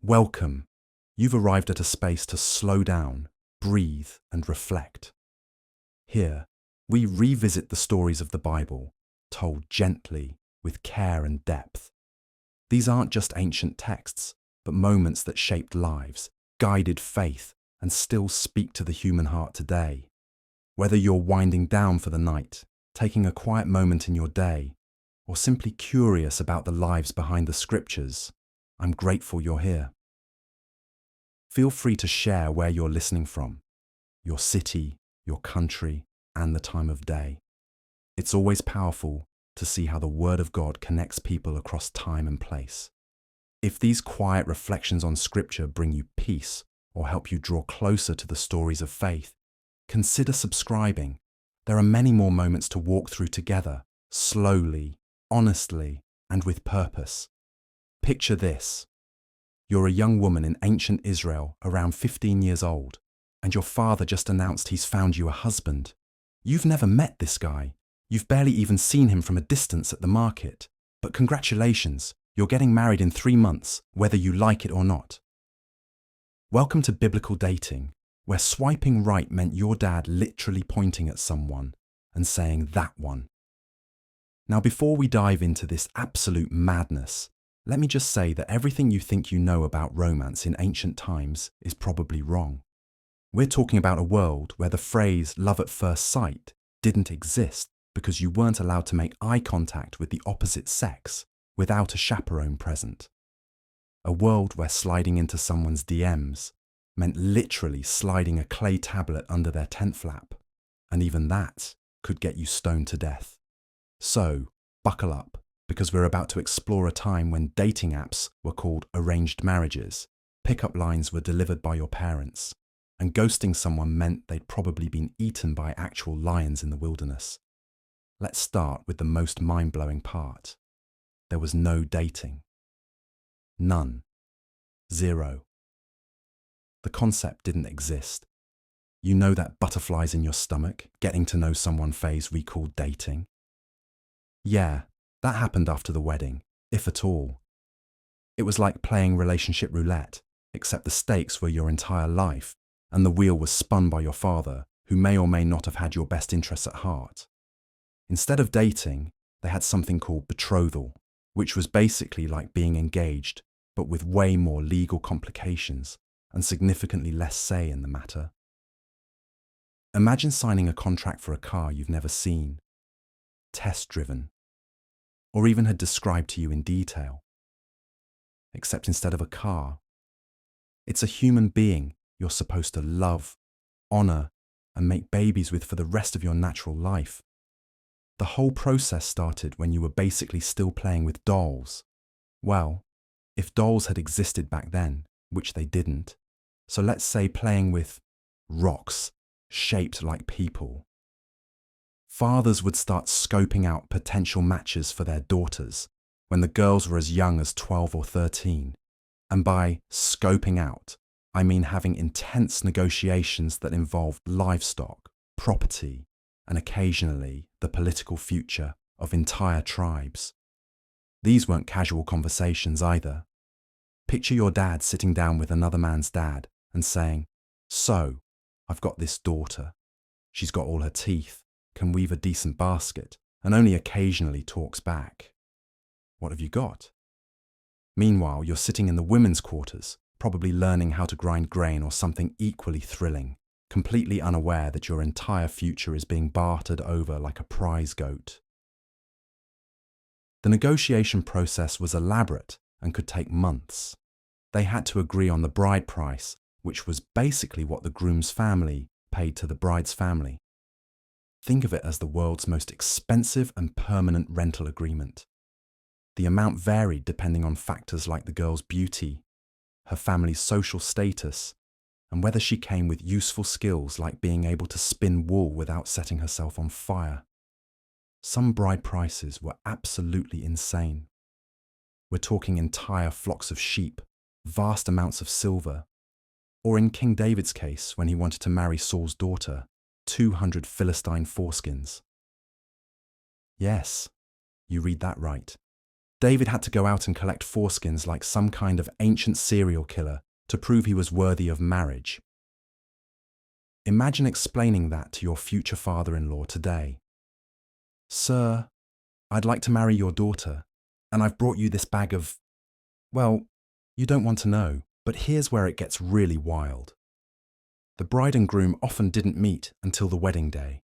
Welcome. You've arrived at a space to slow down, breathe, and reflect. Here, we revisit the stories of the Bible, told gently, with care and depth. These aren't just ancient texts, but moments that shaped lives, guided faith, and still speak to the human heart today. Whether you're winding down for the night, taking a quiet moment in your day, or simply curious about the lives behind the scriptures, I'm grateful you're here. Feel free to share where you're listening from, your city, your country, and the time of day. It's always powerful to see how the Word of God connects people across time and place. If these quiet reflections on Scripture bring you peace or help you draw closer to the stories of faith, consider subscribing. There are many more moments to walk through together, slowly, honestly, and with purpose. Picture this. You're a young woman in ancient Israel, around 15 years old, and your father just announced he's found you a husband. You've never met this guy. You've barely even seen him from a distance at the market. But congratulations, you're getting married in 3 months, whether you like it or not. Welcome to biblical dating, where swiping right meant your dad literally pointing at someone and saying that one. Now, before we dive into this absolute madness, let me just say that everything you think you know about romance in ancient times is probably wrong. We're talking about a world where the phrase love at first sight didn't exist because you weren't allowed to make eye contact with the opposite sex without a chaperone present. A world where sliding into someone's DMs meant literally sliding a clay tablet under their tent flap, and even that could get you stoned to death. So, buckle up, because we're about to explore a time when dating apps were called arranged marriages, pickup lines were delivered by your parents, and ghosting someone meant they'd probably been eaten by actual lions in the wilderness. Let's start with the most mind-blowing part. There was no dating. None. Zero. The concept didn't exist. You know that butterflies in your stomach, getting to know someone phase we call dating? Yeah, that happened after the wedding, if at all. It was like playing relationship roulette, except the stakes were your entire life, and the wheel was spun by your father, who may or may not have had your best interests at heart. Instead of dating, they had something called betrothal, which was basically like being engaged, but with way more legal complications and significantly less say in the matter. Imagine signing a contract for a car you've never seen, test-driven, or even had described to you in detail. Except instead of a car, it's a human being you're supposed to love, honor, and make babies with for the rest of your natural life. The whole process started when you were basically still playing with dolls. Well, if dolls had existed back then, which they didn't, so let's say playing with rocks shaped like people. Fathers would start scoping out potential matches for their daughters when the girls were as young as 12 or 13. And by scoping out, I mean having intense negotiations that involved livestock, property, and occasionally the political future of entire tribes. These weren't casual conversations either. Picture your dad sitting down with another man's dad and saying, "So, I've got this daughter. She's got all her teeth, can weave a decent basket, and only occasionally talks back. What have you got?" Meanwhile, you're sitting in the women's quarters, probably learning how to grind grain or something equally thrilling, completely unaware that your entire future is being bartered over like a prize goat. The negotiation process was elaborate and could take months. They had to agree on the bride price, which was basically what the groom's family paid to the bride's family. Think of it as the world's most expensive and permanent rental agreement. The amount varied depending on factors like the girl's beauty, her family's social status, and whether she came with useful skills like being able to spin wool without setting herself on fire. Some bride prices were absolutely insane. We're talking entire flocks of sheep, vast amounts of silver, or in King David's case, when he wanted to marry Saul's daughter, 200 Philistine foreskins. Yes, you read that right. David had to go out and collect foreskins like some kind of ancient serial killer to prove he was worthy of marriage. Imagine explaining that to your future father-in-law today. Sir, I'd like to marry your daughter, and I've brought you this bag of… Well, you don't want to know, but here's where it gets really wild. The bride and groom often didn't meet until the wedding day,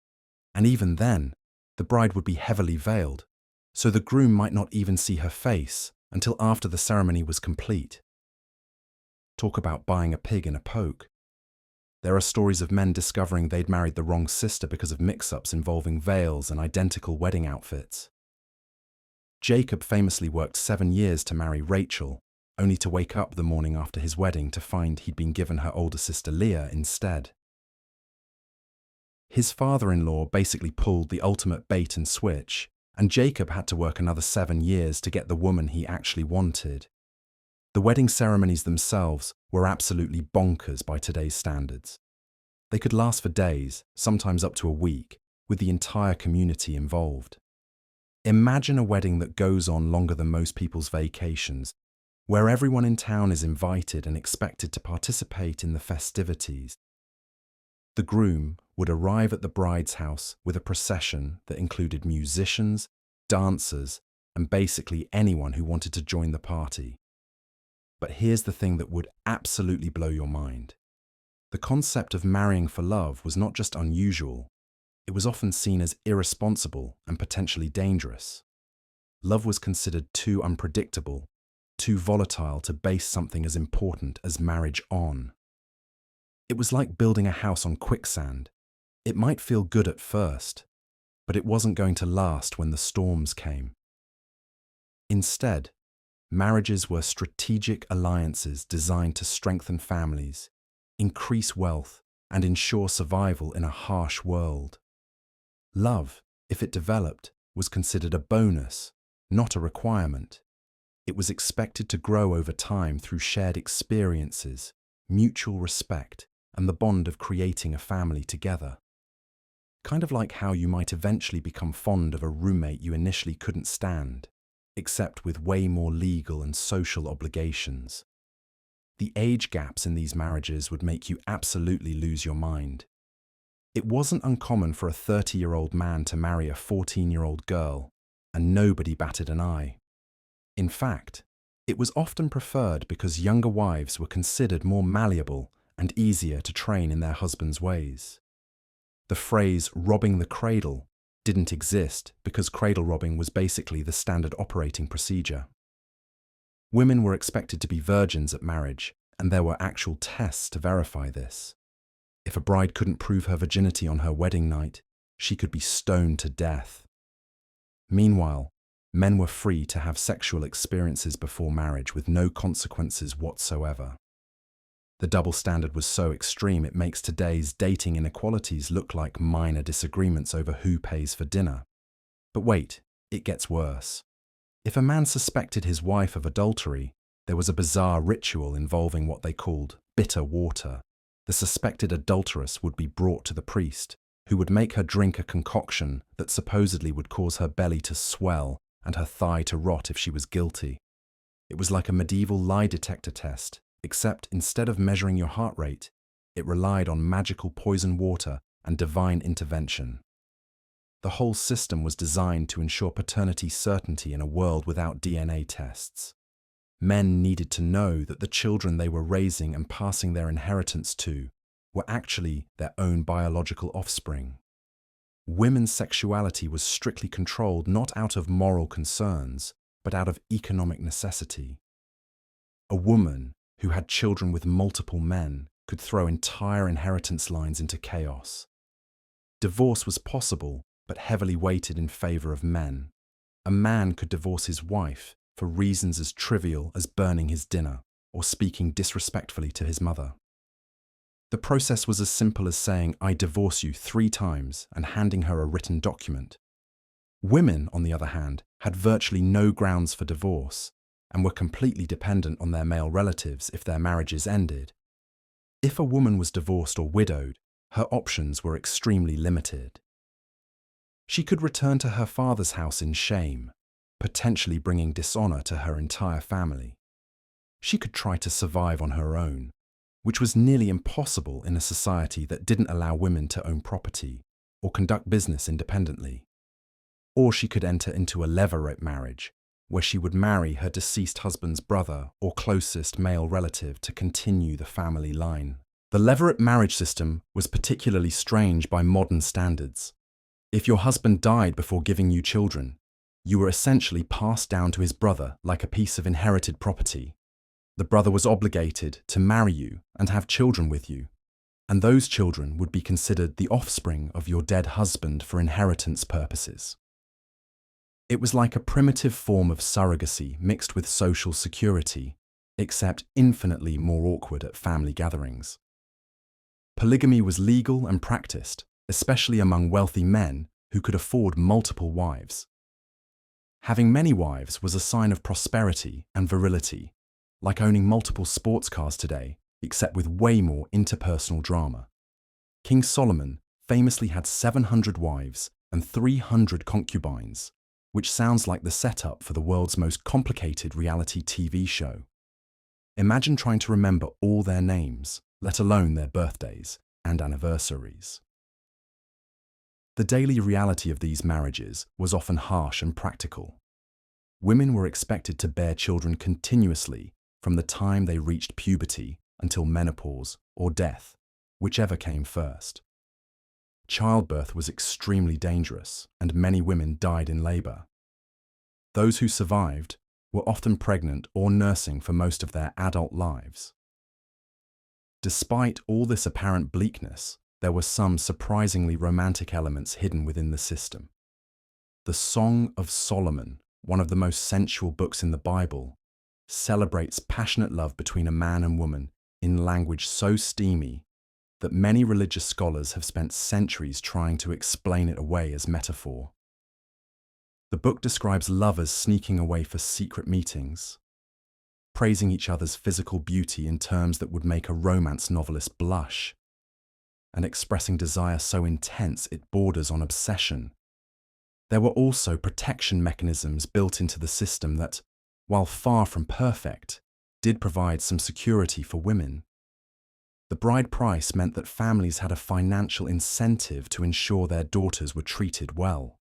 and even then, the bride would be heavily veiled, so the groom might not even see her face until after the ceremony was complete. Talk about buying a pig in a poke. There are stories of men discovering they'd married the wrong sister because of mix-ups involving veils and identical wedding outfits. Jacob famously worked 7 years to marry Rachel, only to wake up the morning after his wedding to find he'd been given her older sister Leah instead. His father-in-law basically pulled the ultimate bait and switch, and Jacob had to work another 7 years to get the woman he actually wanted. The wedding ceremonies themselves were absolutely bonkers by today's standards. They could last for days, sometimes up to a week, with the entire community involved. Imagine a wedding that goes on longer than most people's vacations, where everyone in town is invited and expected to participate in the festivities. The groom would arrive at the bride's house with a procession that included musicians, dancers, and basically anyone who wanted to join the party. But here's the thing that would absolutely blow your mind. The concept of marrying for love was not just unusual, it was often seen as irresponsible and potentially dangerous. Love was considered too unpredictable, too volatile to base something as important as marriage on. It was like building a house on quicksand. It might feel good at first, but it wasn't going to last when the storms came. Instead, marriages were strategic alliances designed to strengthen families, increase wealth, and ensure survival in a harsh world. Love, if it developed, was considered a bonus, not a requirement. It was expected to grow over time through shared experiences, mutual respect, and the bond of creating a family together. Kind of like how you might eventually become fond of a roommate you initially couldn't stand, except with way more legal and social obligations. The age gaps in these marriages would make you absolutely lose your mind. It wasn't uncommon for a 30-year-old man to marry a 14-year-old girl, and nobody batted an eye. In fact, it was often preferred because younger wives were considered more malleable and easier to train in their husband's ways. The phrase "robbing the cradle" didn't exist because cradle robbing was basically the standard operating procedure. Women were expected to be virgins at marriage, and there were actual tests to verify this. If a bride couldn't prove her virginity on her wedding night, she could be stoned to death. Meanwhile, men were free to have sexual experiences before marriage with no consequences whatsoever. The double standard was so extreme it makes today's dating inequalities look like minor disagreements over who pays for dinner. But wait, it gets worse. If a man suspected his wife of adultery, there was a bizarre ritual involving what they called bitter water. The suspected adulteress would be brought to the priest, who would make her drink a concoction that supposedly would cause her belly to swell and her thigh to rot if she was guilty. It was like a medieval lie detector test, except instead of measuring your heart rate, it relied on magical poison water and divine intervention. The whole system was designed to ensure paternity certainty in a world without DNA tests. Men needed to know that the children they were raising and passing their inheritance to were actually their own biological offspring. Women's sexuality was strictly controlled not out of moral concerns, but out of economic necessity. A woman who had children with multiple men could throw entire inheritance lines into chaos. Divorce was possible, but heavily weighted in favor of men. A man could divorce his wife for reasons as trivial as burning his dinner or speaking disrespectfully to his mother. The process was as simple as saying, "I divorce you" 3 times and handing her a written document. Women, on the other hand, had virtually no grounds for divorce and were completely dependent on their male relatives if their marriages ended. If a woman was divorced or widowed, her options were extremely limited. She could return to her father's house in shame, potentially bringing dishonor to her entire family. She could try to survive on her own, which was nearly impossible in a society that didn't allow women to own property or conduct business independently. Or she could enter into a levirate marriage, where she would marry her deceased husband's brother or closest male relative to continue the family line. The levirate marriage system was particularly strange by modern standards. If your husband died before giving you children, you were essentially passed down to his brother like a piece of inherited property. The brother was obligated to marry you and have children with you, and those children would be considered the offspring of your dead husband for inheritance purposes. It was like a primitive form of surrogacy mixed with social security, except infinitely more awkward at family gatherings. Polygamy was legal and practiced, especially among wealthy men who could afford multiple wives. Having many wives was a sign of prosperity and virility, like owning multiple sports cars today, except with way more interpersonal drama. King Solomon famously had 700 wives and 300 concubines, which sounds like the setup for the world's most complicated reality TV show. Imagine trying to remember all their names, let alone their birthdays and anniversaries. The daily reality of these marriages was often harsh and practical. Women were expected to bear children continuously from the time they reached puberty until menopause or death, whichever came first. Childbirth was extremely dangerous, and many women died in labor. Those who survived were often pregnant or nursing for most of their adult lives. Despite all this apparent bleakness, there were some surprisingly romantic elements hidden within the system. The Song of Solomon, one of the most sensual books in the Bible, celebrates passionate love between a man and woman in language so steamy that many religious scholars have spent centuries trying to explain it away as metaphor. The book describes lovers sneaking away for secret meetings, praising each other's physical beauty in terms that would make a romance novelist blush, and expressing desire so intense it borders on obsession. There were also protection mechanisms built into the system that, while far from perfect, did provide some security for women. The bride price meant that families had a financial incentive to ensure their daughters were treated well.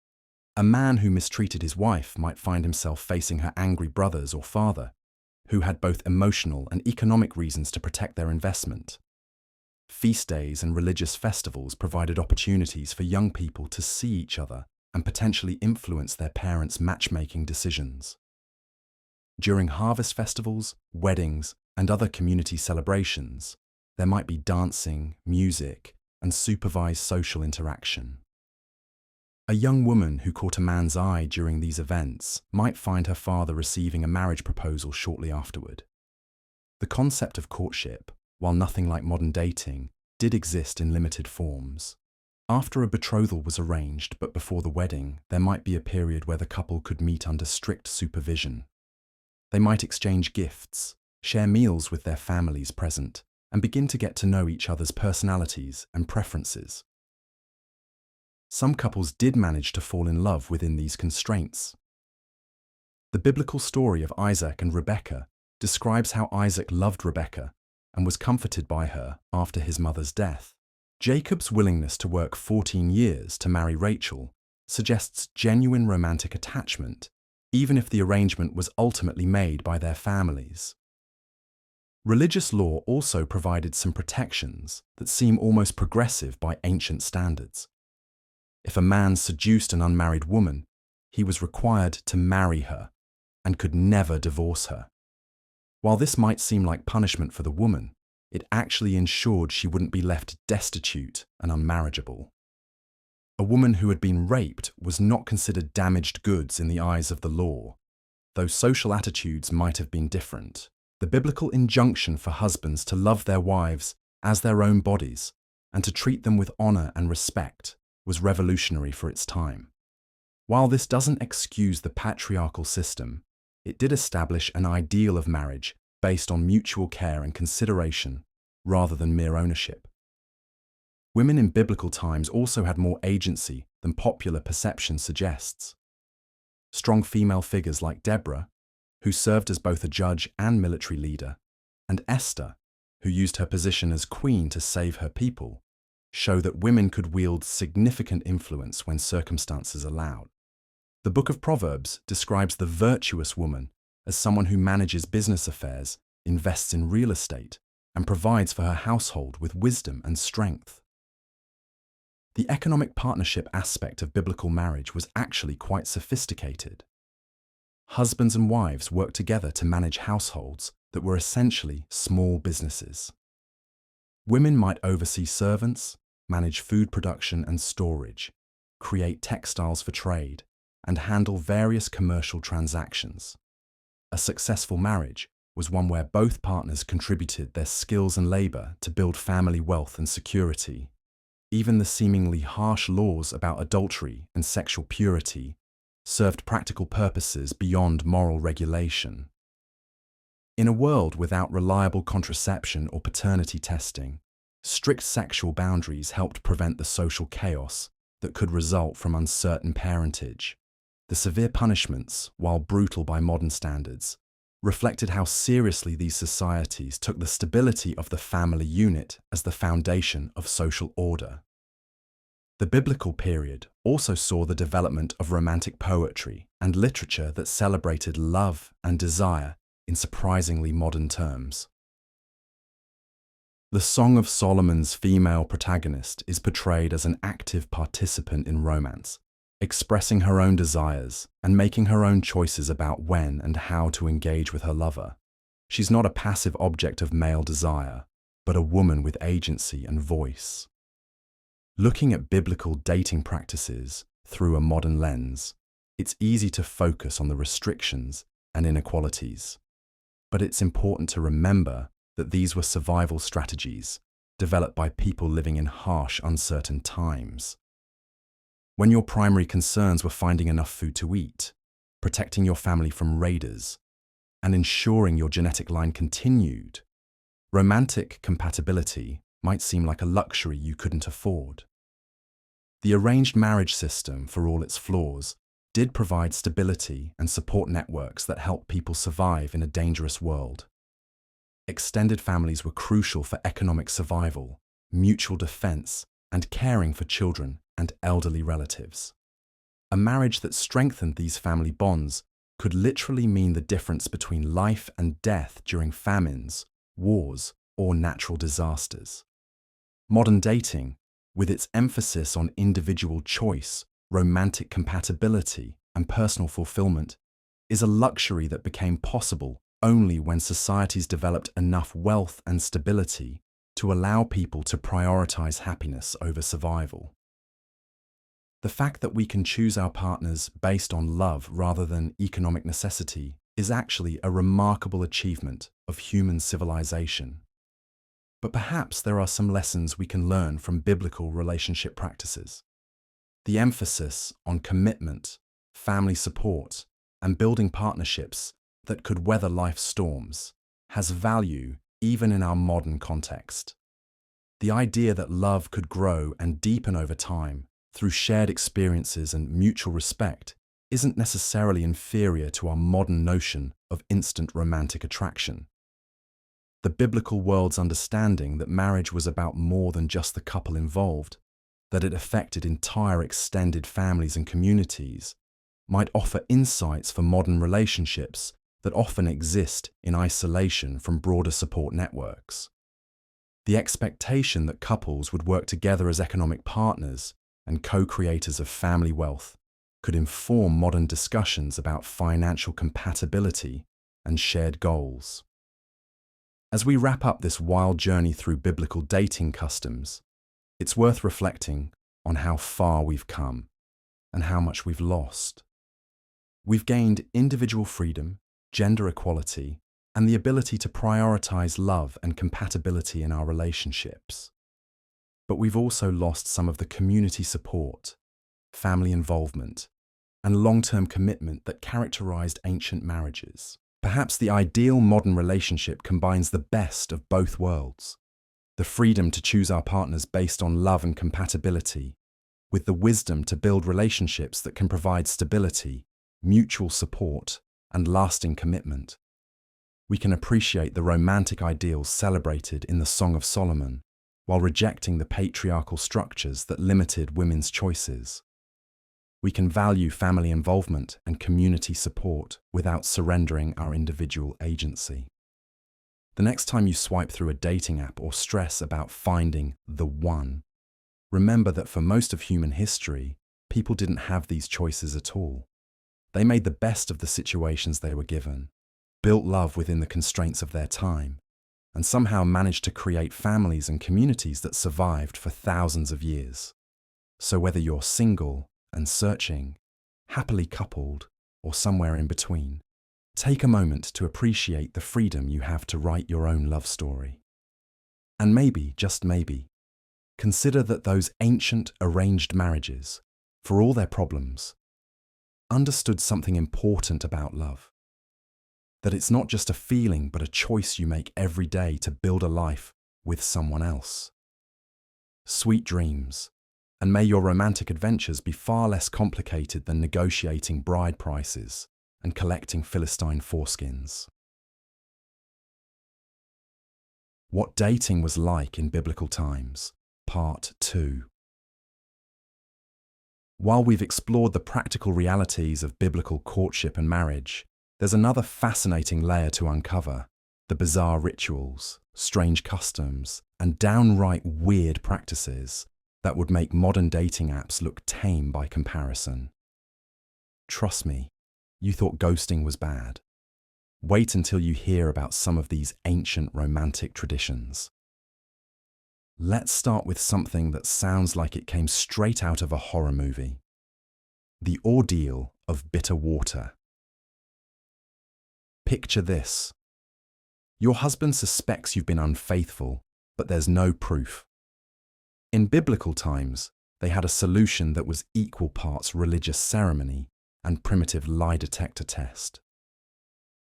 A man who mistreated his wife might find himself facing her angry brothers or father, who had both emotional and economic reasons to protect their investment. Feast days and religious festivals provided opportunities for young people to see each other and potentially influence their parents' matchmaking decisions. During harvest festivals, weddings, and other community celebrations, there might be dancing, music, and supervised social interaction. A young woman who caught a man's eye during these events might find her father receiving a marriage proposal shortly afterward. The concept of courtship, while nothing like modern dating, did exist in limited forms. After a betrothal was arranged but before the wedding, there might be a period where the couple could meet under strict supervision. They might exchange gifts, share meals with their families present, and begin to get to know each other's personalities and preferences. Some couples did manage to fall in love within these constraints. The biblical story of Isaac and Rebekah describes how Isaac loved Rebekah and was comforted by her after his mother's death. Jacob's willingness to work 14 years to marry Rachel suggests genuine romantic attachment, even if the arrangement was ultimately made by their families. Religious law also provided some protections that seem almost progressive by ancient standards. If a man seduced an unmarried woman, he was required to marry her and could never divorce her. While this might seem like punishment for the woman, it actually ensured she wouldn't be left destitute and unmarriageable. A woman who had been raped was not considered damaged goods in the eyes of the law, though social attitudes might have been different. The biblical injunction for husbands to love their wives as their own bodies and to treat them with honor and respect was revolutionary for its time. While this doesn't excuse the patriarchal system, it did establish an ideal of marriage based on mutual care and consideration rather than mere ownership. Women in biblical times also had more agency than popular perception suggests. Strong female figures like Deborah, who served as both a judge and military leader, and Esther, who used her position as queen to save her people, show that women could wield significant influence when circumstances allowed. The Book of Proverbs describes the virtuous woman as someone who manages business affairs, invests in real estate, and provides for her household with wisdom and strength. The economic partnership aspect of biblical marriage was actually quite sophisticated. Husbands and wives worked together to manage households that were essentially small businesses. Women might oversee servants, manage food production and storage, create textiles for trade, and handle various commercial transactions. A successful marriage was one where both partners contributed their skills and labor to build family wealth and security. Even the seemingly harsh laws about adultery and sexual purity served practical purposes beyond moral regulation. In a world without reliable contraception or paternity testing, strict sexual boundaries helped prevent the social chaos that could result from uncertain parentage. The severe punishments, while brutal by modern standards, reflected how seriously these societies took the stability of the family unit as the foundation of social order. The biblical period also saw the development of romantic poetry and literature that celebrated love and desire in surprisingly modern terms. The Song of Solomon's female protagonist is portrayed as an active participant in romance, expressing her own desires and making her own choices about when and how to engage with her lover. She's not a passive object of male desire, but a woman with agency and voice. Looking at biblical dating practices through a modern lens, it's easy to focus on the restrictions and inequalities. But it's important to remember that these were survival strategies developed by people living in harsh, uncertain times. When your primary concerns were finding enough food to eat, protecting your family from raiders, and ensuring your genetic line continued, romantic compatibility might seem like a luxury you couldn't afford. The arranged marriage system, for all its flaws, did provide stability and support networks that helped people survive in a dangerous world. Extended families were crucial for economic survival, mutual defense, and caring for children and elderly relatives. A marriage that strengthened these family bonds could literally mean the difference between life and death during famines, wars, or natural disasters. Modern dating, with its emphasis on individual choice, romantic compatibility, and personal fulfillment, is a luxury that became possible only when societies developed enough wealth and stability to allow people to prioritize happiness over survival. The fact that we can choose our partners based on love rather than economic necessity is actually a remarkable achievement of human civilization. But perhaps there are some lessons we can learn from biblical relationship practices. The emphasis on commitment, family support, and building partnerships that could weather life's storms has value even in our modern context. The idea that love could grow and deepen over time through shared experiences and mutual respect isn't necessarily inferior to our modern notion of instant romantic attraction. The biblical world's understanding that marriage was about more than just the couple involved, that it affected entire extended families and communities, might offer insights for modern relationships that often exist in isolation from broader support networks. The expectation that couples would work together as economic partners and co-creators of family wealth could inform modern discussions about financial compatibility and shared goals. As we wrap up this wild journey through biblical dating customs, it's worth reflecting on how far we've come and how much we've lost. We've gained individual freedom, gender equality, and the ability to prioritize love and compatibility in our relationships. But we've also lost some of the community support, family involvement, and long-term commitment that characterized ancient marriages. Perhaps the ideal modern relationship combines the best of both worlds: the freedom to choose our partners based on love and compatibility, with the wisdom to build relationships that can provide stability, mutual support, and lasting commitment. We can appreciate the romantic ideals celebrated in the Song of Solomon, while rejecting the patriarchal structures that limited women's choices. We can value family involvement and community support without surrendering our individual agency. The next time you swipe through a dating app or stress about finding the one, remember that for most of human history, people didn't have these choices at all. They made the best of the situations they were given, built love within the constraints of their time, and somehow managed to create families and communities that survived for thousands of years. So whether you're single and searching, happily coupled, or somewhere in between, take a moment to appreciate the freedom you have to write your own love story. And maybe, just maybe, consider that those ancient arranged marriages, for all their problems, understood something important about love. That it's not just a feeling but a choice you make every day to build a life with someone else. Sweet dreams, and may your romantic adventures be far less complicated than negotiating bride prices and collecting Philistine foreskins. What dating was like in biblical times, Part 2. While we've explored the practical realities of biblical courtship and marriage, there's another fascinating layer to uncover: the bizarre rituals, strange customs, and downright weird practices that would make modern dating apps look tame by comparison. Trust me, you thought ghosting was bad. Wait until you hear about some of these ancient romantic traditions. Let's start with something that sounds like it came straight out of a horror movie: the ordeal of bitter water. Picture this. Your husband suspects you've been unfaithful, but there's no proof. In biblical times, they had a solution that was equal parts religious ceremony and primitive lie detector test.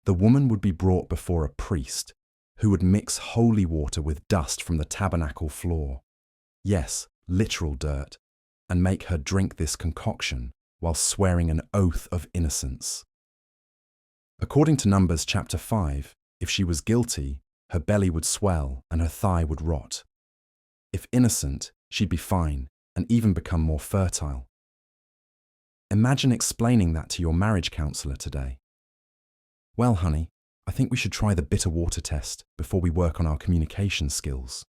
The woman would be brought before a priest who would mix holy water with dust from the tabernacle floor. Yes, literal dirt, and make her drink this concoction while swearing an oath of innocence. According to Numbers chapter 5, if she was guilty, her belly would swell and her thigh would rot. If innocent, she'd be fine and even become more fertile. Imagine explaining that to your marriage counselor today. Well, honey, I think we should try the bitter water test before we work on our communication skills.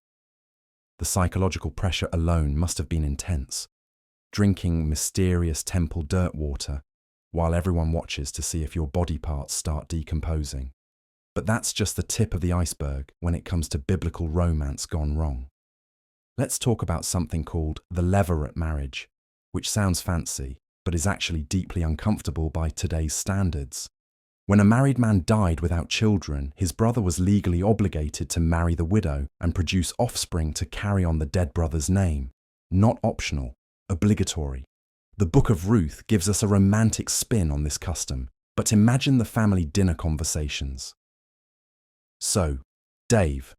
The psychological pressure alone must have been intense, drinking mysterious temple dirt water while everyone watches to see if your body parts start decomposing. But that's just the tip of the iceberg when it comes to biblical romance gone wrong. Let's talk about something called the levirate marriage, which sounds fancy, but is actually deeply uncomfortable by today's standards. When a married man died without children, his brother was legally obligated to marry the widow and produce offspring to carry on the dead brother's name. Not optional, obligatory. The Book of Ruth gives us a romantic spin on this custom, but imagine the family dinner conversations. So, Dave,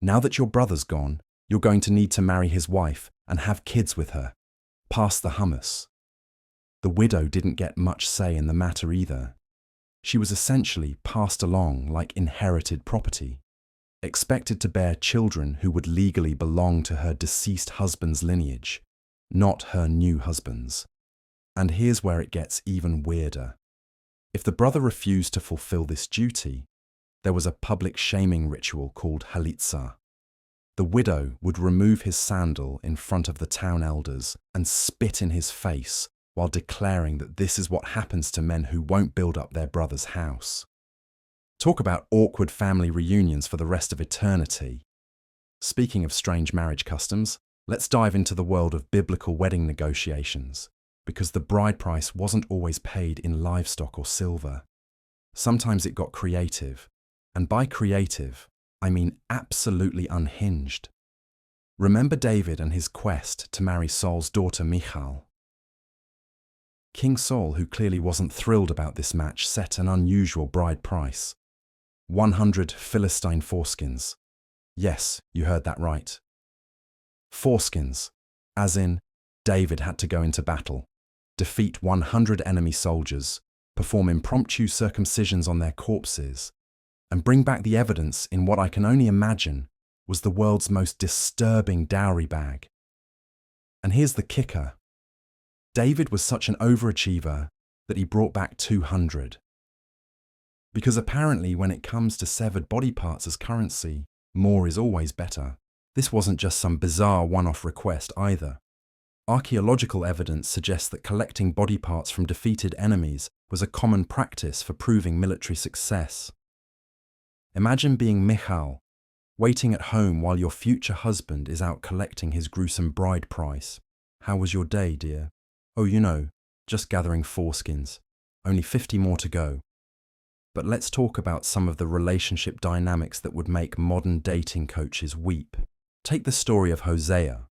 now that your brother's gone, you're going to need to marry his wife and have kids with her. Pass the hummus. The widow didn't get much say in the matter either. She was essentially passed along like inherited property, expected to bear children who would legally belong to her deceased husband's lineage, not her new husband's. And here's where it gets even weirder. If the brother refused to fulfill this duty, there was a public shaming ritual called halitza. The widow would remove his sandal in front of the town elders and spit in his face while declaring that this is what happens to men who won't build up their brother's house. Talk about awkward family reunions for the rest of eternity. Speaking of strange marriage customs, let's dive into the world of biblical wedding negotiations, because the bride price wasn't always paid in livestock or silver. Sometimes it got creative, and by creative, I mean absolutely unhinged. Remember David and his quest to marry Saul's daughter Michal? King Saul, who clearly wasn't thrilled about this match, set an unusual bride price: 100 Philistine foreskins. Yes, you heard that right. Foreskins, as in David had to go into battle, defeat 100 enemy soldiers, perform impromptu circumcisions on their corpses, and bring back the evidence in what I can only imagine was the world's most disturbing dowry bag. And here's the kicker. David was such an overachiever that he brought back 200. Because apparently when it comes to severed body parts as currency, more is always better. This wasn't just some bizarre one-off request either. Archaeological evidence suggests that collecting body parts from defeated enemies was a common practice for proving military success. Imagine being Michal, waiting at home while your future husband is out collecting his gruesome bride price. How was your day, dear? Oh, just gathering foreskins. Only 50 more to go. But let's talk about some of the relationship dynamics that would make modern dating coaches weep. Take the story of Hosea,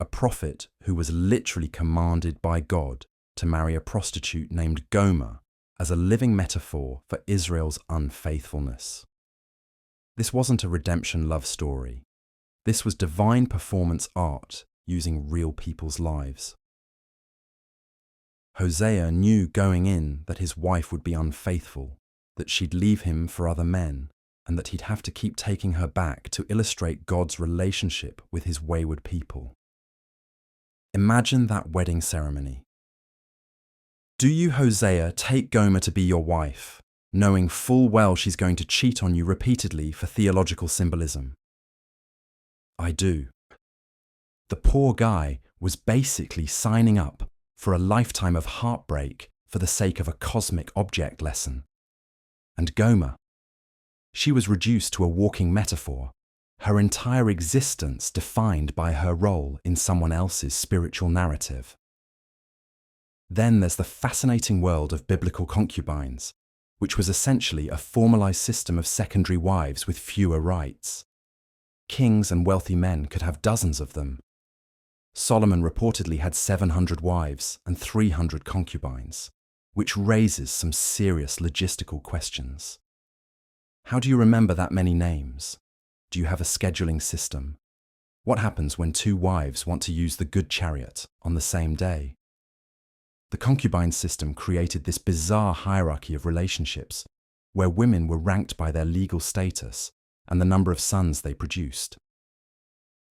a prophet who was literally commanded by God to marry a prostitute named Gomer as a living metaphor for Israel's unfaithfulness. This wasn't a redemption love story. This was divine performance art using real people's lives. Hosea knew going in that his wife would be unfaithful, that she'd leave him for other men, and that he'd have to keep taking her back to illustrate God's relationship with his wayward people. Imagine that wedding ceremony. Do you, Hosea, take Gomer to be your wife, knowing full well she's going to cheat on you repeatedly for theological symbolism? I do. The poor guy was basically signing up for a lifetime of heartbreak for the sake of a cosmic object lesson. And Gomer, she was reduced to a walking metaphor, her entire existence defined by her role in someone else's spiritual narrative. Then there's the fascinating world of biblical concubines, which was essentially a formalized system of secondary wives with fewer rights. Kings and wealthy men could have dozens of them. Solomon reportedly had 700 wives and 300 concubines, which raises some serious logistical questions. How do you remember that many names? Do you have a scheduling system? What happens when two wives want to use the good chariot on the same day? The concubine system created this bizarre hierarchy of relationships, where women were ranked by their legal status and the number of sons they produced.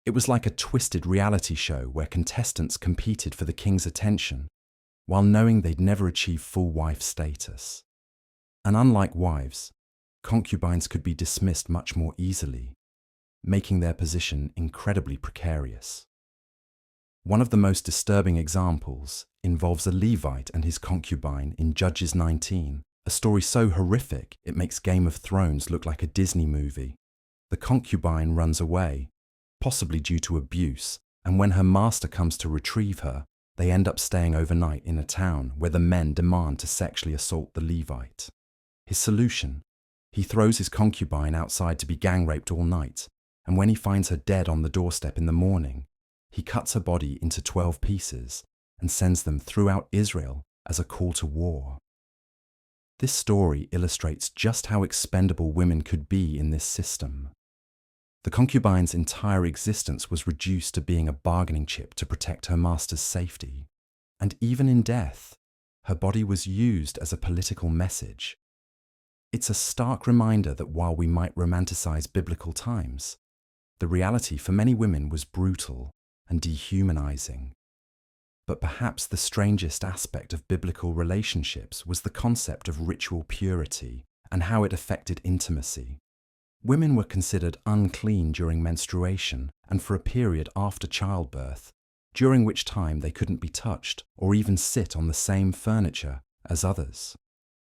It was like a twisted reality show where contestants competed for the king's attention, while knowing they'd never achieve full wife status. And unlike wives, concubines could be dismissed much more easily, making their position incredibly precarious. One of the most disturbing examples involves a Levite and his concubine in Judges 19, a story so horrific it makes Game of Thrones look like a Disney movie. The concubine runs away, possibly due to abuse, and when her master comes to retrieve her, they end up staying overnight in a town where the men demand to sexually assault the Levite. His solution? He throws his concubine outside to be gang raped all night, and when he finds her dead on the doorstep in the morning, he cuts her body into 12 pieces and sends them throughout Israel as a call to war. This story illustrates just how expendable women could be in this system. The concubine's entire existence was reduced to being a bargaining chip to protect her master's safety. And even in death, her body was used as a political message. It's a stark reminder that while we might romanticize biblical times, the reality for many women was brutal and dehumanizing. But perhaps the strangest aspect of biblical relationships was the concept of ritual purity and how it affected intimacy. Women were considered unclean during menstruation and for a period after childbirth, during which time they couldn't be touched or even sit on the same furniture as others.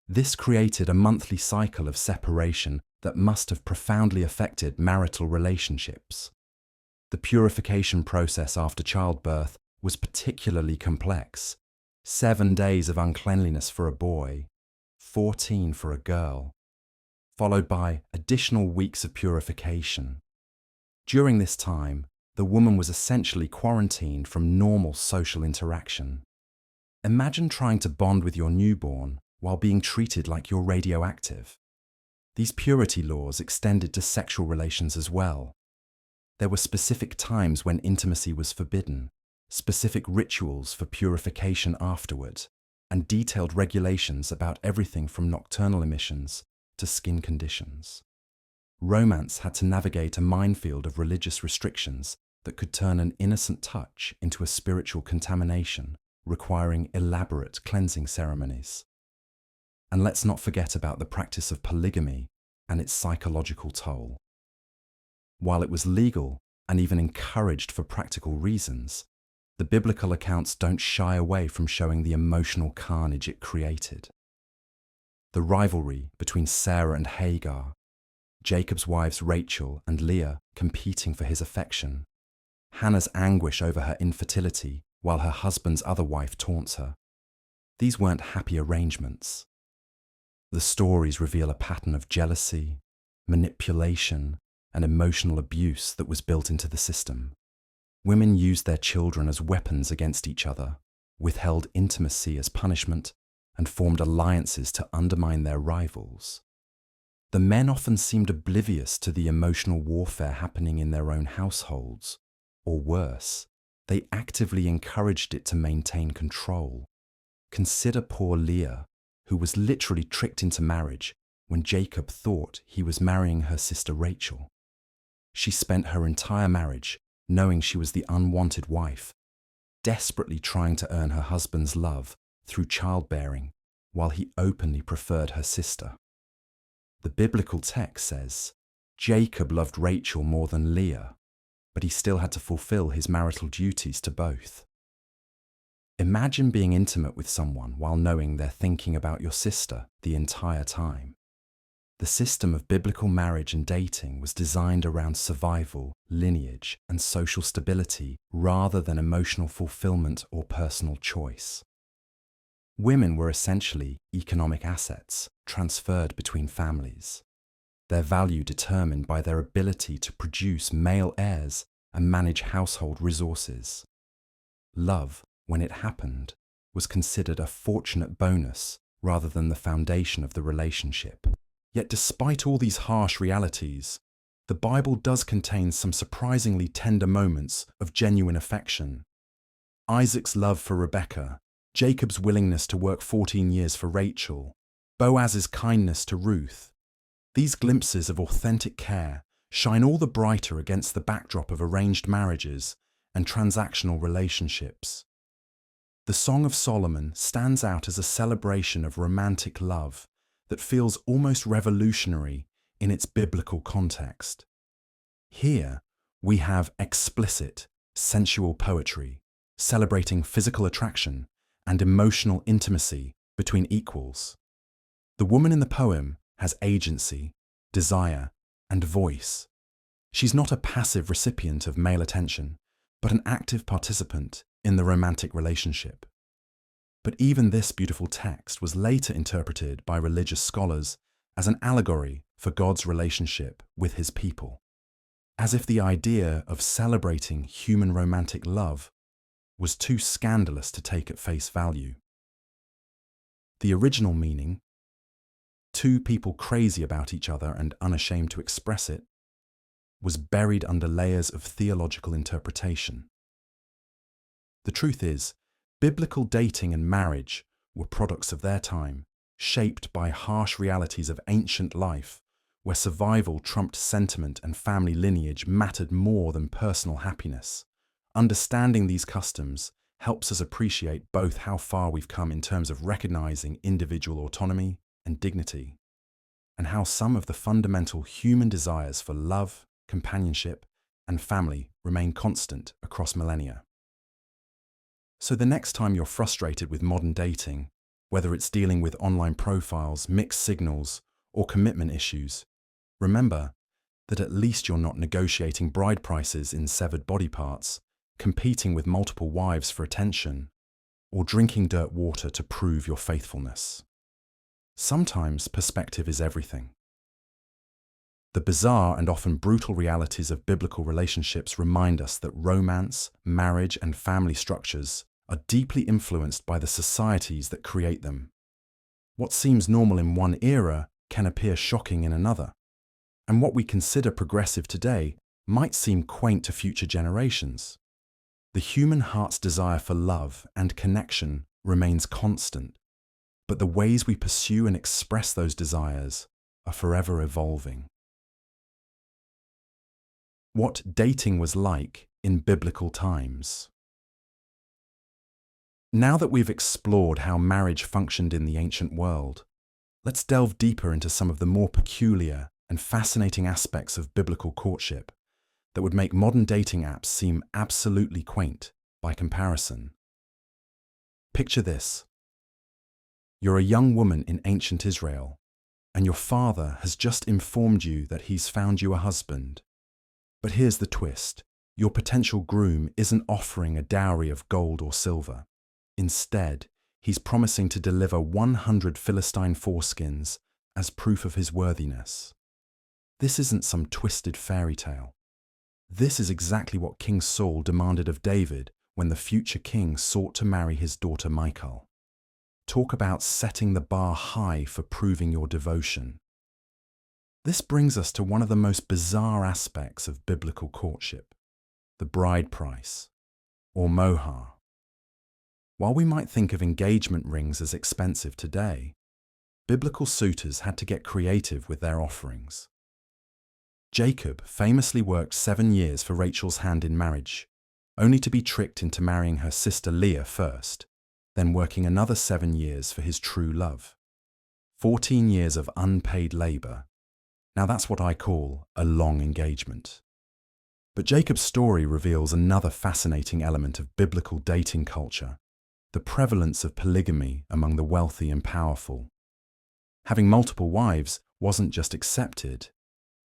This created a monthly cycle of separation that must have profoundly affected marital relationships. The purification process after childbirth was particularly complex. 7 days of uncleanliness for a boy, 14 for a girl, followed by additional weeks of purification. During this time, the woman was essentially quarantined from normal social interaction. Imagine trying to bond with your newborn while being treated like you're radioactive. These purity laws extended to sexual relations as well. There were specific times when intimacy was forbidden, specific rituals for purification afterward, and detailed regulations about everything from nocturnal emissions to skin conditions. Romance had to navigate a minefield of religious restrictions that could turn an innocent touch into a spiritual contamination, requiring elaborate cleansing ceremonies. And let's not forget about the practice of polygamy and its psychological toll. While it was legal and even encouraged for practical reasons, the biblical accounts don't shy away from showing the emotional carnage it created. The rivalry between Sarah and Hagar, Jacob's wives Rachel and Leah competing for his affection, Hannah's anguish over her infertility while her husband's other wife taunts her. These weren't happy arrangements. The stories reveal a pattern of jealousy, manipulation, and emotional abuse that was built into the system. Women used their children as weapons against each other, withheld intimacy as punishment, and formed alliances to undermine their rivals. The men often seemed oblivious to the emotional warfare happening in their own households, or worse, they actively encouraged it to maintain control. Consider poor Leah, who was literally tricked into marriage when Jacob thought he was marrying her sister Rachel. She spent her entire marriage knowing she was the unwanted wife, desperately trying to earn her husband's love through childbearing, while he openly preferred her sister. The biblical text says, Jacob loved Rachel more than Leah, but he still had to fulfill his marital duties to both. Imagine being intimate with someone while knowing they're thinking about your sister the entire time. The system of biblical marriage and dating was designed around survival, lineage, and social stability rather than emotional fulfillment or personal choice. Women were essentially economic assets transferred between families, their value determined by their ability to produce male heirs and manage household resources. Love, when it happened, was considered a fortunate bonus rather than the foundation of the relationship. Yet despite all these harsh realities, the Bible does contain some surprisingly tender moments of genuine affection. Isaac's love for Rebekah, Jacob's willingness to work 14 years for Rachel, Boaz's kindness to Ruth. These glimpses of authentic care shine all the brighter against the backdrop of arranged marriages and transactional relationships. The Song of Solomon stands out as a celebration of romantic love that feels almost revolutionary in its biblical context. Here, we have explicit, sensual poetry, celebrating physical attraction and emotional intimacy between equals. The woman in the poem has agency, desire, and voice. She's not a passive recipient of male attention, but an active participant in the romantic relationship. But even this beautiful text was later interpreted by religious scholars as an allegory for God's relationship with his people, as if the idea of celebrating human romantic love was too scandalous to take at face value. The original meaning, two people crazy about each other and unashamed to express it, was buried under layers of theological interpretation. The truth is, biblical dating and marriage were products of their time, shaped by harsh realities of ancient life, where survival trumped sentiment and family lineage mattered more than personal happiness. Understanding these customs helps us appreciate both how far we've come in terms of recognizing individual autonomy and dignity, and how some of the fundamental human desires for love, companionship, and family remain constant across millennia. So the next time you're frustrated with modern dating, whether it's dealing with online profiles, mixed signals, or commitment issues, remember that at least you're not negotiating bride prices in severed body parts, competing with multiple wives for attention, or drinking dirt water to prove your faithfulness. Sometimes perspective is everything. The bizarre and often brutal realities of biblical relationships remind us that romance, marriage, and family structures are deeply influenced by the societies that create them. What seems normal in one era can appear shocking in another, and what we consider progressive today might seem quaint to future generations. The human heart's desire for love and connection remains constant, but the ways we pursue and express those desires are forever evolving. What dating was like in biblical times. Now that we've explored how marriage functioned in the ancient world, let's delve deeper into some of the more peculiar and fascinating aspects of biblical courtship that would make modern dating apps seem absolutely quaint by comparison. Picture this. You're a young woman in ancient Israel, and your father has just informed you that he's found you a husband. But here's the twist. Your potential groom isn't offering a dowry of gold or silver. Instead, he's promising to deliver 100 Philistine foreskins as proof of his worthiness. This isn't some twisted fairy tale. This is exactly what King Saul demanded of David when the future king sought to marry his daughter Michal. Talk about setting the bar high for proving your devotion. This brings us to one of the most bizarre aspects of biblical courtship, the bride price, or mohar. While we might think of engagement rings as expensive today, biblical suitors had to get creative with their offerings. Jacob famously worked 7 years for Rachel's hand in marriage, only to be tricked into marrying her sister Leah first, then working another 7 years for his true love. 14 years of unpaid labor. Now that's what I call a long engagement. But Jacob's story reveals another fascinating element of biblical dating culture, the prevalence of polygamy among the wealthy and powerful. Having multiple wives wasn't just accepted,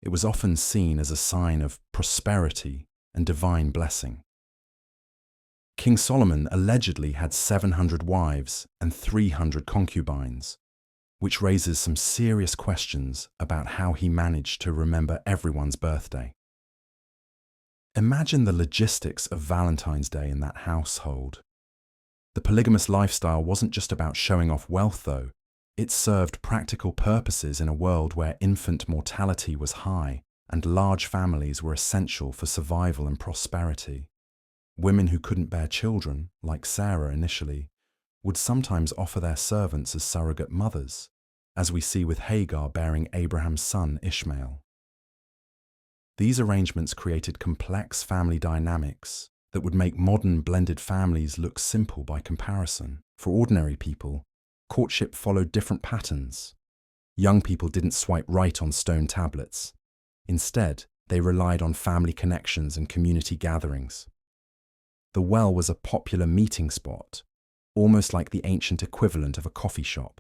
it was often seen as a sign of prosperity and divine blessing. King Solomon allegedly had 700 wives and 300 concubines, which raises some serious questions about how he managed to remember everyone's birthday. Imagine the logistics of Valentine's Day in that household. The polygamous lifestyle wasn't just about showing off wealth, though. It served practical purposes in a world where infant mortality was high and large families were essential for survival and prosperity. Women who couldn't bear children, like Sarah initially, would sometimes offer their servants as surrogate mothers, as we see with Hagar bearing Abraham's son Ishmael. These arrangements created complex family dynamics that would make modern blended families look simple by comparison. For ordinary people, courtship followed different patterns. Young people didn't swipe right on stone tablets. Instead, they relied on family connections and community gatherings. The well was a popular meeting spot, almost like the ancient equivalent of a coffee shop.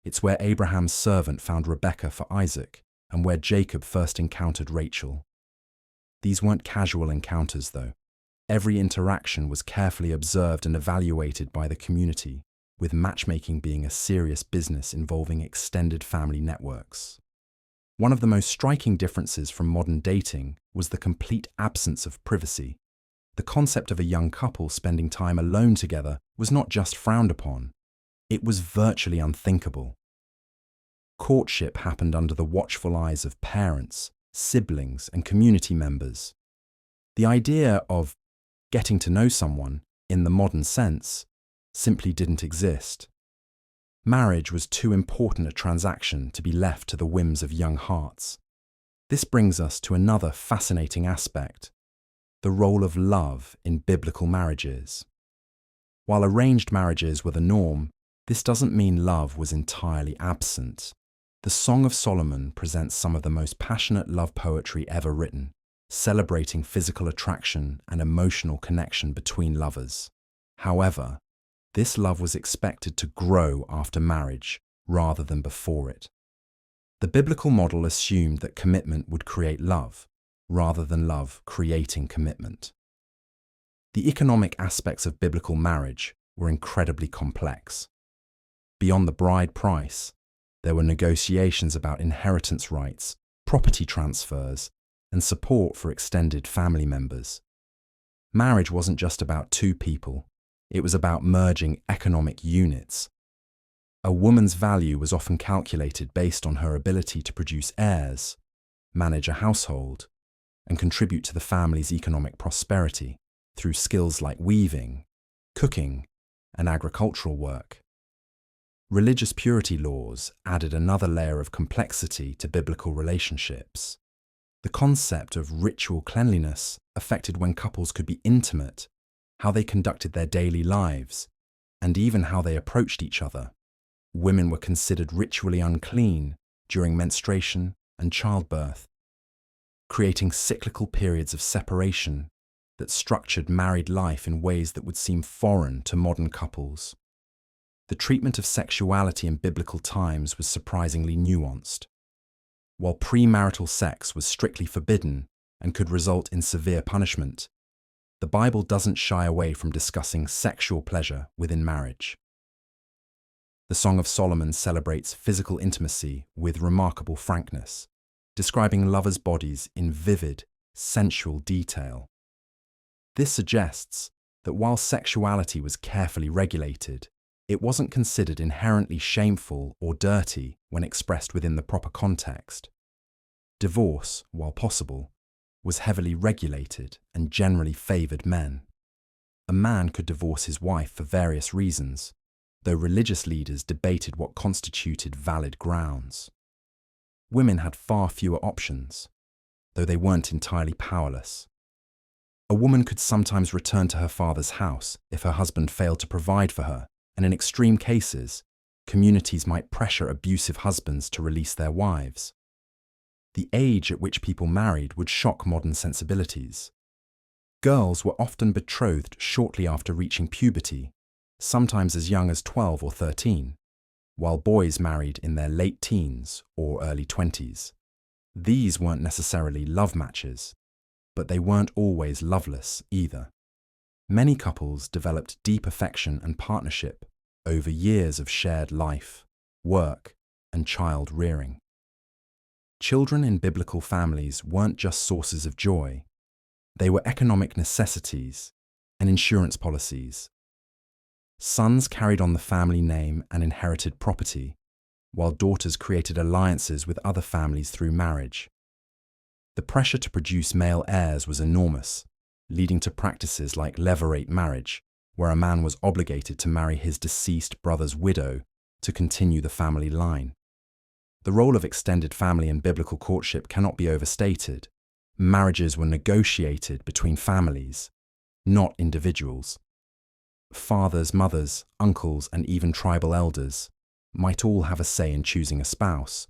It's where Abraham's servant found Rebekah for Isaac, and where Jacob first encountered Rachel. These weren't casual encounters, though. Every interaction was carefully observed and evaluated by the community, with matchmaking being a serious business involving extended family networks. One of the most striking differences from modern dating was the complete absence of privacy. The concept of a young couple spending time alone together was not just frowned upon, it was virtually unthinkable. Courtship happened under the watchful eyes of parents, siblings, and community members. The idea of getting to know someone, in the modern sense, simply didn't exist. Marriage was too important a transaction to be left to the whims of young hearts. This brings us to another fascinating aspect, the role of love in biblical marriages. While arranged marriages were the norm, this doesn't mean love was entirely absent. The Song of Solomon presents some of the most passionate love poetry ever written, celebrating physical attraction and emotional connection between lovers. However, this love was expected to grow after marriage rather than before it. The biblical model assumed that commitment would create love, rather than love creating commitment. The economic aspects of biblical marriage were incredibly complex. Beyond the bride price, there were negotiations about inheritance rights, property transfers, and support for extended family members. Marriage wasn't just about two people, it was about merging economic units. A woman's value was often calculated based on her ability to produce heirs, manage a household, and contribute to the family's economic prosperity through skills like weaving, cooking, and agricultural work. Religious purity laws added another layer of complexity to biblical relationships. The concept of ritual cleanliness affected when couples could be intimate, how they conducted their daily lives, and even how they approached each other. Women were considered ritually unclean during menstruation and childbirth, creating cyclical periods of separation that structured married life in ways that would seem foreign to modern couples. The treatment of sexuality in biblical times was surprisingly nuanced. While premarital sex was strictly forbidden and could result in severe punishment, the Bible doesn't shy away from discussing sexual pleasure within marriage. The Song of Solomon celebrates physical intimacy with remarkable frankness, describing lovers' bodies in vivid, sensual detail. This suggests that while sexuality was carefully regulated, it wasn't considered inherently shameful or dirty when expressed within the proper context. Divorce, while possible, was heavily regulated and generally favoured men. A man could divorce his wife for various reasons, though religious leaders debated what constituted valid grounds. Women had far fewer options, though they weren't entirely powerless. A woman could sometimes return to her father's house if her husband failed to provide for her, and in extreme cases, communities might pressure abusive husbands to release their wives. The age at which people married would shock modern sensibilities. Girls were often betrothed shortly after reaching puberty, sometimes as young as 12 or 13, while boys married in their late teens or early 20s. These weren't necessarily love matches, but they weren't always loveless either. Many couples developed deep affection and partnership over years of shared life, work, and child rearing. Children in biblical families weren't just sources of joy. They were economic necessities and insurance policies. Sons carried on the family name and inherited property, while daughters created alliances with other families through marriage. The pressure to produce male heirs was enormous, leading to practices like levirate marriage, where a man was obligated to marry his deceased brother's widow to continue the family line. The role of extended family in biblical courtship cannot be overstated. Marriages were negotiated between families, not individuals. Fathers, mothers, uncles, and even tribal elders might all have a say in choosing a spouse.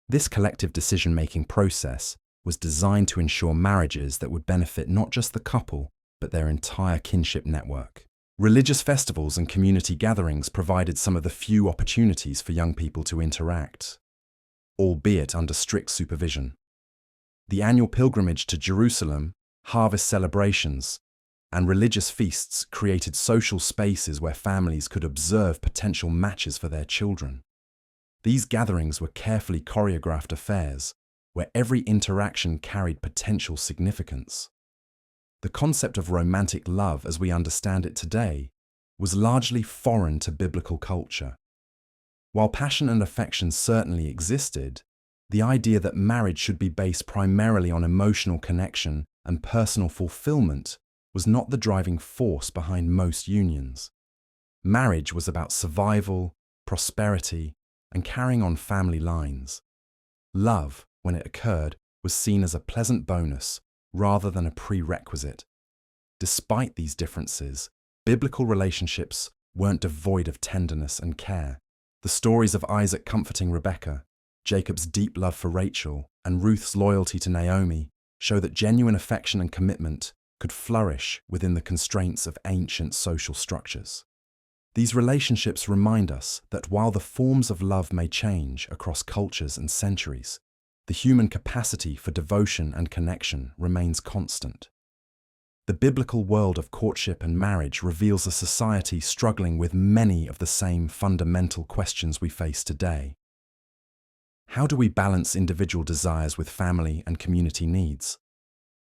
This collective decision-making process was designed to ensure marriages that would benefit not just the couple, but their entire kinship network. Religious festivals and community gatherings provided some of the few opportunities for young people to interact, albeit under strict supervision. The annual pilgrimage to Jerusalem, harvest celebrations, and religious feasts created social spaces where families could observe potential matches for their children. These gatherings were carefully choreographed affairs where every interaction carried potential significance. The concept of romantic love as we understand it today was largely foreign to biblical culture. While passion and affection certainly existed, the idea that marriage should be based primarily on emotional connection and personal fulfillment was not the driving force behind most unions. Marriage was about survival, prosperity, and carrying on family lines. Love, when it occurred, was seen as a pleasant bonus rather than a prerequisite. Despite these differences, biblical relationships weren't devoid of tenderness and care. The stories of Isaac comforting Rebekah, Jacob's deep love for Rachel, and Ruth's loyalty to Naomi show that genuine affection and commitment could flourish within the constraints of ancient social structures. These relationships remind us that while the forms of love may change across cultures and centuries, the human capacity for devotion and connection remains constant. The biblical world of courtship and marriage reveals a society struggling with many of the same fundamental questions we face today. How do we balance individual desires with family and community needs?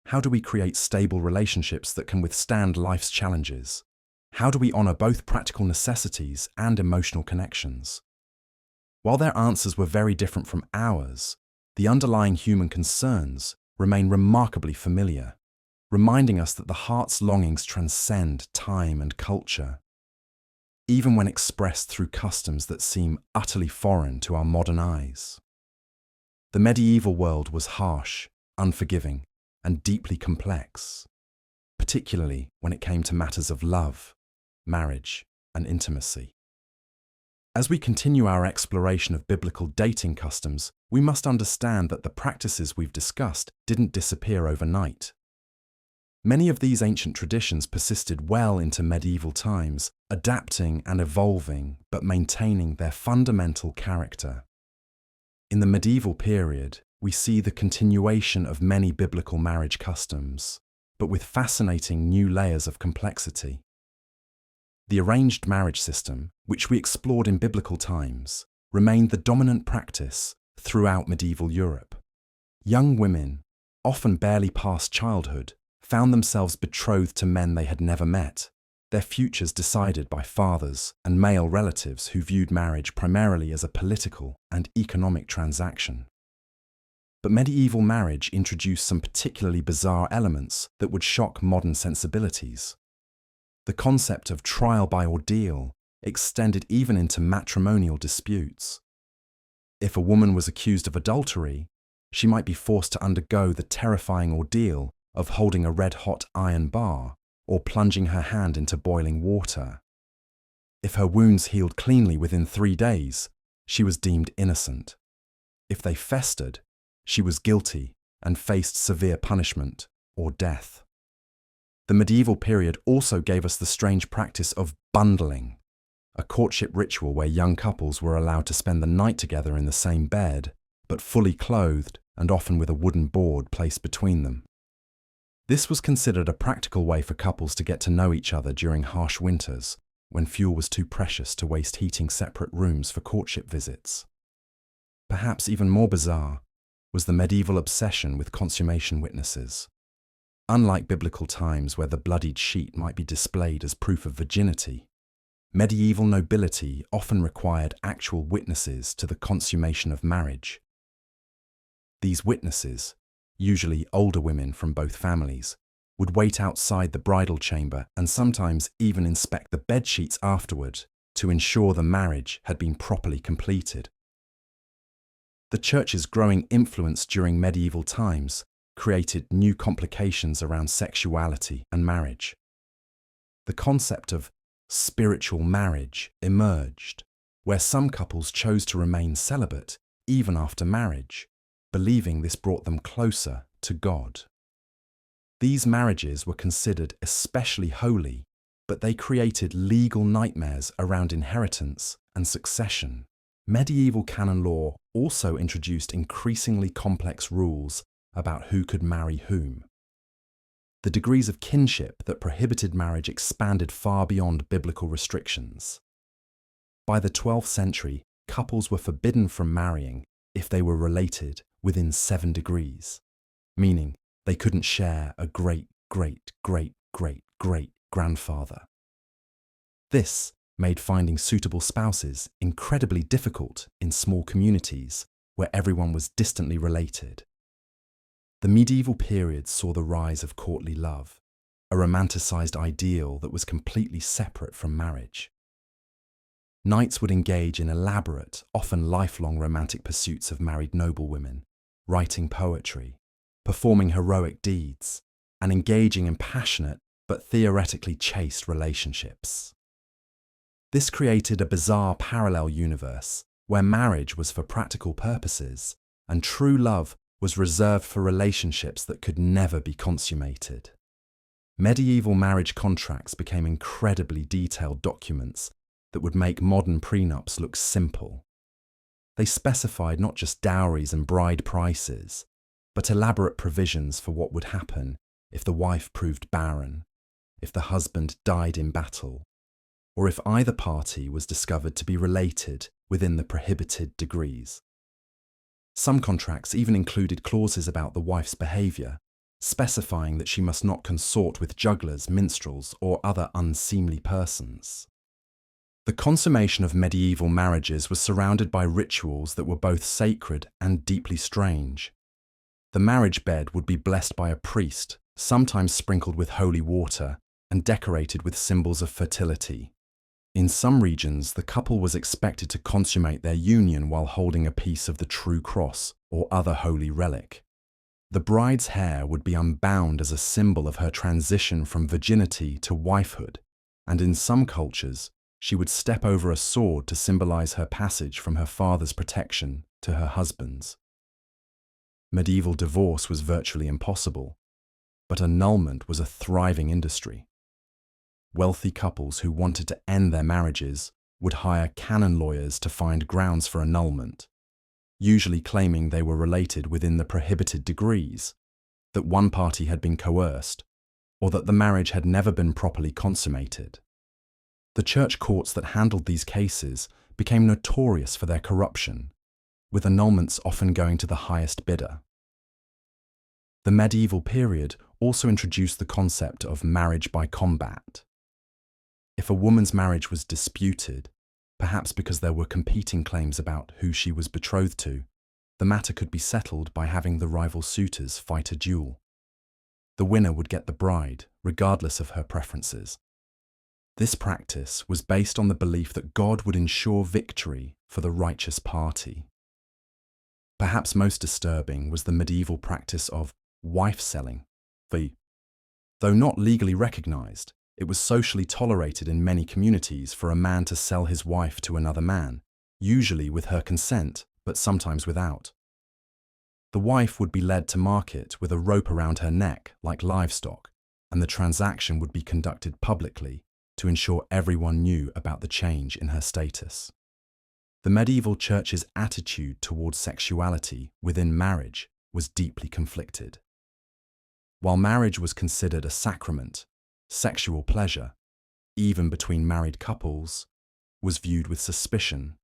How do we create stable relationships that can withstand life's challenges? How do we honor both practical necessities and emotional connections? While their answers were very different from ours, the underlying human concerns remain remarkably familiar, reminding us that the heart's longings transcend time and culture. even when expressed through customs that seem utterly foreign to our modern eyes. The medieval world was harsh, unforgiving, and deeply complex, particularly when it came to matters of love, marriage, and intimacy. As we continue our exploration of biblical dating customs, we must understand that the practices we've discussed didn't disappear overnight. Many of these ancient traditions persisted well into medieval times, adapting and evolving but maintaining their fundamental character. In the medieval period, we see the continuation of many biblical marriage customs, but with fascinating new layers of complexity. The arranged marriage system, which we explored in biblical times, remained the dominant practice throughout medieval Europe. Young women, often barely past childhood, found themselves betrothed to men they had never met, their futures decided by fathers and male relatives who viewed marriage primarily as a political and economic transaction. But medieval marriage introduced some particularly bizarre elements that would shock modern sensibilities. The concept of trial by ordeal extended even into matrimonial disputes. If a woman was accused of adultery, she might be forced to undergo the terrifying ordeal of holding a red-hot iron bar or plunging her hand into boiling water. If her wounds healed cleanly within 3 days, she was deemed innocent. If they festered, she was guilty and faced severe punishment or death. The medieval period also gave us the strange practice of bundling, a courtship ritual where young couples were allowed to spend the night together in the same bed, but fully clothed and often with a wooden board placed between them. This was considered a practical way for couples to get to know each other during harsh winters, when fuel was too precious to waste heating separate rooms for courtship visits. Perhaps even more bizarre was the medieval obsession with consummation witnesses. Unlike biblical times where the bloodied sheet might be displayed as proof of virginity, medieval nobility often required actual witnesses to the consummation of marriage. These witnesses, usually older women from both families, would wait outside the bridal chamber and sometimes even inspect the bedsheets afterward to ensure the marriage had been properly completed. The church's growing influence during medieval times created new complications around sexuality and marriage. The concept of spiritual marriage emerged, where some couples chose to remain celibate even after marriage, believing this brought them closer to God. These marriages were considered especially holy, but they created legal nightmares around inheritance and succession. Medieval canon law also introduced increasingly complex rules about who could marry whom. The degrees of kinship that prohibited marriage expanded far beyond biblical restrictions. By the 12th century, couples were forbidden from marrying if they were related within 7 degrees, meaning they couldn't share a great-great-great-great-great-grandfather. This made finding suitable spouses incredibly difficult in small communities where everyone was distantly related. The medieval period saw the rise of courtly love, a romanticized ideal that was completely separate from marriage. Knights would engage in elaborate, often lifelong romantic pursuits of married noblewomen, writing poetry, performing heroic deeds, and engaging in passionate but theoretically chaste relationships. This created a bizarre parallel universe where marriage was for practical purposes and true love was reserved for relationships that could never be consummated. Medieval marriage contracts became incredibly detailed documents that would make modern prenups look simple. They specified not just dowries and bride prices, but elaborate provisions for what would happen if the wife proved barren, if the husband died in battle, or if either party was discovered to be related within the prohibited degrees. Some contracts even included clauses about the wife's behaviour, specifying that she must not consort with jugglers, minstrels, or other unseemly persons. The consummation of medieval marriages was surrounded by rituals that were both sacred and deeply strange. The marriage bed would be blessed by a priest, sometimes sprinkled with holy water and decorated with symbols of fertility. In some regions, the couple was expected to consummate their union while holding a piece of the true cross or other holy relic. The bride's hair would be unbound as a symbol of her transition from virginity to wifehood, and in some cultures, she would step over a sword to symbolize her passage from her father's protection to her husband's. Medieval divorce was virtually impossible, but annulment was a thriving industry. Wealthy couples who wanted to end their marriages would hire canon lawyers to find grounds for annulment, usually claiming they were related within the prohibited degrees, that one party had been coerced, or that the marriage had never been properly consummated. The church courts that handled these cases became notorious for their corruption, with annulments often going to the highest bidder. The medieval period also introduced the concept of marriage by combat. If a woman's marriage was disputed, perhaps because there were competing claims about who she was betrothed to, the matter could be settled by having the rival suitors fight a duel. The winner would get the bride, regardless of her preferences. This practice was based on the belief that God would ensure victory for the righteous party. Perhaps most disturbing was the medieval practice of wife-selling. Though not legally recognized, it was socially tolerated in many communities for a man to sell his wife to another man, usually with her consent, but sometimes without. The wife would be led to market with a rope around her neck like livestock, and the transaction would be conducted publicly to ensure everyone knew about the change in her status. The medieval church's attitude towards sexuality within marriage was deeply conflicted. While marriage was considered a sacrament, sexual pleasure, even between married couples, was viewed with suspicion.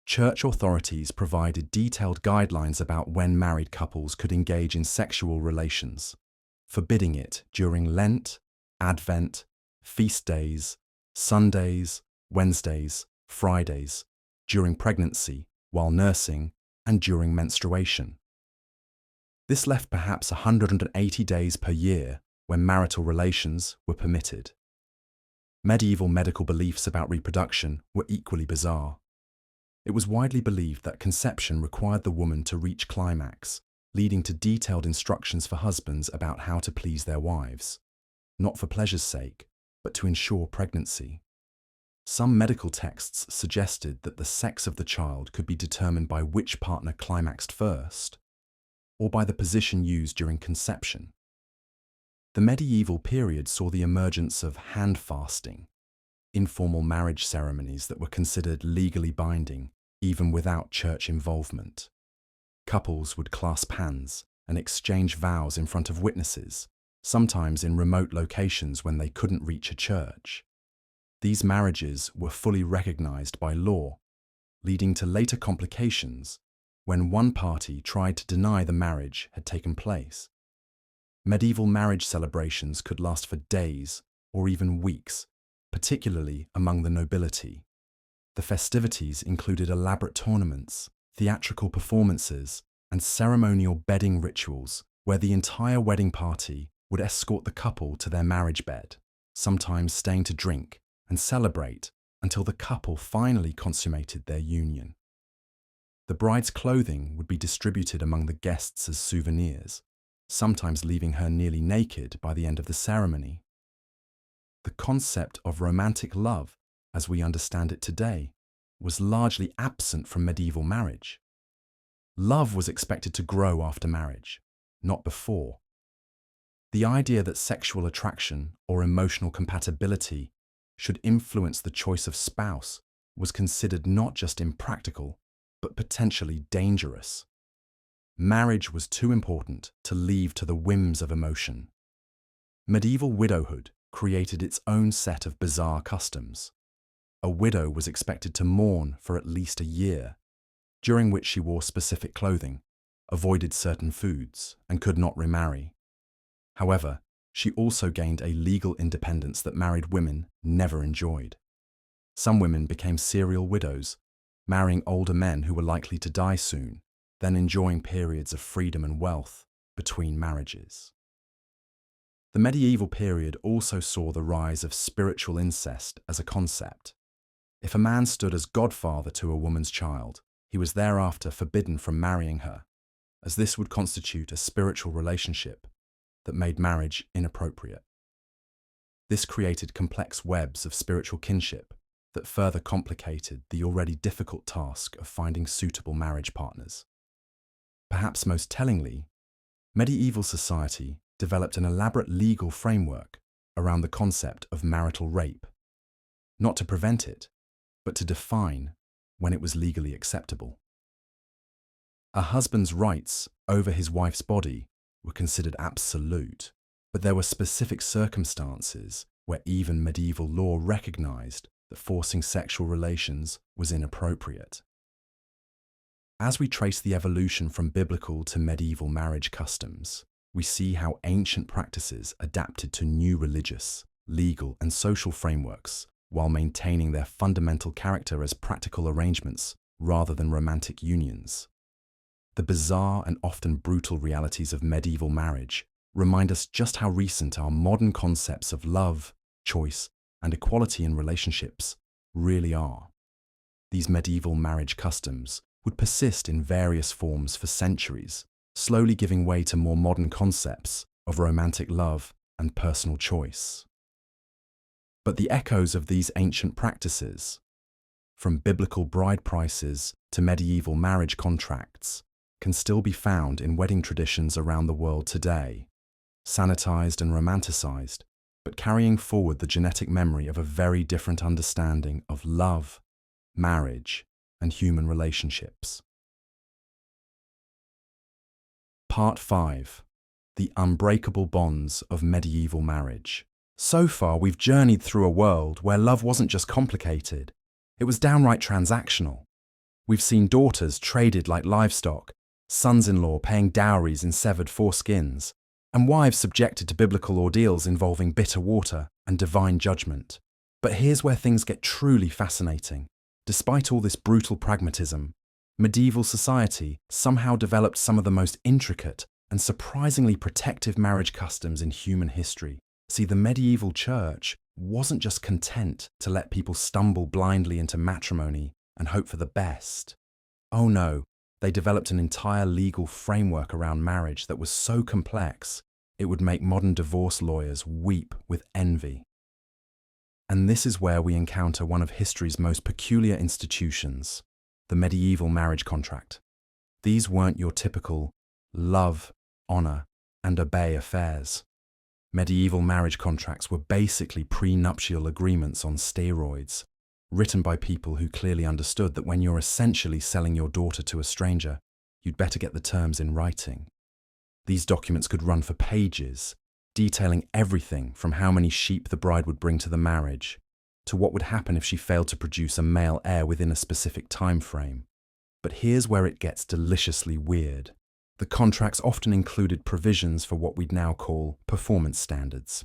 Church authorities provided detailed guidelines about when married couples could engage in sexual relations, forbidding it during Lent, Advent, feast days, Sundays, Wednesdays, Fridays, during pregnancy, while nursing, and during menstruation. This left perhaps 180 days per year when marital relations were permitted. Medieval medical beliefs about reproduction were equally bizarre. It was widely believed that conception required the woman to reach climax, leading to detailed instructions for husbands about how to please their wives, not for pleasure's sake, but to ensure pregnancy. Some medical texts suggested that the sex of the child could be determined by which partner climaxed first, or by the position used during conception. The medieval period saw the emergence of hand fasting, informal marriage ceremonies that were considered legally binding even without church involvement. Couples would clasp hands and exchange vows in front of witnesses, sometimes in remote locations when they couldn't reach a church. These marriages were fully recognized by law, leading to later complications when one party tried to deny the marriage had taken place. Medieval marriage celebrations could last for days or even weeks, particularly among the nobility. The festivities included elaborate tournaments, theatrical performances, and ceremonial bedding rituals where the entire wedding party would escort the couple to their marriage bed, sometimes staying to drink and celebrate until the couple finally consummated their union. The bride's clothing would be distributed among the guests as souvenirs, sometimes leaving her nearly naked by the end of the ceremony. The concept of romantic love, as we understand it today, was largely absent from medieval marriage. Love was expected to grow after marriage, not before. The idea that sexual attraction or emotional compatibility should influence the choice of spouse was considered not just impractical, but potentially dangerous. Marriage was too important to leave to the whims of emotion. Medieval widowhood created its own set of bizarre customs. A widow was expected to mourn for at least a year, during which she wore specific clothing, avoided certain foods, and could not remarry. However, she also gained a legal independence that married women never enjoyed. Some women became serial widows, marrying older men who were likely to die soon, then enjoying periods of freedom and wealth between marriages. The medieval period also saw the rise of spiritual incest as a concept. If a man stood as godfather to a woman's child, he was thereafter forbidden from marrying her, as this would constitute a spiritual relationship that made marriage inappropriate. This created complex webs of spiritual kinship that further complicated the already difficult task of finding suitable marriage partners. Perhaps most tellingly, medieval society developed an elaborate legal framework around the concept of marital rape, not to prevent it, but to define when it was legally acceptable. A husband's rights over his wife's body were considered absolute, but there were specific circumstances where even medieval law recognized that forcing sexual relations was inappropriate. As we trace the evolution from biblical to medieval marriage customs, we see how ancient practices adapted to new religious, legal, and social frameworks while maintaining their fundamental character as practical arrangements rather than romantic unions. The bizarre and often brutal realities of medieval marriage remind us just how recent our modern concepts of love, choice, and equality in relationships really are. These medieval marriage customs would persist in various forms for centuries, slowly giving way to more modern concepts of romantic love and personal choice. But the echoes of these ancient practices, from biblical bride prices to medieval marriage contracts, can still be found in wedding traditions around the world today, sanitized and romanticized, but carrying forward the genetic memory of a very different understanding of love, marriage, and human relationships. Part 5. The Unbreakable Bonds of Medieval Marriage. So far, we've journeyed through a world where love wasn't just complicated, it was downright transactional. We've seen daughters traded like livestock, sons-in-law paying dowries in severed foreskins, and wives subjected to biblical ordeals involving bitter water and divine judgment. But here's where things get truly fascinating. Despite all this brutal pragmatism, medieval society somehow developed some of the most intricate and surprisingly protective marriage customs in human history. See, the medieval church wasn't just content to let people stumble blindly into matrimony and hope for the best. Oh no, they developed an entire legal framework around marriage that was so complex it would make modern divorce lawyers weep with envy. And this is where we encounter one of history's most peculiar institutions, the medieval marriage contract. These weren't your typical love, honor, and obey affairs. Medieval marriage contracts were basically prenuptial agreements on steroids, written by people who clearly understood that when you're essentially selling your daughter to a stranger, you'd better get the terms in writing. These documents could run for pages, detailing everything from how many sheep the bride would bring to the marriage, to what would happen if she failed to produce a male heir within a specific time frame. But here's where it gets deliciously weird. The contracts often included provisions for what we'd now call performance standards.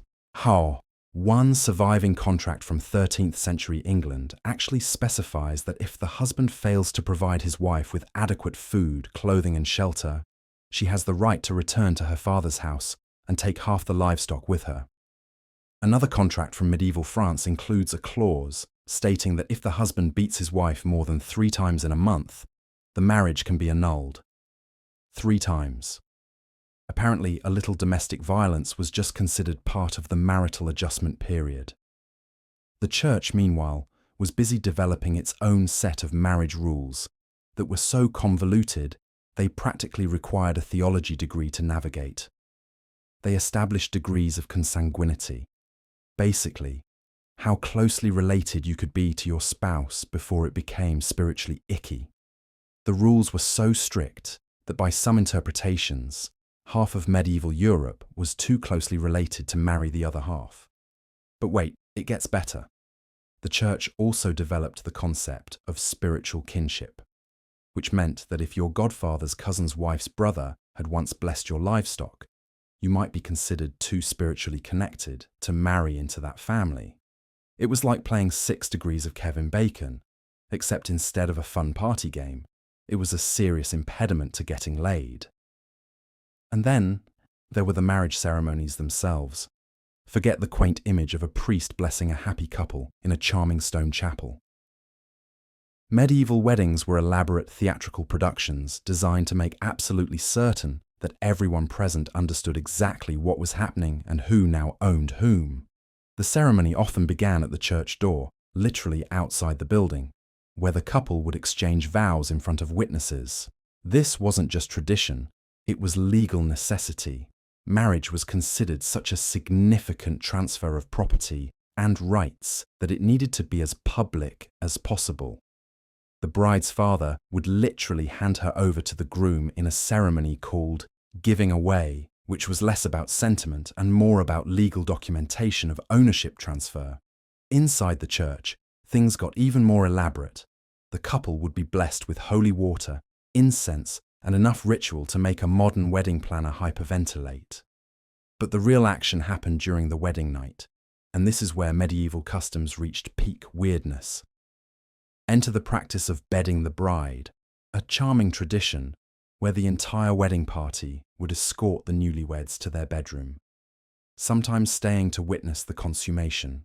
One surviving contract from 13th century England actually specifies that if the husband fails to provide his wife with adequate food, clothing, and shelter, she has the right to return to her father's house and take half the livestock with her. Another contract from medieval France includes a clause stating that if the husband beats his wife more than 3 times in a month, the marriage can be annulled. 3 times. Apparently, a little domestic violence was just considered part of the marital adjustment period. The church, meanwhile, was busy developing its own set of marriage rules that were so convoluted they practically required a theology degree to navigate. They established degrees of consanguinity. Basically, how closely related you could be to your spouse before it became spiritually icky. The rules were so strict that by some interpretations, half of medieval Europe was too closely related to marry the other half. But wait, it gets better. The church also developed the concept of spiritual kinship, which meant that if your godfather's cousin's wife's brother had once blessed your livestock, you might be considered too spiritually connected to marry into that family. It was like playing 6 Degrees of Kevin Bacon, except instead of a fun party game, it was a serious impediment to getting laid. And then there were the marriage ceremonies themselves. Forget the quaint image of a priest blessing a happy couple in a charming stone chapel. Medieval weddings were elaborate theatrical productions designed to make absolutely certain that everyone present understood exactly what was happening and who now owned whom. The ceremony often began at the church door, literally outside the building, where the couple would exchange vows in front of witnesses. This wasn't just tradition, it was legal necessity. Marriage was considered such a significant transfer of property and rights that it needed to be as public as possible. The bride's father would literally hand her over to the groom in a ceremony called giving away, which was less about sentiment and more about legal documentation of ownership transfer. Inside the church, things got even more elaborate. The couple would be blessed with holy water, incense, and enough ritual to make a modern wedding planner hyperventilate. But the real action happened during the wedding night, and this is where medieval customs reached peak weirdness. Enter the practice of bedding the bride, a charming tradition where the entire wedding party would escort the newlyweds to their bedroom, sometimes staying to witness the consummation.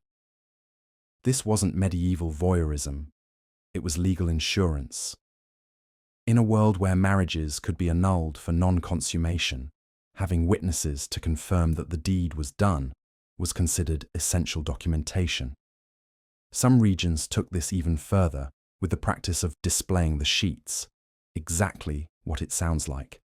This wasn't medieval voyeurism, it was legal insurance. In a world where marriages could be annulled for non-consummation, having witnesses to confirm that the deed was done was considered essential documentation. Some regions took this even further with the practice of displaying the sheets, exactly what it sounds like.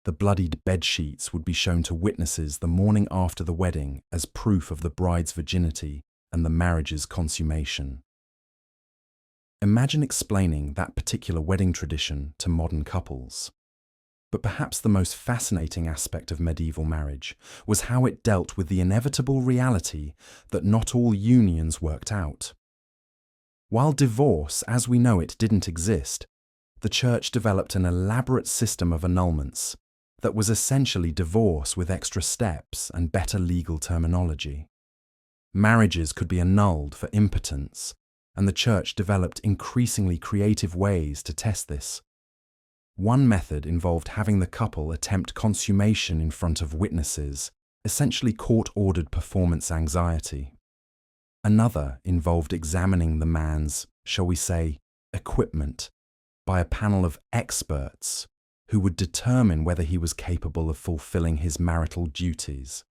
The bloodied bed sheets would be shown to witnesses the morning after the wedding as proof of the bride's virginity and the marriage's consummation. Imagine explaining that particular wedding tradition to modern couples. But perhaps the most fascinating aspect of medieval marriage was how it dealt with the inevitable reality that not all unions worked out. While divorce, as we know it, didn't exist, the church developed an elaborate system of annulments that was essentially divorce with extra steps and better legal terminology. Marriages could be annulled for impotence, and the church developed increasingly creative ways to test this. One method involved having the couple attempt consummation in front of witnesses, essentially court-ordered performance anxiety. Another involved examining the man's, shall we say, equipment by a panel of experts who would determine whether he was capable of fulfilling his marital duties.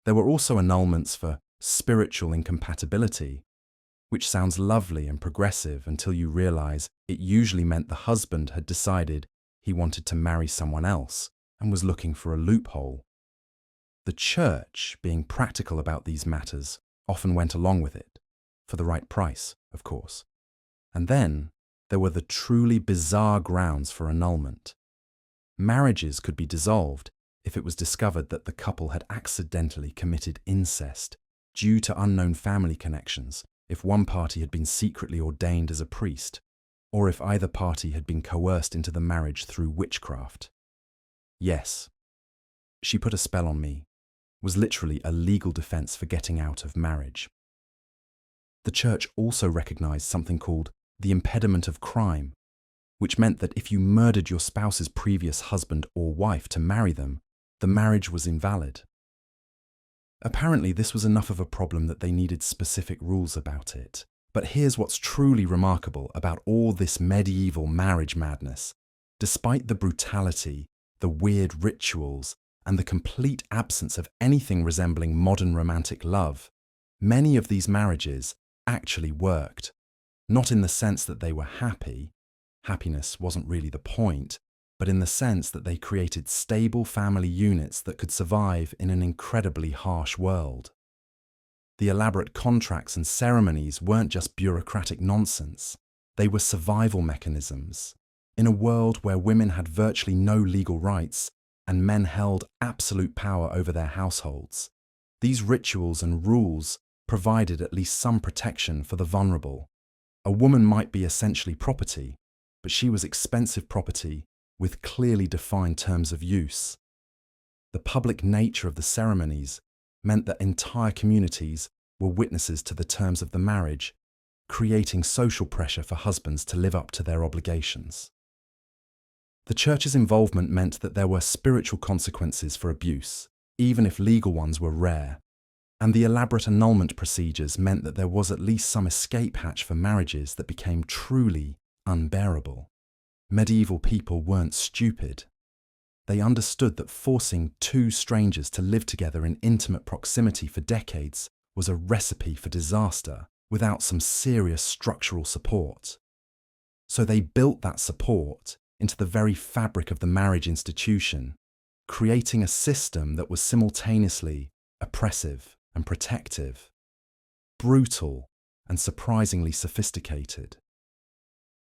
There were also annulments for spiritual incompatibility, which sounds lovely and progressive until you realize it usually meant the husband had decided he wanted to marry someone else and was looking for a loophole. The church, being practical about these matters, often went along with it, for the right price, of course. And then there were the truly bizarre grounds for annulment. Marriages could be dissolved if it was discovered that the couple had accidentally committed incest due to unknown family connections, if one party had been secretly ordained as a priest, or if either party had been coerced into the marriage through witchcraft. Yes, she put a spell on me was literally a legal defense for getting out of marriage. The church also recognized something called the impediment of crime, which meant that if you murdered your spouse's previous husband or wife to marry them, the marriage was invalid. Apparently, this was enough of a problem that they needed specific rules about it. But here's what's truly remarkable about all this medieval marriage madness. Despite the brutality, the weird rituals, and the complete absence of anything resembling modern romantic love, many of these marriages actually worked. Not in the sense that they were happy, happiness wasn't really the point, but in the sense that they created stable family units that could survive in an incredibly harsh world. The elaborate contracts and ceremonies weren't just bureaucratic nonsense, they were survival mechanisms. In a world where women had virtually no legal rights and men held absolute power over their households, these rituals and rules provided at least some protection for the vulnerable. A woman might be essentially property, but she was expensive property with clearly defined terms of use. The public nature of the ceremonies meant that entire communities were witnesses to the terms of the marriage, creating social pressure for husbands to live up to their obligations. The church's involvement meant that there were spiritual consequences for abuse, even if legal ones were rare. And the elaborate annulment procedures meant that there was at least some escape hatch for marriages that became truly unbearable. Medieval people weren't stupid. They understood that forcing two strangers to live together in intimate proximity for decades was a recipe for disaster without some serious structural support. So they built that support into the very fabric of the marriage institution, creating a system that was simultaneously oppressive and protective, brutal and surprisingly sophisticated.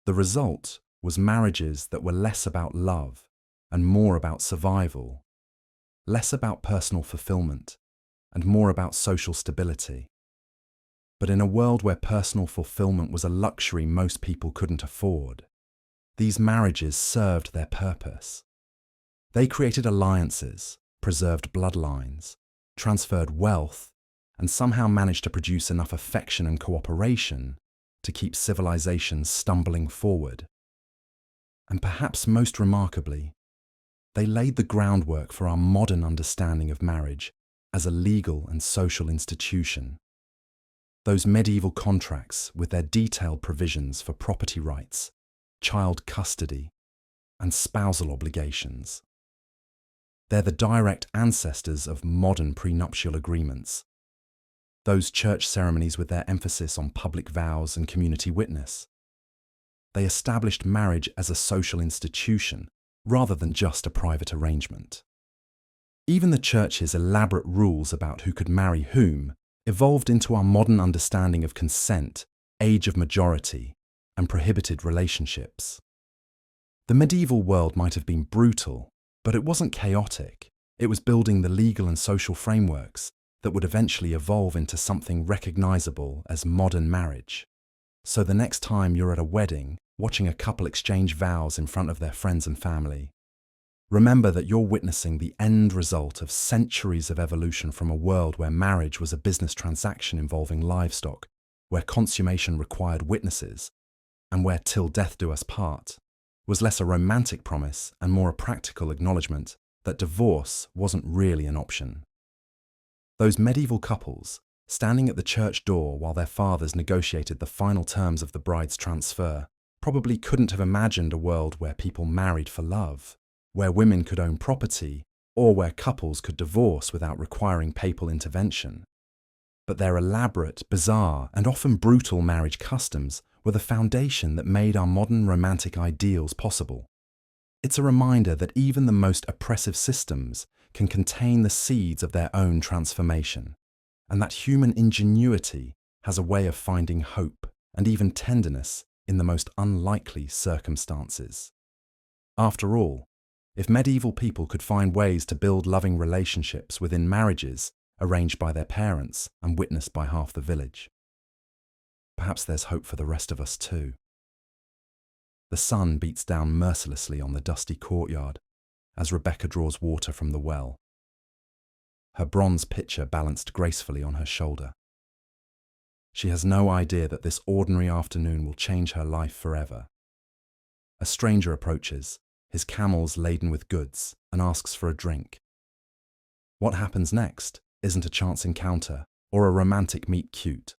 The result was marriages that were less about love and more about survival, less about personal fulfillment and more about social stability. But in a world where personal fulfillment was a luxury most people couldn't afford, these marriages served their purpose. They created alliances, preserved bloodlines, transferred wealth, and somehow managed to produce enough affection and cooperation to keep civilization stumbling forward. And perhaps most remarkably, they laid the groundwork for our modern understanding of marriage as a legal and social institution. Those medieval contracts with their detailed provisions for property rights, child custody, and spousal obligations. They're the direct ancestors of modern prenuptial agreements. Those church ceremonies with their emphasis on public vows and community witness. They established marriage as a social institution rather than just a private arrangement. Even the church's elaborate rules about who could marry whom evolved into our modern understanding of consent, age of majority, and prohibited relationships. The medieval world might have been brutal, but it wasn't chaotic. It was building the legal and social frameworks that would eventually evolve into something recognizable as modern marriage. So the next time you're at a wedding, watching a couple exchange vows in front of their friends and family, remember that you're witnessing the end result of centuries of evolution from a world where marriage was a business transaction involving livestock, where consummation required witnesses, and where till death do us part was less a romantic promise and more a practical acknowledgement that divorce wasn't really an option. Those medieval couples, standing at the church door while their fathers negotiated the final terms of the bride's transfer, probably couldn't have imagined a world where people married for love, where women could own property, or where couples could divorce without requiring papal intervention. But their elaborate, bizarre, and often brutal marriage customs were the foundation that made our modern romantic ideals possible. It's a reminder that even the most oppressive systems can contain the seeds of their own transformation, and that human ingenuity has a way of finding hope and even tenderness in the most unlikely circumstances. After all, if medieval people could find ways to build loving relationships within marriages arranged by their parents and witnessed by half the village, perhaps there's hope for the rest of us too. The sun beats down mercilessly on the dusty courtyard as Rebecca draws water from the well, her bronze pitcher balanced gracefully on her shoulder. She has no idea that this ordinary afternoon will change her life forever. A stranger approaches, his camels laden with goods, and asks for a drink. What happens next isn't a chance encounter or a romantic meet cute.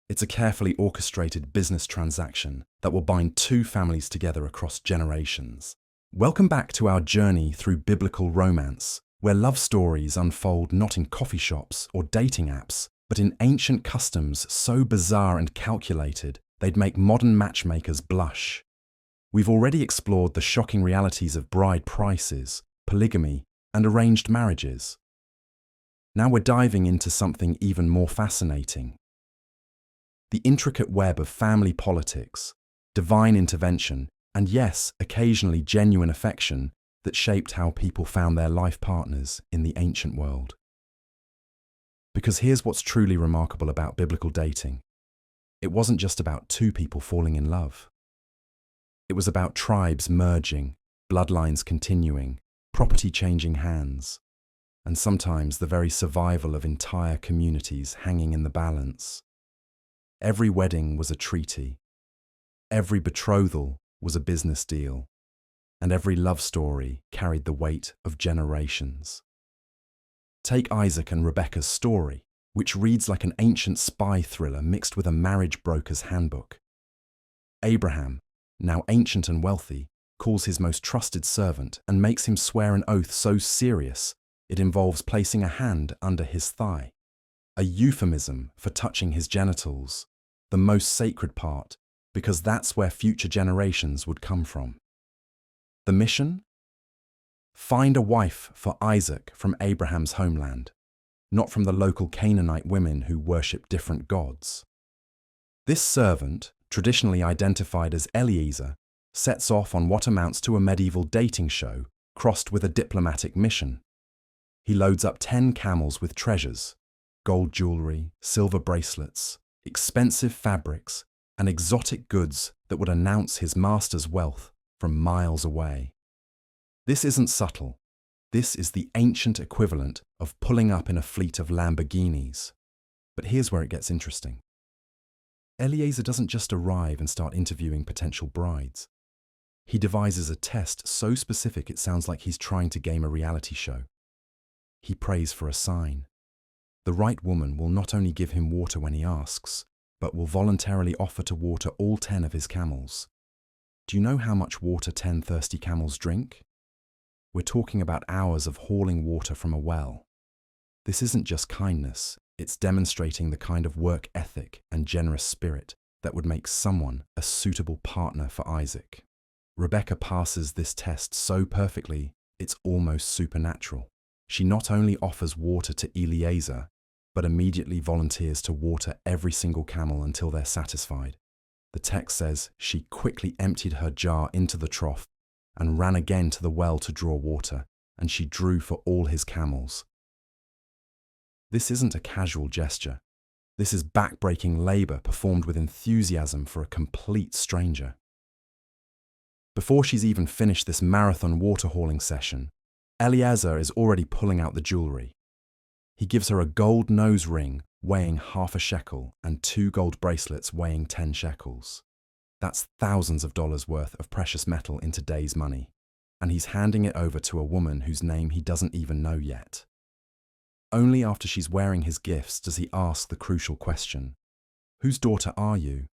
It's a carefully orchestrated business transaction that will bind two families together across generations. Welcome back to our journey through biblical romance, where love stories unfold not in coffee shops or dating apps, but in ancient customs so bizarre and calculated they'd make modern matchmakers blush. We've already explored the shocking realities of bride prices, polygamy, and arranged marriages. Now we're diving into something even more fascinating. The intricate web of family politics, divine intervention, and yes, occasionally genuine affection that shaped how people found their life partners in the ancient world. Because here's what's truly remarkable about biblical dating. It wasn't just about two people falling in love. It was about tribes merging, bloodlines continuing, property changing hands, and sometimes the very survival of entire communities hanging in the balance. Every wedding was a treaty. Every betrothal was a business deal. And every love story carried the weight of generations. Take Isaac and Rebekah's story. which reads like an ancient spy thriller mixed with a marriage broker's handbook. Abraham, now ancient and wealthy, calls his most trusted servant and makes him swear an oath so serious it involves placing a hand under his thigh, a euphemism for touching his genitals, the most sacred part, because that's where future generations would come from. The mission? Find a wife for Isaac from Abraham's homeland, not from the local Canaanite women who worship different gods. This servant, traditionally identified as Eliezer, sets off on what amounts to a medieval dating show crossed with a diplomatic mission. He loads up 10 camels with treasures, gold jewelry, silver bracelets, expensive fabrics, and exotic goods that would announce his master's wealth from miles away. This isn't subtle. This is the ancient equivalent of pulling up in a fleet of Lamborghinis. But here's where it gets interesting. Eliezer doesn't just arrive and start interviewing potential brides. He devises a test so specific it sounds like he's trying to game a reality show. He prays for a sign. The right woman will not only give him water when he asks, but will voluntarily offer to water all 10 of his camels. Do you know how much water 10 thirsty camels drink? We're talking about hours of hauling water from a well. This isn't just kindness, it's demonstrating the kind of work ethic and generous spirit that would make someone a suitable partner for Isaac. Rebecca passes this test so perfectly, it's almost supernatural. She not only offers water to Eliezer, but immediately volunteers to water every single camel until they're satisfied. The text says she quickly emptied her jar into the trough and ran again to the well to draw water, and she drew for all his camels. This isn't a casual gesture. This is back-breaking labor performed with enthusiasm for a complete stranger. Before she's even finished this marathon water hauling session, Eliezer is already pulling out the jewelry. He gives her a gold nose ring weighing half a shekel and 2 gold bracelets weighing 10 shekels. That's thousands of dollars worth of precious metal in today's money, and he's handing it over to a woman whose name he doesn't even know yet. Only after she's wearing his gifts does he ask the crucial question, "Whose daughter are you?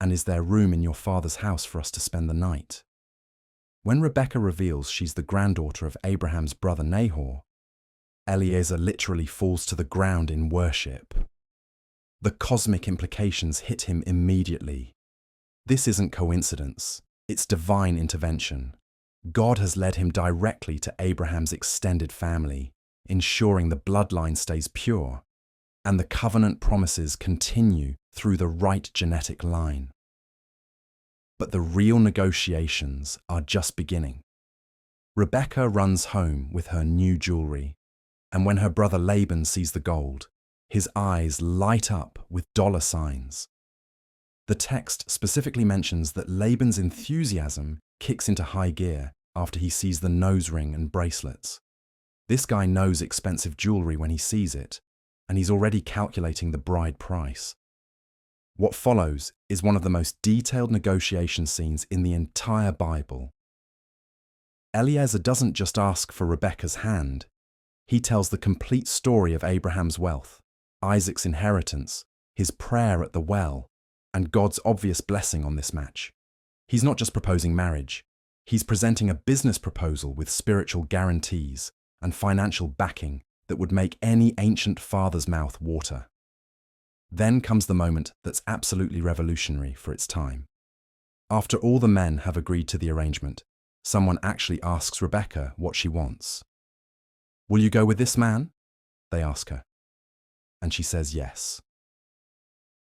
And is there room in your father's house for us to spend the night?" When Rebecca reveals she's the granddaughter of Abraham's brother Nahor, Eliezer literally falls to the ground in worship. The cosmic implications hit him immediately. This isn't coincidence, it's divine intervention. God has led him directly to Abraham's extended family, ensuring the bloodline stays pure, and the covenant promises continue through the right genetic line. But the real negotiations are just beginning. Rebecca runs home with her new jewelry, and when her brother Laban sees the gold, his eyes light up with dollar signs. The text specifically mentions that Laban's enthusiasm kicks into high gear after he sees the nose ring and bracelets. This guy knows expensive jewelry when he sees it, and he's already calculating the bride price. What follows is one of the most detailed negotiation scenes in the entire Bible. Eliezer doesn't just ask for Rebecca's hand. He tells the complete story of Abraham's wealth, Isaac's inheritance, his prayer at the well, and God's obvious blessing on this match. He's not just proposing marriage. He's presenting a business proposal with spiritual guarantees and financial backing that would make any ancient father's mouth water. Then comes the moment that's absolutely revolutionary for its time. After all the men have agreed to the arrangement, someone actually asks Rebecca what she wants. "Will you go with this man?" they ask her. And she says yes.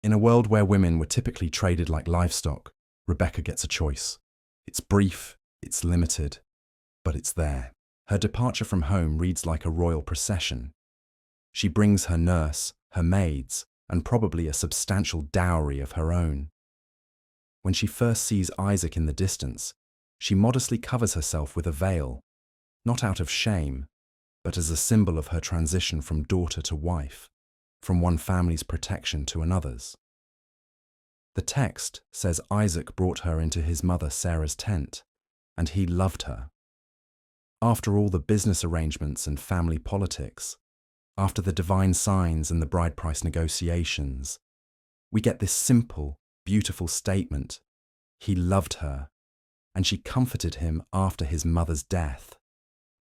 In a world where women were typically traded like livestock, Rebecca gets a choice. It's brief, it's limited, but it's there. Her departure from home reads like a royal procession. She brings her nurse, her maids, and probably a substantial dowry of her own. When she first sees Isaac in the distance, she modestly covers herself with a veil, not out of shame, but as a symbol of her transition from daughter to wife, from one family's protection to another's. The text says Isaac brought her into his mother Sarah's tent, and he loved her. After all the business arrangements and family politics, After the divine signs and the bride price negotiations, we get this simple, beautiful statement: he loved her, and she comforted him after his mother's death.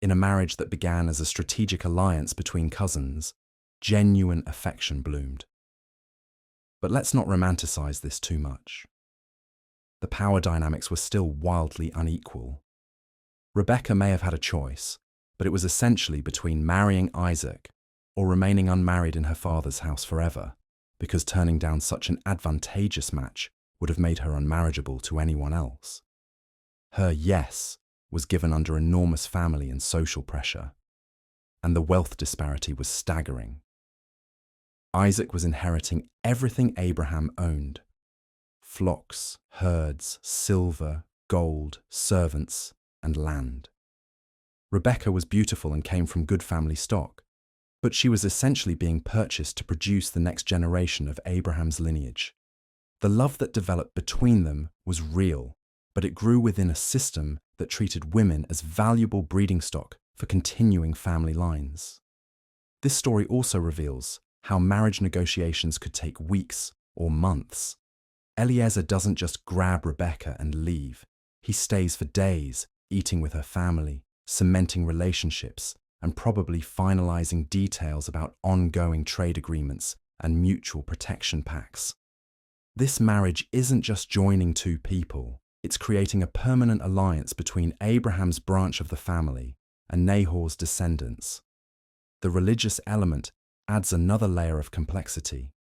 In a marriage that began as a strategic alliance between cousins, genuine affection bloomed. But let's not romanticize this too much. The power dynamics were still wildly unequal. Rebekah may have had a choice, but it was essentially between marrying Isaac or remaining unmarried in her father's house forever, because turning down such an advantageous match would have made her unmarriageable to anyone else. Her yes was given under enormous family and social pressure, and the wealth disparity was staggering. Isaac was inheriting everything Abraham owned: flocks, herds, silver, gold, servants, and land. Rebekah was beautiful and came from good family stock, but she was essentially being purchased to produce the next generation of Abraham's lineage. The love that developed between them was real, but it grew within a system that treated women as valuable breeding stock for continuing family lines. This story also reveals how marriage negotiations could take weeks or months. Eliezer doesn't just grab Rebekah and leave. He stays for days, eating with her family, cementing relationships, and probably finalizing details about ongoing trade agreements and mutual protection pacts. This marriage isn't just joining two people, it's creating a permanent alliance between Abraham's branch of the family and Nahor's descendants. The religious element adds another layer of complexity.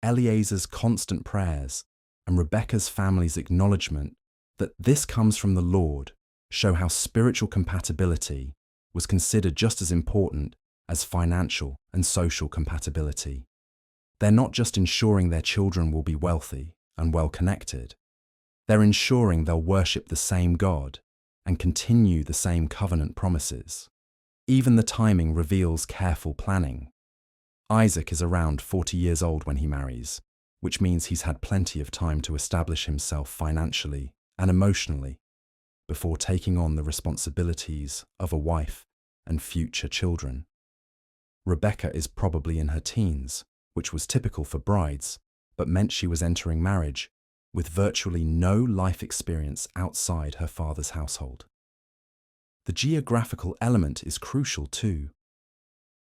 Eliezer's constant prayers and Rebekah's family's acknowledgement that this comes from the Lord show how spiritual compatibility was considered just as important as financial and social compatibility. They're not just ensuring their children will be wealthy and well-connected. They're ensuring they'll worship the same God and continue the same covenant promises. Even the timing reveals careful planning. Isaac is around 40 years old when he marries, which means he's had plenty of time to establish himself financially and emotionally before taking on the responsibilities of a wife and future children. Rebekah is probably in her teens, which was typical for brides, but meant she was entering marriage with virtually no life experience outside her father's household. The geographical element is crucial too.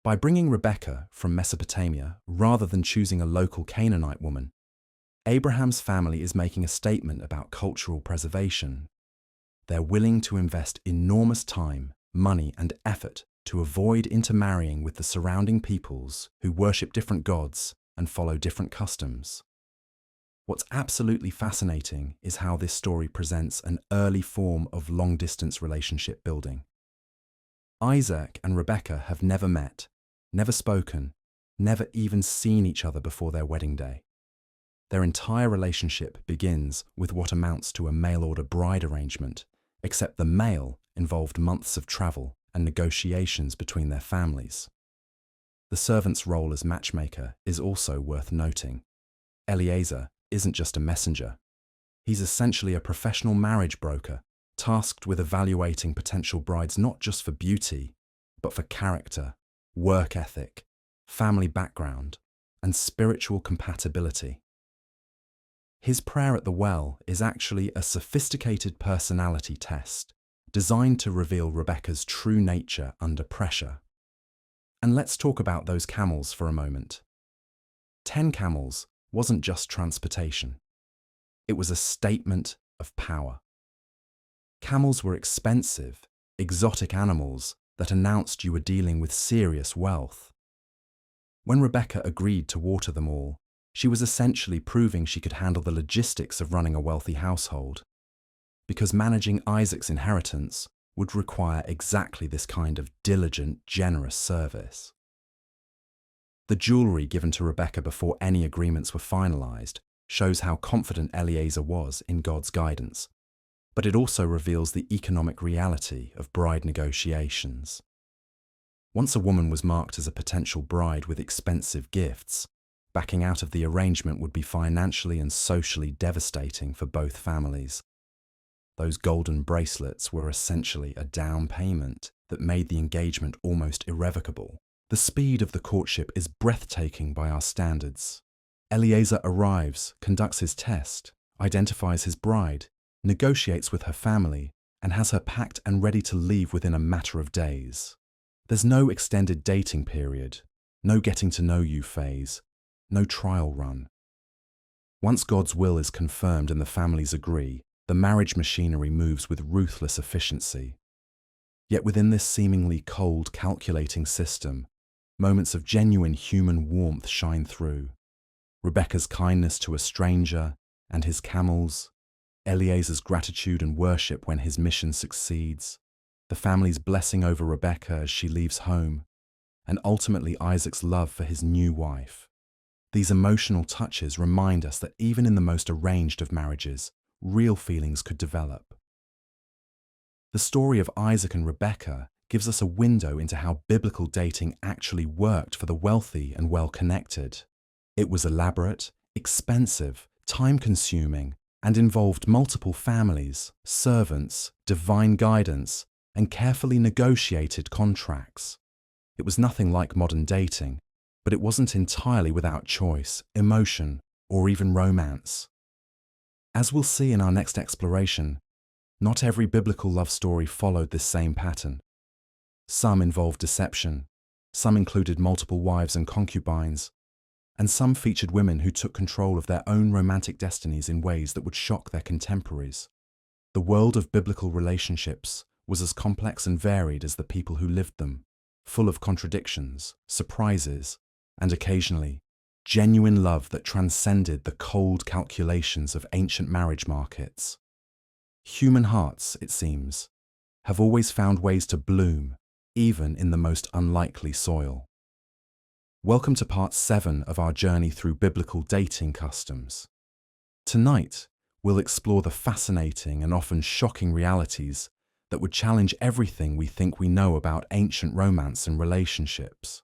By bringing Rebekah from Mesopotamia rather than choosing a local Canaanite woman, Abraham's family is making a statement about cultural preservation. They're willing to invest enormous time, money, and effort to avoid intermarrying with the surrounding peoples who worship different gods and follow different customs. What's absolutely fascinating is how this story presents an early form of long-distance relationship building. Isaac and Rebekah have never met, never spoken, never even seen each other before their wedding day. Their entire relationship begins with what amounts to a mail-order bride arrangement, except the mail involved months of travel and negotiations between their families. The servant's role as matchmaker is also worth noting. Eliezer isn't just a messenger. He's essentially a professional marriage broker, tasked with evaluating potential brides not just for beauty, but for character, work ethic, family background, and spiritual compatibility. His prayer at the well is actually a sophisticated personality test, designed to reveal Rebekah's true nature under pressure. And let's talk about those camels for a moment. 10 camels wasn't just transportation. It was a statement of power. Camels were expensive, exotic animals that announced you were dealing with serious wealth. When Rebekah agreed to water them all, she was essentially proving she could handle the logistics of running a wealthy household, because managing Isaac's inheritance would require exactly this kind of diligent, generous service. The jewelry given to Rebekah before any agreements were finalized shows how confident Eliezer was in God's guidance, but it also reveals the economic reality of bride negotiations. Once a woman was marked as a potential bride with expensive gifts, backing out of the arrangement would be financially and socially devastating for both families. Those golden bracelets were essentially a down payment that made the engagement almost irrevocable, The speed of the courtship is breathtaking by our standards. Eliezer arrives, conducts his test, identifies his bride, negotiates with her family, and has her packed and ready to leave within a matter of days. There's no extended dating period, no getting to know you phase, no trial run. Once God's will is confirmed and the families agree, the marriage machinery moves with ruthless efficiency. Yet within this seemingly cold, calculating system, moments of genuine human warmth shine through. Rebekah's kindness to a stranger and his camels, Eliezer's gratitude and worship when his mission succeeds, the family's blessing over Rebekah as she leaves home, and ultimately Isaac's love for his new wife. These emotional touches remind us that even in the most arranged of marriages, real feelings could develop. The story of Isaac and Rebekah gives us a window into how biblical dating actually worked for the wealthy and well-connected. It was elaborate, expensive, time-consuming, and involved multiple families, servants, divine guidance, and carefully negotiated contracts. It was nothing like modern dating, but it wasn't entirely without choice, emotion, or even romance. As we'll see in our next exploration, not every biblical love story followed this same pattern. Some involved deception, some included multiple wives and concubines, and some featured women who took control of their own romantic destinies in ways that would shock their contemporaries. The world of biblical relationships was as complex and varied as the people who lived them, full of contradictions, surprises, and occasionally, genuine love that transcended the cold calculations of ancient marriage markets. Human hearts, it seems, have always found ways to bloom, even in the most unlikely soil. Welcome to part 7 of our journey through biblical dating customs. Tonight, we'll explore the fascinating and often shocking realities that would challenge everything we think we know about ancient romance and relationships.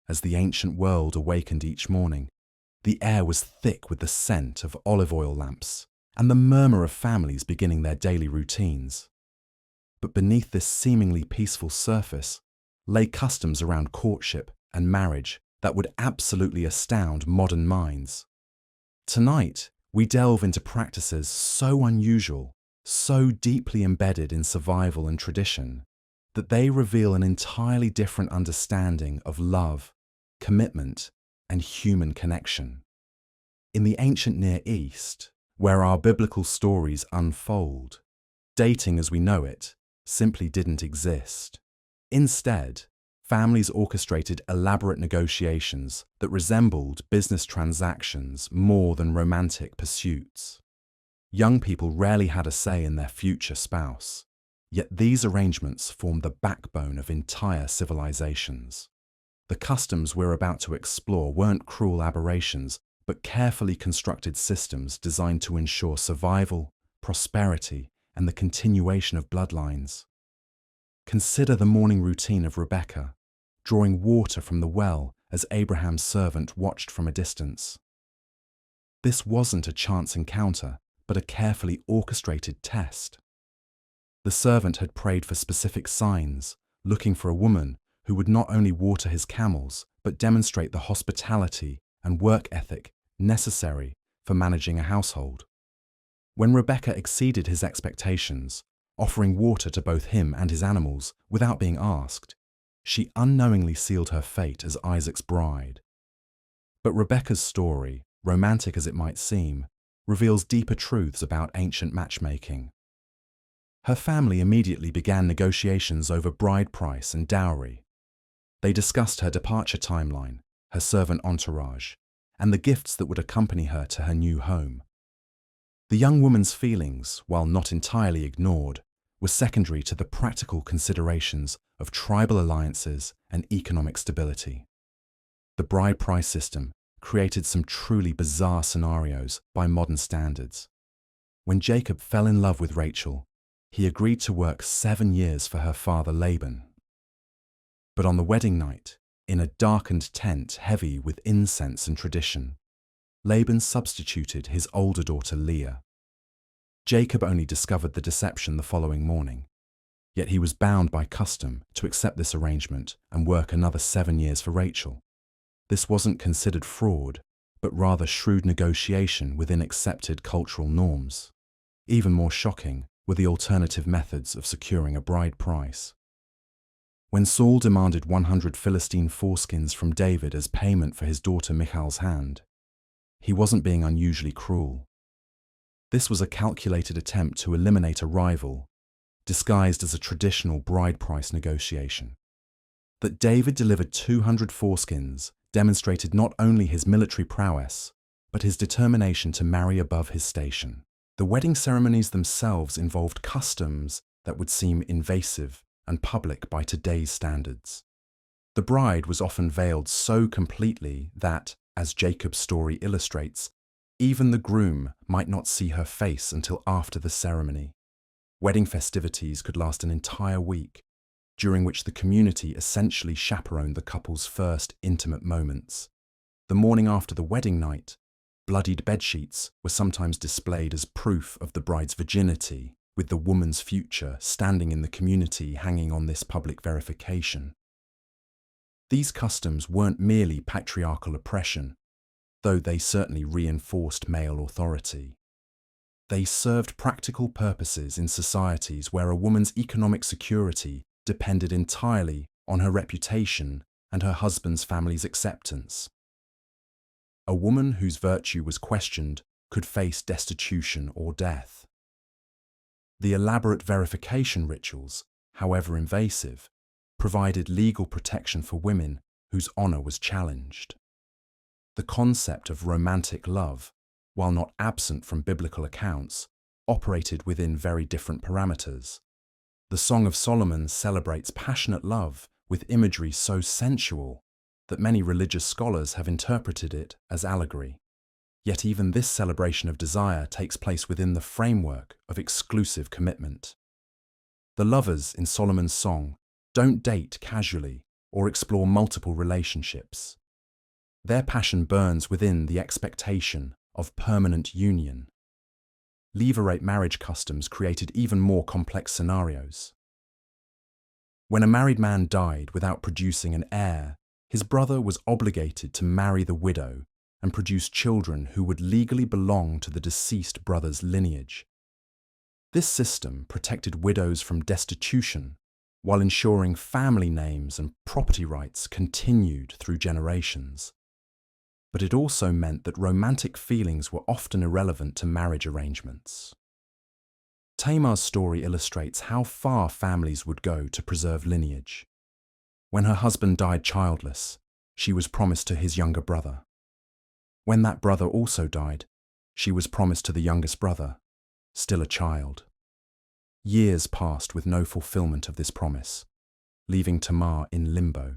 As the ancient world awakened each morning, the air was thick with the scent of olive oil lamps and the murmur of families beginning their daily routines. But beneath this seemingly peaceful surface lay customs around courtship and marriage that would absolutely astound modern minds. Tonight, we delve into practices so unusual, so deeply embedded in survival and tradition, that they reveal an entirely different understanding of love, commitment, and human connection. In the ancient Near East, where our biblical stories unfold, dating as we know it simply didn't exist. Instead, families orchestrated elaborate negotiations that resembled business transactions more than romantic pursuits. Young people rarely had a say in their future spouse, yet these arrangements formed the backbone of entire civilizations. The customs we're about to explore weren't cruel aberrations, but carefully constructed systems designed to ensure survival, prosperity, and the continuation of bloodlines. Consider the morning routine of Rebekah, drawing water from the well as Abraham's servant watched from a distance. This wasn't a chance encounter, but a carefully orchestrated test. The servant had prayed for specific signs, looking for a woman who would not only water his camels, but demonstrate the hospitality and work ethic necessary for managing a household. When Rebekah exceeded his expectations, offering water to both him and his animals without being asked, she unknowingly sealed her fate as Isaac's bride. But Rebekah's story, romantic as it might seem, reveals deeper truths about ancient matchmaking. Her family immediately began negotiations over bride price and dowry. They discussed her departure timeline, her servant entourage, and the gifts that would accompany her to her new home. The young woman's feelings, while not entirely ignored, were secondary to the practical considerations of tribal alliances and economic stability. The bride price system created some truly bizarre scenarios by modern standards. When Jacob fell in love with Rachel, he agreed to work 7 years for her father Laban. But on the wedding night, in a darkened tent heavy with incense and tradition, Laban substituted his older daughter Leah. Jacob only discovered the deception the following morning. Yet he was bound by custom to accept this arrangement and work another 7 years for Rachel. This wasn't considered fraud, but rather shrewd negotiation within accepted cultural norms. Even more shocking were the alternative methods of securing a bride price. When Saul demanded 100 Philistine foreskins from David as payment for his daughter Michal's hand, he wasn't being unusually cruel. This was a calculated attempt to eliminate a rival, disguised as a traditional bride price negotiation. That David delivered 200 foreskins demonstrated not only his military prowess, but his determination to marry above his station. The wedding ceremonies themselves involved customs that would seem invasive and public by today's standards. The bride was often veiled so completely that, as Jacob's story illustrates, even the groom might not see her face until after the ceremony. Wedding festivities could last an entire week, during which the community essentially chaperoned the couple's first intimate moments. The morning after the wedding night, bloodied bedsheets were sometimes displayed as proof of the bride's virginity, with the woman's future standing in the community hanging on this public verification. These customs weren't merely patriarchal oppression, though they certainly reinforced male authority. They served practical purposes in societies where a woman's economic security depended entirely on her reputation and her husband's family's acceptance. A woman whose virtue was questioned could face destitution or death. The elaborate verification rituals, however invasive, provided legal protection for women whose honor was challenged. The concept of romantic love, while not absent from biblical accounts, operated within very different parameters. The Song of Solomon celebrates passionate love with imagery so sensual that many religious scholars have interpreted it as allegory. Yet even this celebration of desire takes place within the framework of exclusive commitment. The lovers in Solomon's song don't date casually or explore multiple relationships. Their passion burns within the expectation of permanent union. Levirate marriage customs created even more complex scenarios. When a married man died without producing an heir, his brother was obligated to marry the widow and produce children who would legally belong to the deceased brother's lineage. This system protected widows from destitution while ensuring family names and property rights continued through generations. But it also meant that romantic feelings were often irrelevant to marriage arrangements. Tamar's story illustrates how far families would go to preserve lineage. When her husband died childless, she was promised to his younger brother. When that brother also died, she was promised to the youngest brother, still a child. Years passed with no fulfillment of this promise, leaving Tamar in limbo.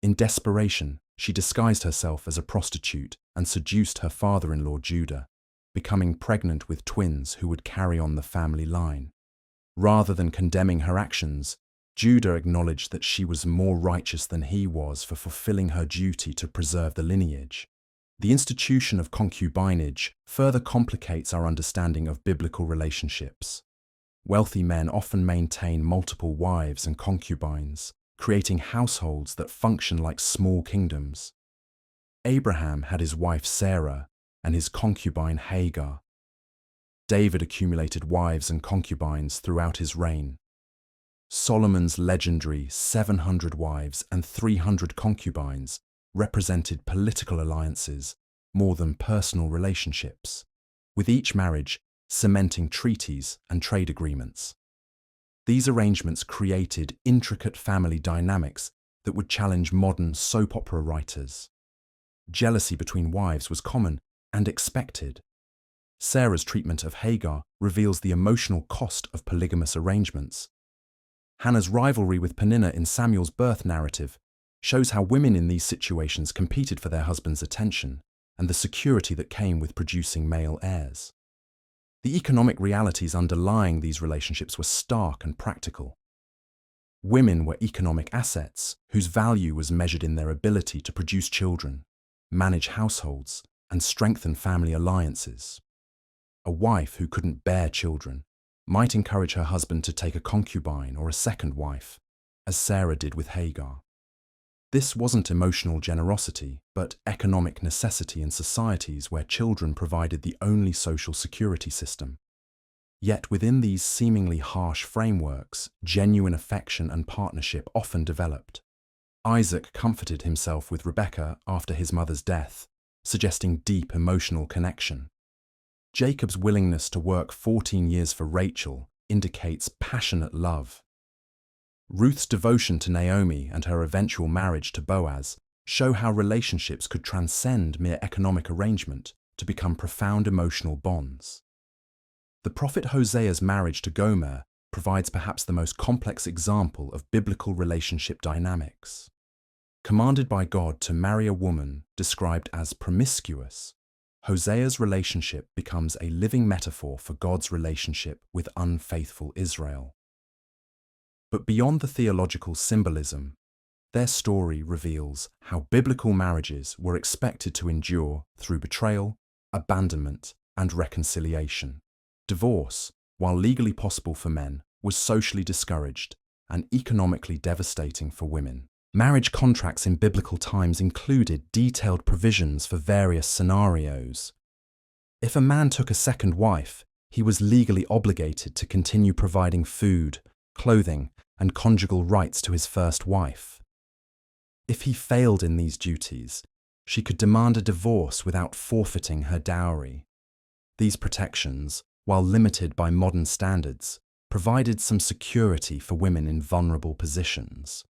In desperation, she disguised herself as a prostitute and seduced her father-in-law Judah, becoming pregnant with twins who would carry on the family line. Rather than condemning her actions, Judah acknowledged that she was more righteous than he was for fulfilling her duty to preserve the lineage. The institution of concubinage further complicates our understanding of biblical relationships. Wealthy men often maintain multiple wives and concubines, creating households that function like small kingdoms. Abraham had his wife Sarah and his concubine Hagar. David accumulated wives and concubines throughout his reign. Solomon's legendary 700 wives and 300 concubines represented political alliances more than personal relationships, with each marriage cementing treaties and trade agreements. These arrangements created intricate family dynamics that would challenge modern soap opera writers. Jealousy between wives was common and expected. Sarah's treatment of Hagar reveals the emotional cost of polygamous arrangements. Hannah's rivalry with Peninnah in Samuel's birth narrative shows how women in these situations competed for their husband's attention and the security that came with producing male heirs. The economic realities underlying these relationships were stark and practical. Women were economic assets whose value was measured in their ability to produce children, manage households, and strengthen family alliances. A wife who couldn't bear children might encourage her husband to take a concubine or a second wife, as Sarah did with Hagar. This wasn't emotional generosity, but economic necessity in societies where children provided the only social security system. Yet within these seemingly harsh frameworks, genuine affection and partnership often developed. Isaac comforted himself with Rebekah after his mother's death, suggesting deep emotional connection. Jacob's willingness to work 14 years for Rachel indicates passionate love. Ruth's devotion to Naomi and her eventual marriage to Boaz show how relationships could transcend mere economic arrangement to become profound emotional bonds. The prophet Hosea's marriage to Gomer provides perhaps the most complex example of biblical relationship dynamics. Commanded by God to marry a woman described as promiscuous, Hosea's relationship becomes a living metaphor for God's relationship with unfaithful Israel. But beyond the theological symbolism, their story reveals how biblical marriages were expected to endure through betrayal, abandonment, and reconciliation. Divorce, while legally possible for men, was socially discouraged and economically devastating for women. Marriage contracts in biblical times included detailed provisions for various scenarios. If a man took a second wife, he was legally obligated to continue providing food, clothing, and conjugal rights to his first wife. If he failed in these duties, she could demand a divorce without forfeiting her dowry. These protections, while limited by modern standards, provided some security for women in vulnerable positions.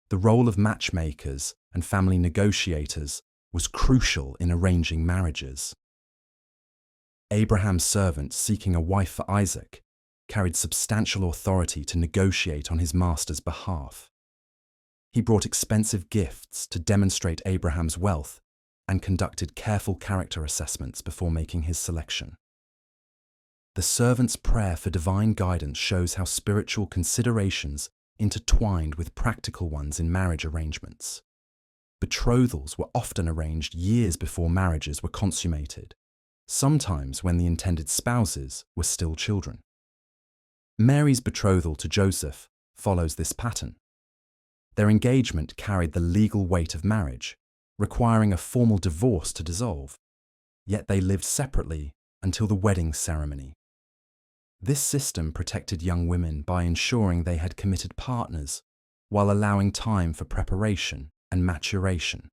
The role of matchmakers and family negotiators was crucial in arranging marriages. Abraham's servant seeking a wife for Isaac carried substantial authority to negotiate on his master's behalf. He brought expensive gifts to demonstrate Abraham's wealth and conducted careful character assessments before making his selection. The servant's prayer for divine guidance shows how spiritual considerations intertwined with practical ones in marriage arrangements. Betrothals were often arranged years before marriages were consummated, sometimes when the intended spouses were still children. Mary's betrothal to Joseph follows this pattern. Their engagement carried the legal weight of marriage, requiring a formal divorce to dissolve, yet they lived separately until the wedding ceremony. This system protected young women by ensuring they had committed partners while allowing time for preparation and maturation.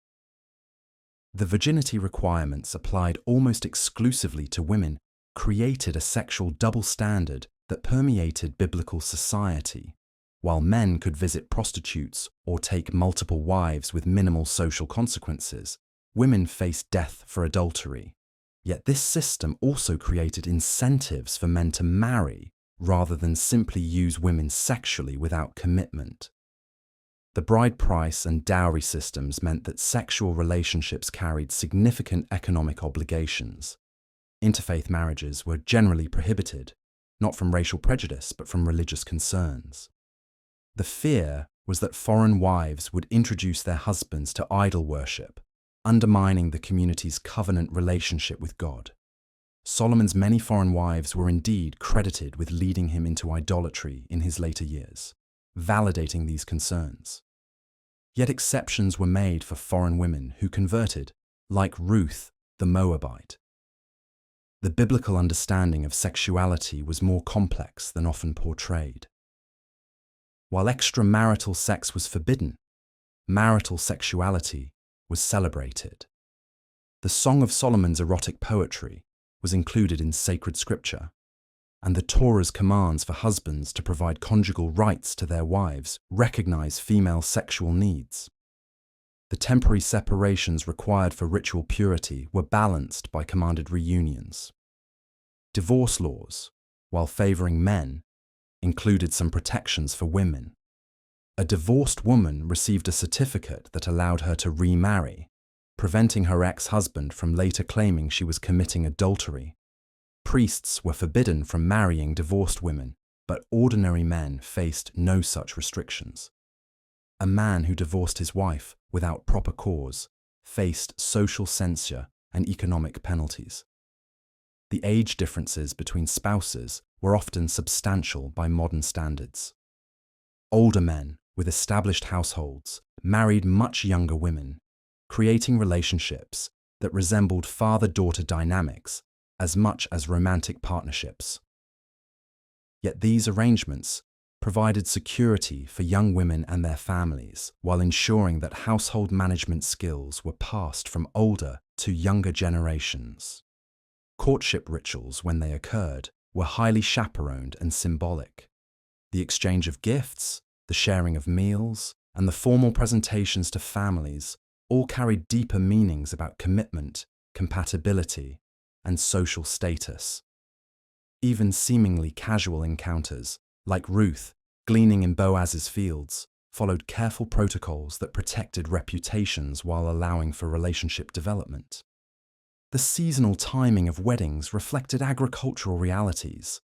The virginity requirements applied almost exclusively to women created a sexual double standard that permeated biblical society. While men could visit prostitutes or take multiple wives with minimal social consequences, women faced death for adultery. Yet this system also created incentives for men to marry rather than simply use women sexually without commitment. The bride price and dowry systems meant that sexual relationships carried significant economic obligations. Interfaith marriages were generally prohibited, not from racial prejudice but from religious concerns. The fear was that foreign wives would introduce their husbands to idol worship, undermining the community's covenant relationship with God. Solomon's many foreign wives were indeed credited with leading him into idolatry in his later years, validating these concerns. Yet exceptions were made for foreign women who converted, like Ruth the Moabite. The biblical understanding of sexuality was more complex than often portrayed. While extramarital sex was forbidden, marital sexuality was celebrated. The Song of Solomon's erotic poetry was included in sacred scripture, and the Torah's commands for husbands to provide conjugal rights to their wives recognize female sexual needs. The temporary separations required for ritual purity were balanced by commanded reunions. Divorce laws, while favoring men, included some protections for women. A divorced woman received a certificate that allowed her to remarry, preventing her ex-husband from later claiming she was committing adultery. Priests were forbidden from marrying divorced women, but ordinary men faced no such restrictions. A man who divorced his wife without proper cause faced social censure and economic penalties. The age differences between spouses were often substantial by modern standards. Older men with established households married much younger women, creating relationships that resembled father-daughter dynamics as much as romantic partnerships. Yet these arrangements provided security for young women and their families while ensuring that household management skills were passed from older to younger generations. Courtship rituals, when they occurred, were highly chaperoned and symbolic. The exchange of gifts, the sharing of meals, and the formal presentations to families all carried deeper meanings about commitment, compatibility, and social status. Even seemingly casual encounters, like Ruth gleaning in Boaz's fields, followed careful protocols that protected reputations while allowing for relationship development. The seasonal timing of weddings reflected agricultural realities.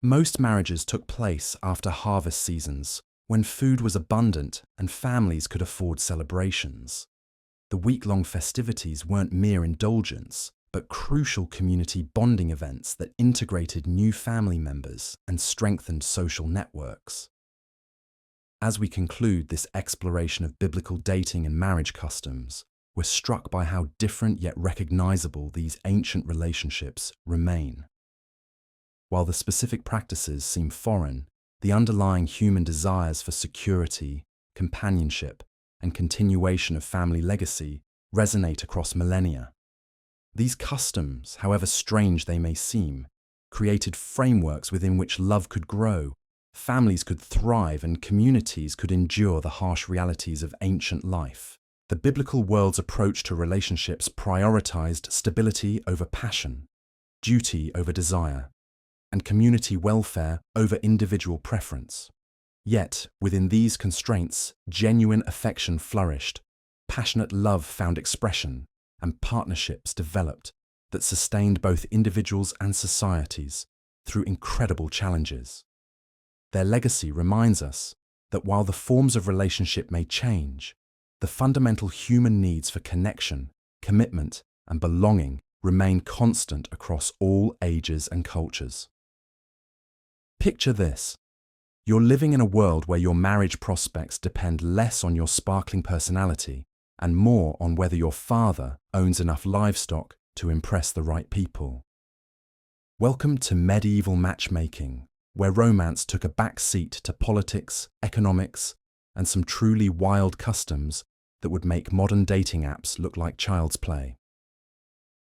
Most marriages took place after harvest seasons, when food was abundant and families could afford celebrations. The week-long festivities weren't mere indulgence, but crucial community bonding events that integrated new family members and strengthened social networks. As we conclude this exploration of biblical dating and marriage customs, we're struck by how different yet recognizable these ancient relationships remain. While the specific practices seem foreign, the underlying human desires for security, companionship, and continuation of family legacy resonate across millennia. These customs, however strange they may seem, created frameworks within which love could grow, families could thrive, and communities could endure the harsh realities of ancient life. The biblical world's approach to relationships prioritized stability over passion, duty over desire, and community welfare over individual preference. Yet, within these constraints, genuine affection flourished, passionate love found expression, and partnerships developed that sustained both individuals and societies through incredible challenges. Their legacy reminds us that while the forms of relationship may change, the fundamental human needs for connection, commitment, and belonging remain constant across all ages and cultures. Picture this. You're living in a world where your marriage prospects depend less on your sparkling personality and more on whether your father owns enough livestock to impress the right people. Welcome to medieval matchmaking, where romance took a back seat to politics, economics, and some truly wild customs that would make modern dating apps look like child's play.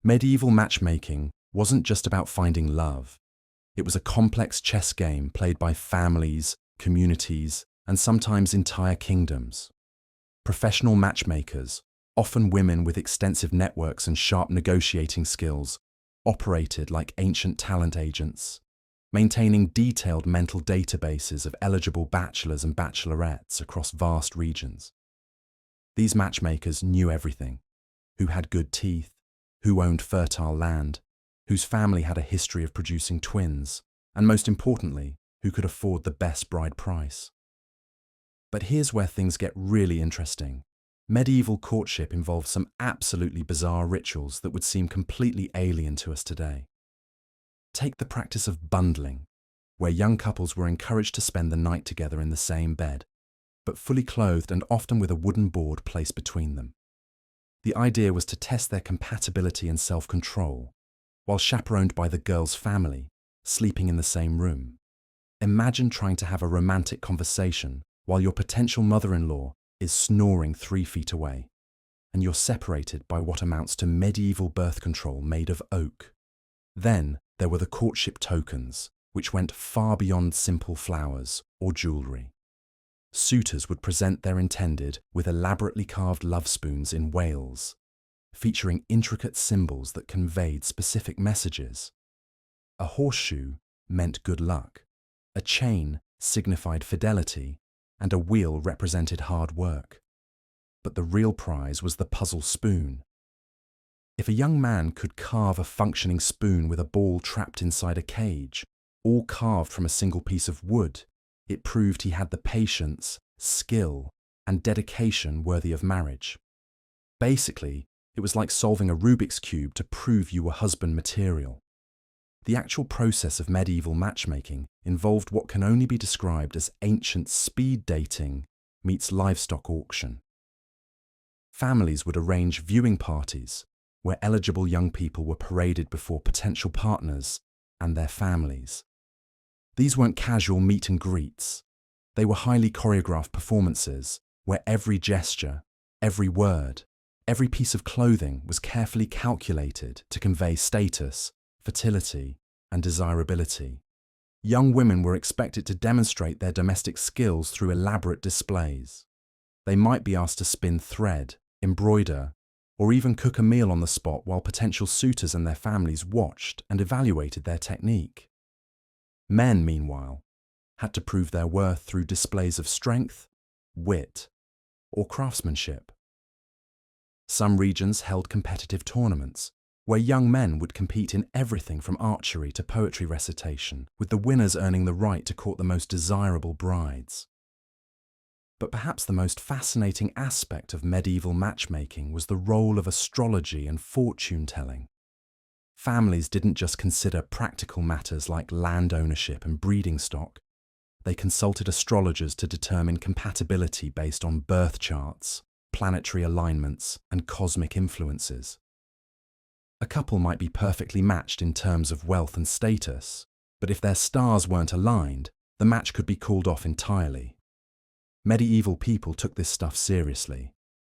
Medieval matchmaking wasn't just about finding love. It was a complex chess game played by families, communities, and sometimes entire kingdoms. Professional matchmakers, often women with extensive networks and sharp negotiating skills, operated like ancient talent agents, maintaining detailed mental databases of eligible bachelors and bachelorettes across vast regions. These matchmakers knew everything: who had good teeth, who owned fertile land, whose family had a history of producing twins, and most importantly, who could afford the best bride price. But here's where things get really interesting. Medieval courtship involved some absolutely bizarre rituals that would seem completely alien to us today. Take the practice of bundling, where young couples were encouraged to spend the night together in the same bed, but fully clothed and often with a wooden board placed between them. The idea was to test their compatibility and self-control, while chaperoned by the girl's family, sleeping in the same room. Imagine trying to have a romantic conversation while your potential mother-in-law is snoring 3 feet away, and you're separated by what amounts to medieval birth control made of oak. Then there were the courtship tokens, which went far beyond simple flowers or jewellery. Suitors would present their intended with elaborately carved love spoons in Wales, featuring intricate symbols that conveyed specific messages. A horseshoe meant good luck, a chain signified fidelity, and a wheel represented hard work. But the real prize was the puzzle spoon. If a young man could carve a functioning spoon with a ball trapped inside a cage, all carved from a single piece of wood, it proved he had the patience, skill, and dedication worthy of marriage. Basically, it was like solving a Rubik's Cube to prove you were husband material. The actual process of medieval matchmaking involved what can only be described as ancient speed dating meets livestock auction. Families would arrange viewing parties where eligible young people were paraded before potential partners and their families. These weren't casual meet and greets. They were highly choreographed performances where every gesture, every word, every piece of clothing was carefully calculated to convey status, fertility, and desirability. Young women were expected to demonstrate their domestic skills through elaborate displays. They might be asked to spin thread, embroider, or even cook a meal on the spot while potential suitors and their families watched and evaluated their technique. Men, meanwhile, had to prove their worth through displays of strength, wit, or craftsmanship. Some regions held competitive tournaments, where young men would compete in everything from archery to poetry recitation, with the winners earning the right to court the most desirable brides. But perhaps the most fascinating aspect of medieval matchmaking was the role of astrology and fortune-telling. Families didn't just consider practical matters like land ownership and breeding stock. They consulted astrologers to determine compatibility based on birth charts, planetary alignments, and cosmic influences. A couple might be perfectly matched in terms of wealth and status, but if their stars weren't aligned, the match could be called off entirely. Medieval people took this stuff seriously,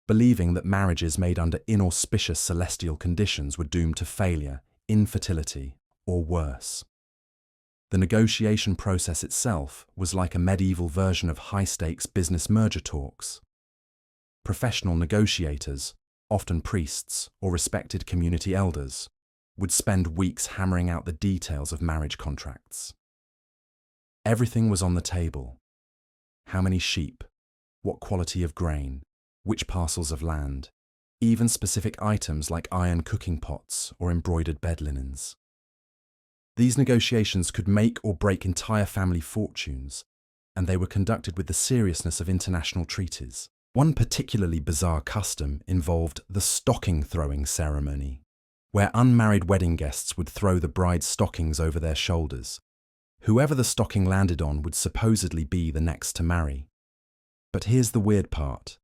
believing that marriages made under inauspicious celestial conditions were doomed to failure, infertility, or worse. The negotiation process itself was like a medieval version of high-stakes business merger talks. Professional negotiators, often priests or respected community elders, would spend weeks hammering out the details of marriage contracts. Everything was on the table. How many sheep, what quality of grain, which parcels of land, even specific items like iron cooking pots or embroidered bed linens. These negotiations could make or break entire family fortunes, and they were conducted with the seriousness of international treaties. One particularly bizarre custom involved the stocking-throwing ceremony, where unmarried wedding guests would throw the bride's stockings over their shoulders. Whoever the stocking landed on would supposedly be the next to marry. But here's the weird part.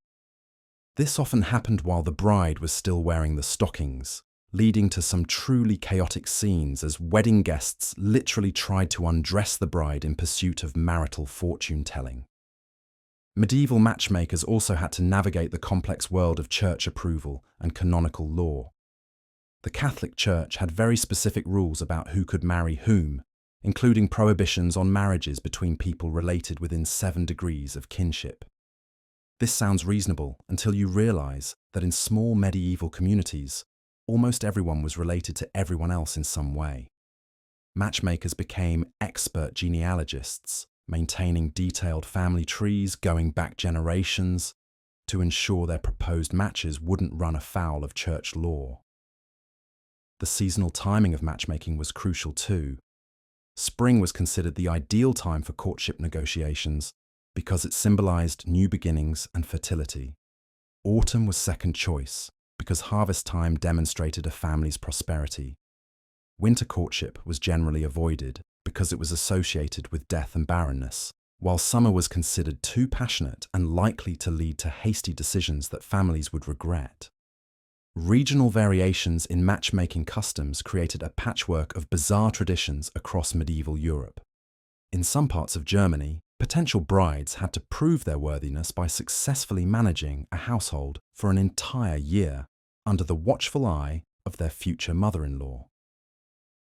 This often happened while the bride was still wearing the stockings, leading to some truly chaotic scenes as wedding guests literally tried to undress the bride in pursuit of marital fortune-telling. Medieval matchmakers also had to navigate the complex world of church approval and canonical law. The Catholic Church had very specific rules about who could marry whom, including prohibitions on marriages between people related within 7 degrees of kinship. This sounds reasonable until you realize that in small medieval communities, almost everyone was related to everyone else in some way. Matchmakers became expert genealogists, maintaining detailed family trees going back generations to ensure their proposed matches wouldn't run afoul of church law. The seasonal timing of matchmaking was crucial too. Spring was considered the ideal time for courtship negotiations because it symbolized new beginnings and fertility. Autumn was second choice because harvest time demonstrated a family's prosperity. Winter courtship was generally avoided because it was associated with death and barrenness, while summer was considered too passionate and likely to lead to hasty decisions that families would regret. Regional variations in matchmaking customs created a patchwork of bizarre traditions across medieval Europe. In some parts of Germany, potential brides had to prove their worthiness by successfully managing a household for an entire year under the watchful eye of their future mother-in-law.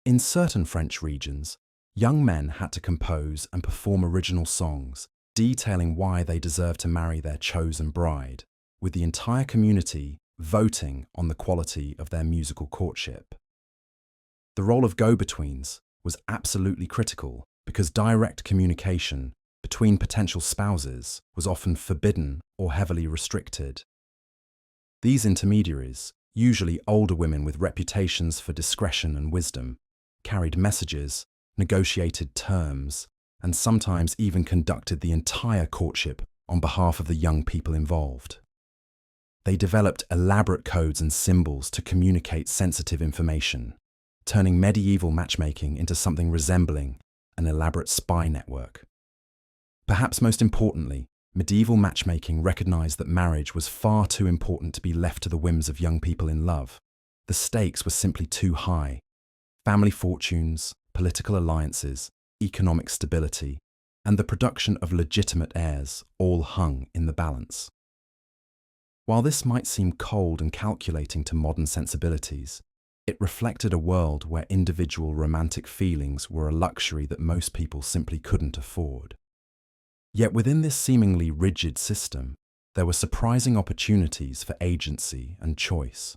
In certain French regions, young men had to compose and perform original songs detailing why they deserved to marry their chosen bride, with the entire community voting on the quality of their musical courtship. The role of go-betweens was absolutely critical because direct communication between potential spouses was often forbidden or heavily restricted. These intermediaries, usually older women with reputations for discretion and wisdom, carried messages, negotiated terms, and sometimes even conducted the entire courtship on behalf of the young people involved. They developed elaborate codes and symbols to communicate sensitive information, turning medieval matchmaking into something resembling an elaborate spy network. Perhaps most importantly, medieval matchmaking recognized that marriage was far too important to be left to the whims of young people in love. The stakes were simply too high. Family fortunes, political alliances, economic stability, and the production of legitimate heirs all hung in the balance. While this might seem cold and calculating to modern sensibilities, it reflected a world where individual romantic feelings were a luxury that most people simply couldn't afford. Yet within this seemingly rigid system, there were surprising opportunities for agency and choice.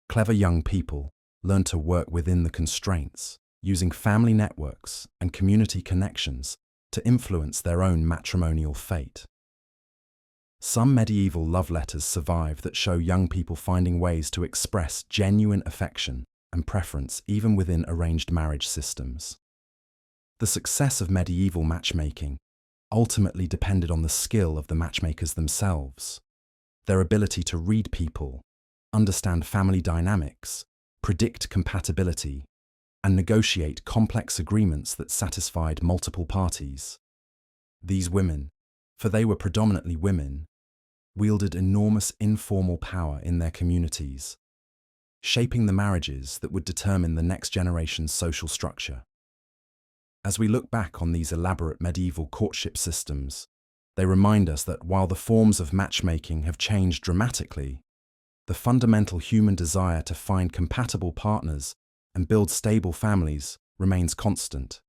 Clever young people learned to work within the constraints, using family networks and community connections to influence their own matrimonial fate. Some medieval love letters survive that show young people finding ways to express genuine affection and preference even within arranged marriage systems. The success of medieval matchmaking ultimately depended on the skill of the matchmakers themselves, their ability to read people, understand family dynamics, predict compatibility, and negotiate complex agreements that satisfied multiple parties. These women, for they were predominantly women, wielded enormous informal power in their communities, shaping the marriages that would determine the next generation's social structure. As we look back on these elaborate medieval courtship systems, they remind us that while the forms of matchmaking have changed dramatically, the fundamental human desire to find compatible partners and build stable families remains constant.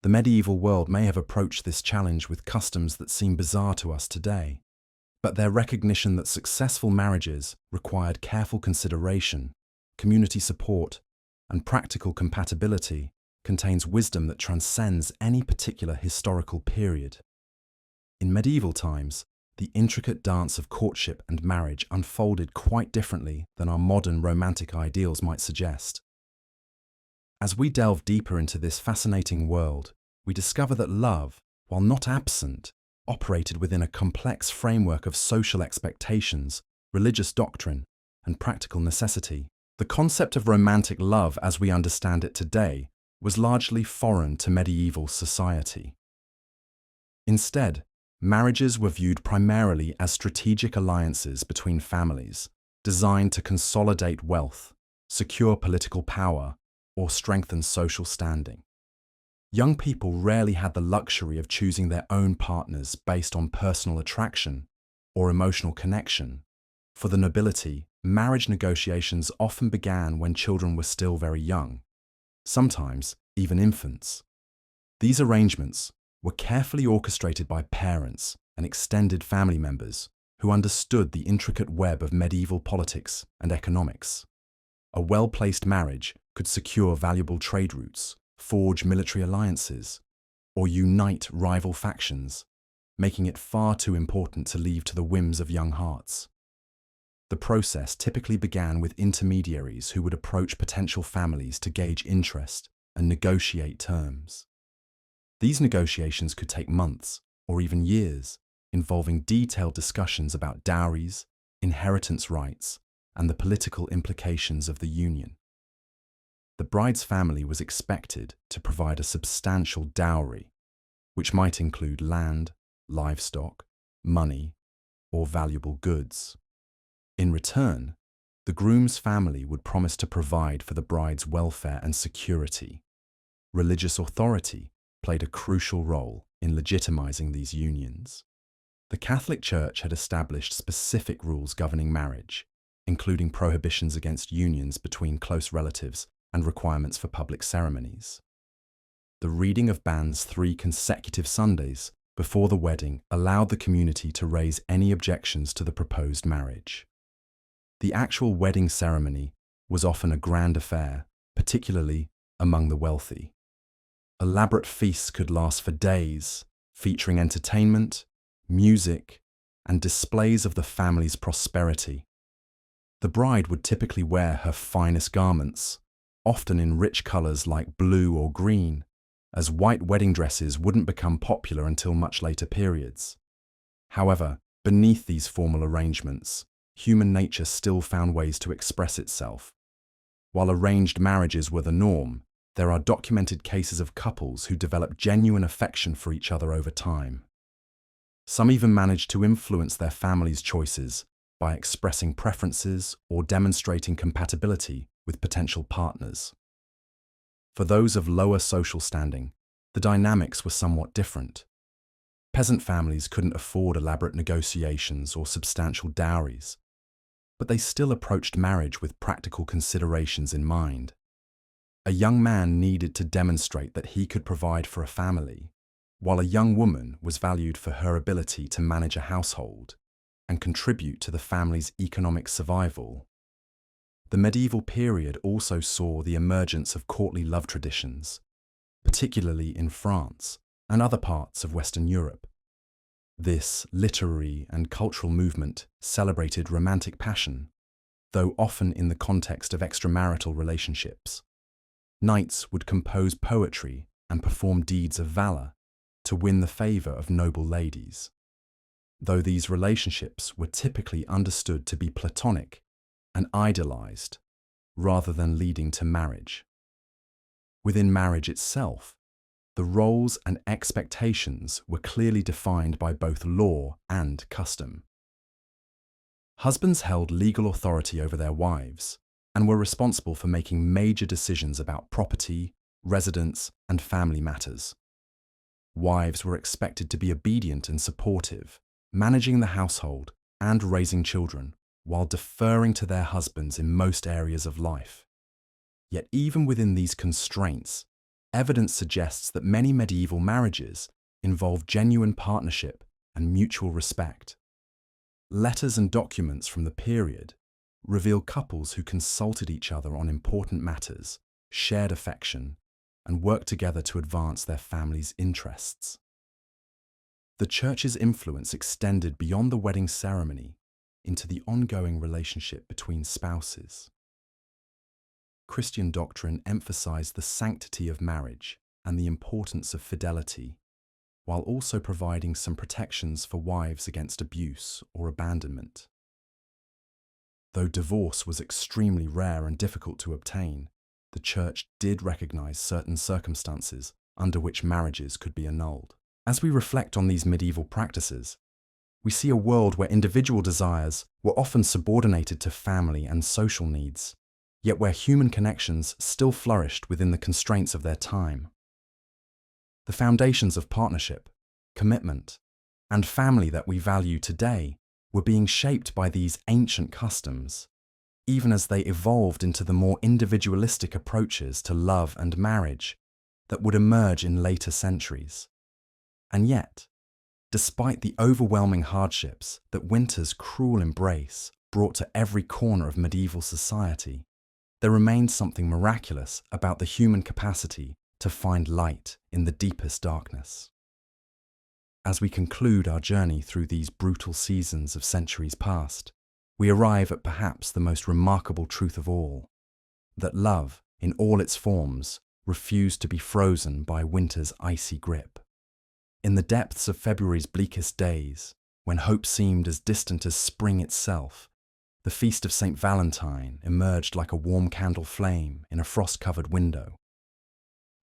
The medieval world may have approached this challenge with customs that seem bizarre to us today, but their recognition that successful marriages required careful consideration, community support, and practical compatibility contains wisdom that transcends any particular historical period. In medieval times, the intricate dance of courtship and marriage unfolded quite differently than our modern romantic ideals might suggest. As we delve deeper into this fascinating world, we discover that love, while not absent, operated within a complex framework of social expectations, religious doctrine, and practical necessity. The concept of romantic love as we understand it today was largely foreign to medieval society. Instead, marriages were viewed primarily as strategic alliances between families, designed to consolidate wealth, secure political power, or strengthen social standing. Young people rarely had the luxury of choosing their own partners based on personal attraction or emotional connection. For the nobility, marriage negotiations often began when children were still very young, sometimes even infants. These arrangements were carefully orchestrated by parents and extended family members who understood the intricate web of medieval politics and economics. A well-placed marriage could secure valuable trade routes, forge military alliances, or unite rival factions, making it far too important to leave to the whims of young hearts. The process typically began with intermediaries who would approach potential families to gauge interest and negotiate terms. These negotiations could take months or even years, involving detailed discussions about dowries, inheritance rights, and the political implications of the union. The bride's family was expected to provide a substantial dowry, which might include land, livestock, money, or valuable goods. In return, the groom's family would promise to provide for the bride's welfare and security. Religious authority played a crucial role in legitimizing these unions. The Catholic Church had established specific rules governing marriage, including prohibitions against unions between close relatives and requirements for public ceremonies. The reading of bans 3 consecutive Sundays before the wedding allowed the community to raise any objections to the proposed marriage. The actual wedding ceremony was often a grand affair, particularly among the wealthy. Elaborate feasts could last for days, featuring entertainment, music, and displays of the family's prosperity. The bride would typically wear her finest garments, often in rich colors like blue or green, as white wedding dresses wouldn't become popular until much later periods. However, beneath these formal arrangements, human nature still found ways to express itself. While arranged marriages were the norm, there are documented cases of couples who developed genuine affection for each other over time. Some even managed to influence their families' choices by expressing preferences or demonstrating compatibility with potential partners. For those of lower social standing, the dynamics were somewhat different. Peasant families couldn't afford elaborate negotiations or substantial dowries, but they still approached marriage with practical considerations in mind. A young man needed to demonstrate that he could provide for a family, while a young woman was valued for her ability to manage a household and contribute to the family's economic survival. The medieval period also saw the emergence of courtly love traditions, particularly in France and other parts of Western Europe. This literary and cultural movement celebrated romantic passion, though often in the context of extramarital relationships. Knights would compose poetry and perform deeds of valor to win the favor of noble ladies, though these relationships were typically understood to be platonic and idealized rather than leading to marriage. Within marriage itself, the roles and expectations were clearly defined by both law and custom. Husbands held legal authority over their wives and were responsible for making major decisions about property, residence, and family matters. Wives were expected to be obedient and supportive, managing the household and raising children, while deferring to their husbands in most areas of life. Yet even within these constraints, evidence suggests that many medieval marriages involved genuine partnership and mutual respect. Letters and documents from the period reveal couples who consulted each other on important matters, shared affection, and worked together to advance their family's interests. The Church's influence extended beyond the wedding ceremony into the ongoing relationship between spouses. Christian doctrine emphasized the sanctity of marriage and the importance of fidelity, while also providing some protections for wives against abuse or abandonment. Though divorce was extremely rare and difficult to obtain, the Church did recognize certain circumstances under which marriages could be annulled. As we reflect on these medieval practices, we see a world where individual desires were often subordinated to family and social needs, yet where human connections still flourished within the constraints of their time. The foundations of partnership, commitment, and family that we value today were being shaped by these ancient customs, even as they evolved into the more individualistic approaches to love and marriage that would emerge in later centuries. And yet, despite the overwhelming hardships that winter's cruel embrace brought to every corner of medieval society, there remained something miraculous about the human capacity to find light in the deepest darkness. As we conclude our journey through these brutal seasons of centuries past, we arrive at perhaps the most remarkable truth of all, that love, in all its forms, refused to be frozen by winter's icy grip. In the depths of February's bleakest days, when hope seemed as distant as spring itself, the feast of St. Valentine emerged like a warm candle flame in a frost-covered window.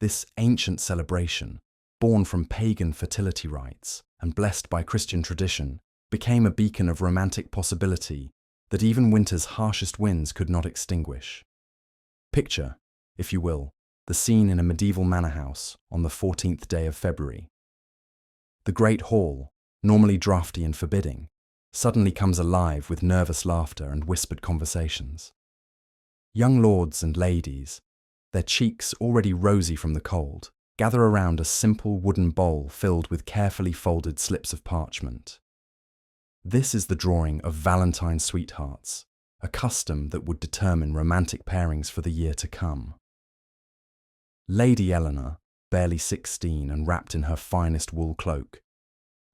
This ancient celebration, born from pagan fertility rites and blessed by Christian tradition, became a beacon of romantic possibility that even winter's harshest winds could not extinguish. Picture, if you will, the scene in a medieval manor house on the 14th day of February. The great hall, normally drafty and forbidding, suddenly comes alive with nervous laughter and whispered conversations. Young lords and ladies, their cheeks already rosy from the cold, gather around a simple wooden bowl filled with carefully folded slips of parchment. This is the drawing of Valentine sweethearts, a custom that would determine romantic pairings for the year to come. Lady Eleanor, barely 16 and wrapped in her finest wool cloak,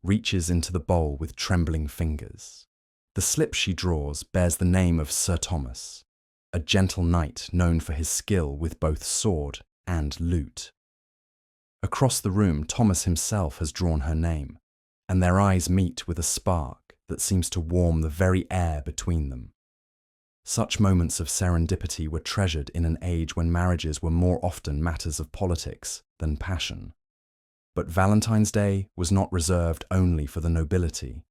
reaches into the bowl with trembling fingers. The slip she draws bears the name of Sir Thomas, a gentle knight known for his skill with both sword and lute. Across the room, Thomas himself has drawn her name, and their eyes meet with a spark that seems to warm the very air between them. Such moments of serendipity were treasured in an age when marriages were more often matters of politics than passion. But Valentine's Day was not reserved only for the nobility.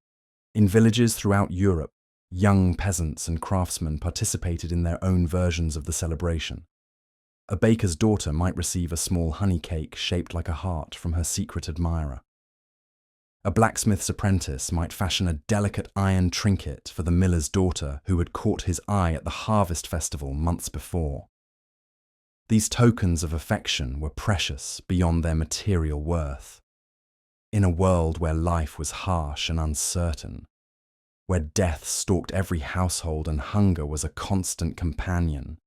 In villages throughout Europe, young peasants and craftsmen participated in their own versions of the celebration. A baker's daughter might receive a small honey cake shaped like a heart from her secret admirer. A blacksmith's apprentice might fashion a delicate iron trinket for the miller's daughter who had caught his eye at the harvest festival months before. These tokens of affection were precious beyond their material worth. In a world where life was harsh and uncertain, where death stalked every household and hunger was a constant companion,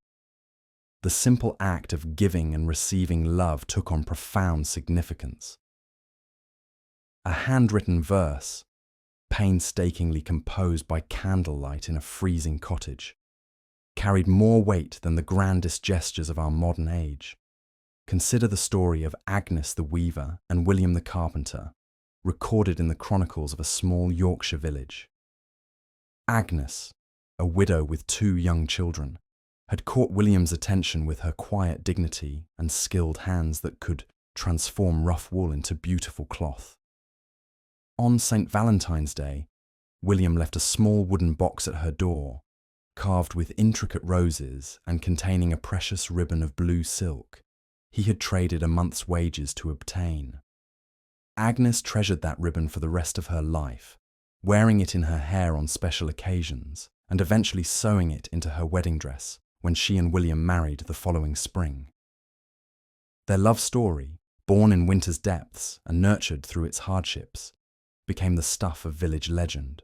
the simple act of giving and receiving love took on profound significance. A handwritten verse, painstakingly composed by candlelight in a freezing cottage, carried more weight than the grandest gestures of our modern age. Consider the story of Agnes the weaver and William the carpenter, recorded in the chronicles of a small Yorkshire village. Agnes, a widow with 2 young children, had caught William's attention with her quiet dignity and skilled hands that could transform rough wool into beautiful cloth. On St. Valentine's Day, William left a small wooden box at her door, carved with intricate roses and containing a precious ribbon of blue silk he had traded a month's wages to obtain. Agnes treasured that ribbon for the rest of her life, wearing it in her hair on special occasions and eventually sewing it into her wedding dress when she and William married the following spring. Their love story, born in winter's depths and nurtured through its hardships, became the stuff of village legend,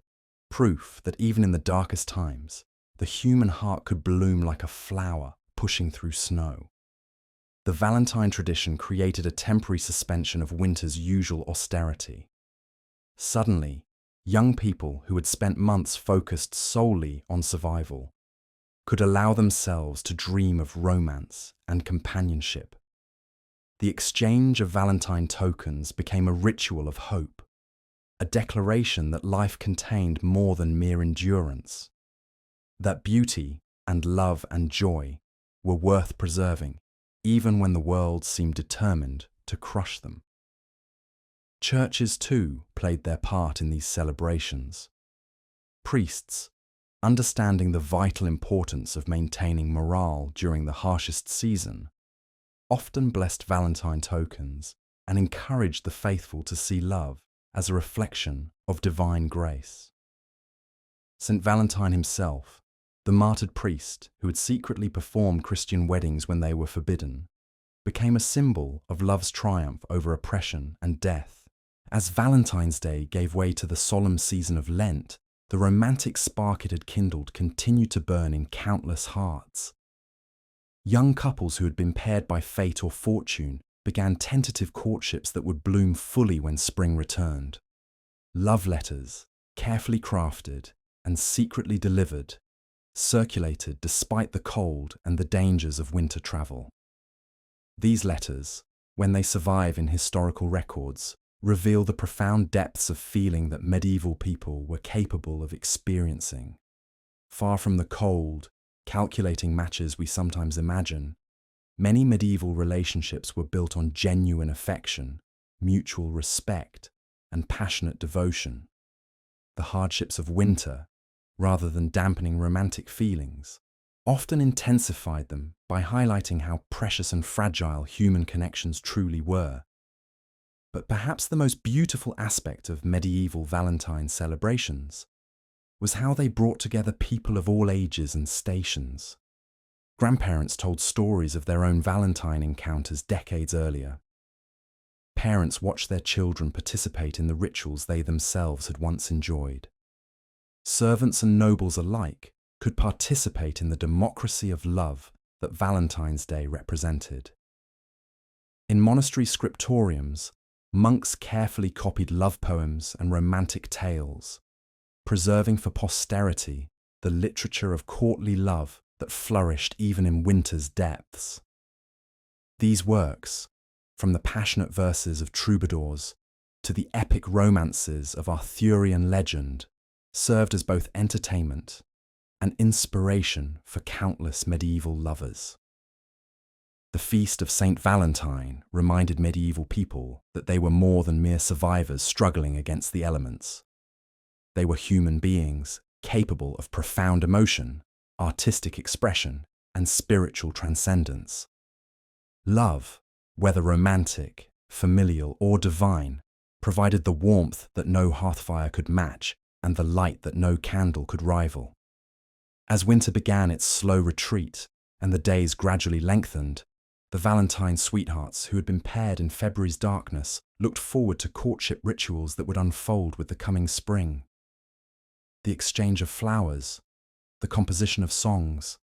proof that even in the darkest times, the human heart could bloom like a flower pushing through snow. The Valentine tradition created a temporary suspension of winter's usual austerity. Suddenly, young people who had spent months focused solely on survival could allow themselves to dream of romance and companionship. The exchange of Valentine tokens became a ritual of hope, a declaration that life contained more than mere endurance, that beauty and love and joy were worth preserving, even when the world seemed determined to crush them. Churches, too, played their part in these celebrations. Priests, understanding the vital importance of maintaining morale during the harshest season, often blessed Valentine tokens and encouraged the faithful to see love as a reflection of divine grace. St. Valentine himself, the martyred priest who had secretly performed Christian weddings when they were forbidden, became a symbol of love's triumph over oppression and death. As Valentine's Day gave way to the solemn season of Lent, the romantic spark it had kindled continued to burn in countless hearts. Young couples who had been paired by fate or fortune began tentative courtships that would bloom fully when spring returned. Love letters, carefully crafted and secretly delivered, circulated despite the cold and the dangers of winter travel. These letters, when they survive in historical records, reveal the profound depths of feeling that medieval people were capable of experiencing. Far from the cold, calculating matches we sometimes imagine, many medieval relationships were built on genuine affection, mutual respect, and passionate devotion. The hardships of winter, rather than dampening romantic feelings, often intensified them by highlighting how precious and fragile human connections truly were. But perhaps the most beautiful aspect of medieval Valentine celebrations was how they brought together people of all ages and stations. Grandparents told stories of their own Valentine encounters decades earlier. Parents watched their children participate in the rituals they themselves had once enjoyed. Servants and nobles alike could participate in the democracy of love that Valentine's Day represented. In monastery scriptoriums, monks carefully copied love poems and romantic tales, preserving for posterity the literature of courtly love that flourished even in winter's depths. These works, from the passionate verses of troubadours to the epic romances of Arthurian legend, served as both entertainment an inspiration for countless medieval lovers. The feast of Saint Valentine reminded medieval people that they were more than mere survivors struggling against the elements. They were human beings capable of profound emotion, artistic expression, and spiritual transcendence. Love, whether romantic, familial, or divine, provided the warmth that no hearthfire could match and the light that no candle could rival. As winter began its slow retreat and the days gradually lengthened, the Valentine sweethearts who had been paired in February's darkness looked forward to courtship rituals that would unfold with the coming spring. The exchange of flowers, the composition of songs,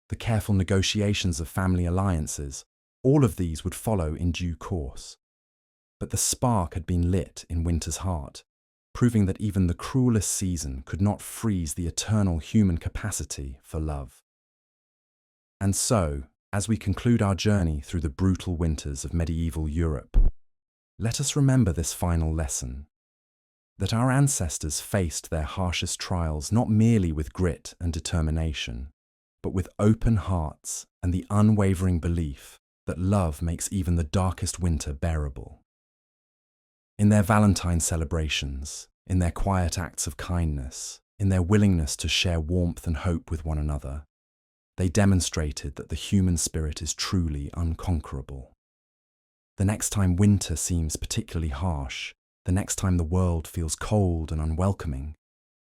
the careful negotiations of family alliances, all of these would follow in due course. But the spark had been lit in winter's heart, proving that even the cruelest season could not freeze the eternal human capacity for love. And so, as we conclude our journey through the brutal winters of medieval Europe, let us remember this final lesson: that our ancestors faced their harshest trials not merely with grit and determination, but with open hearts and the unwavering belief that love makes even the darkest winter bearable. In their Valentine celebrations, in their quiet acts of kindness, in their willingness to share warmth and hope with one another, they demonstrated that the human spirit is truly unconquerable. The next time winter seems particularly harsh, the next time the world feels cold and unwelcoming,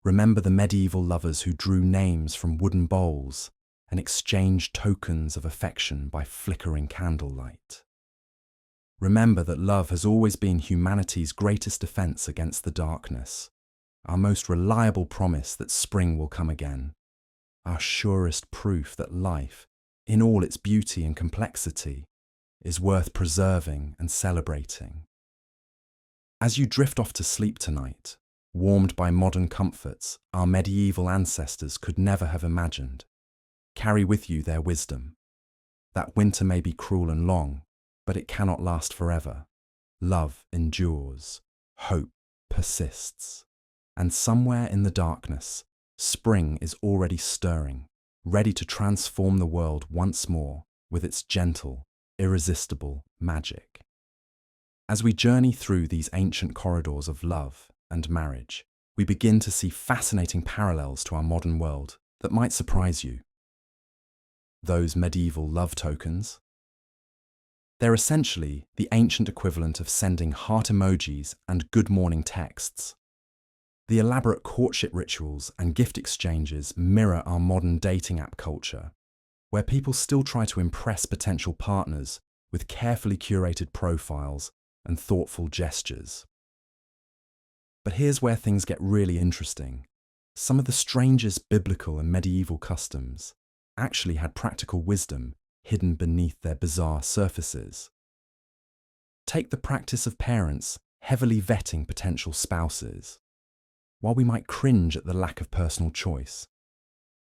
remember the medieval lovers who drew names from wooden bowls and exchanged tokens of affection by flickering candlelight. Remember that love has always been humanity's greatest defense against the darkness, our most reliable promise that spring will come again, our surest proof that life, in all its beauty and complexity, is worth preserving and celebrating. As you drift off to sleep tonight, warmed by modern comforts our medieval ancestors could never have imagined, carry with you their wisdom. That winter may be cruel and long, but it cannot last forever. Love endures, hope persists, and somewhere in the darkness, spring is already stirring, ready to transform the world once more with its gentle, irresistible magic. As we journey through these ancient corridors of love and marriage, we begin to see fascinating parallels to our modern world that might surprise you. Those medieval love tokens? They're essentially the ancient equivalent of sending heart emojis and good morning texts. The elaborate courtship rituals and gift exchanges mirror our modern dating app culture, where people still try to impress potential partners with carefully curated profiles and thoughtful gestures. But here's where things get really interesting. Some of the strangest biblical and medieval customs actually had practical wisdom hidden beneath their bizarre surfaces. Take the practice of parents heavily vetting potential spouses. While we might cringe at the lack of personal choice,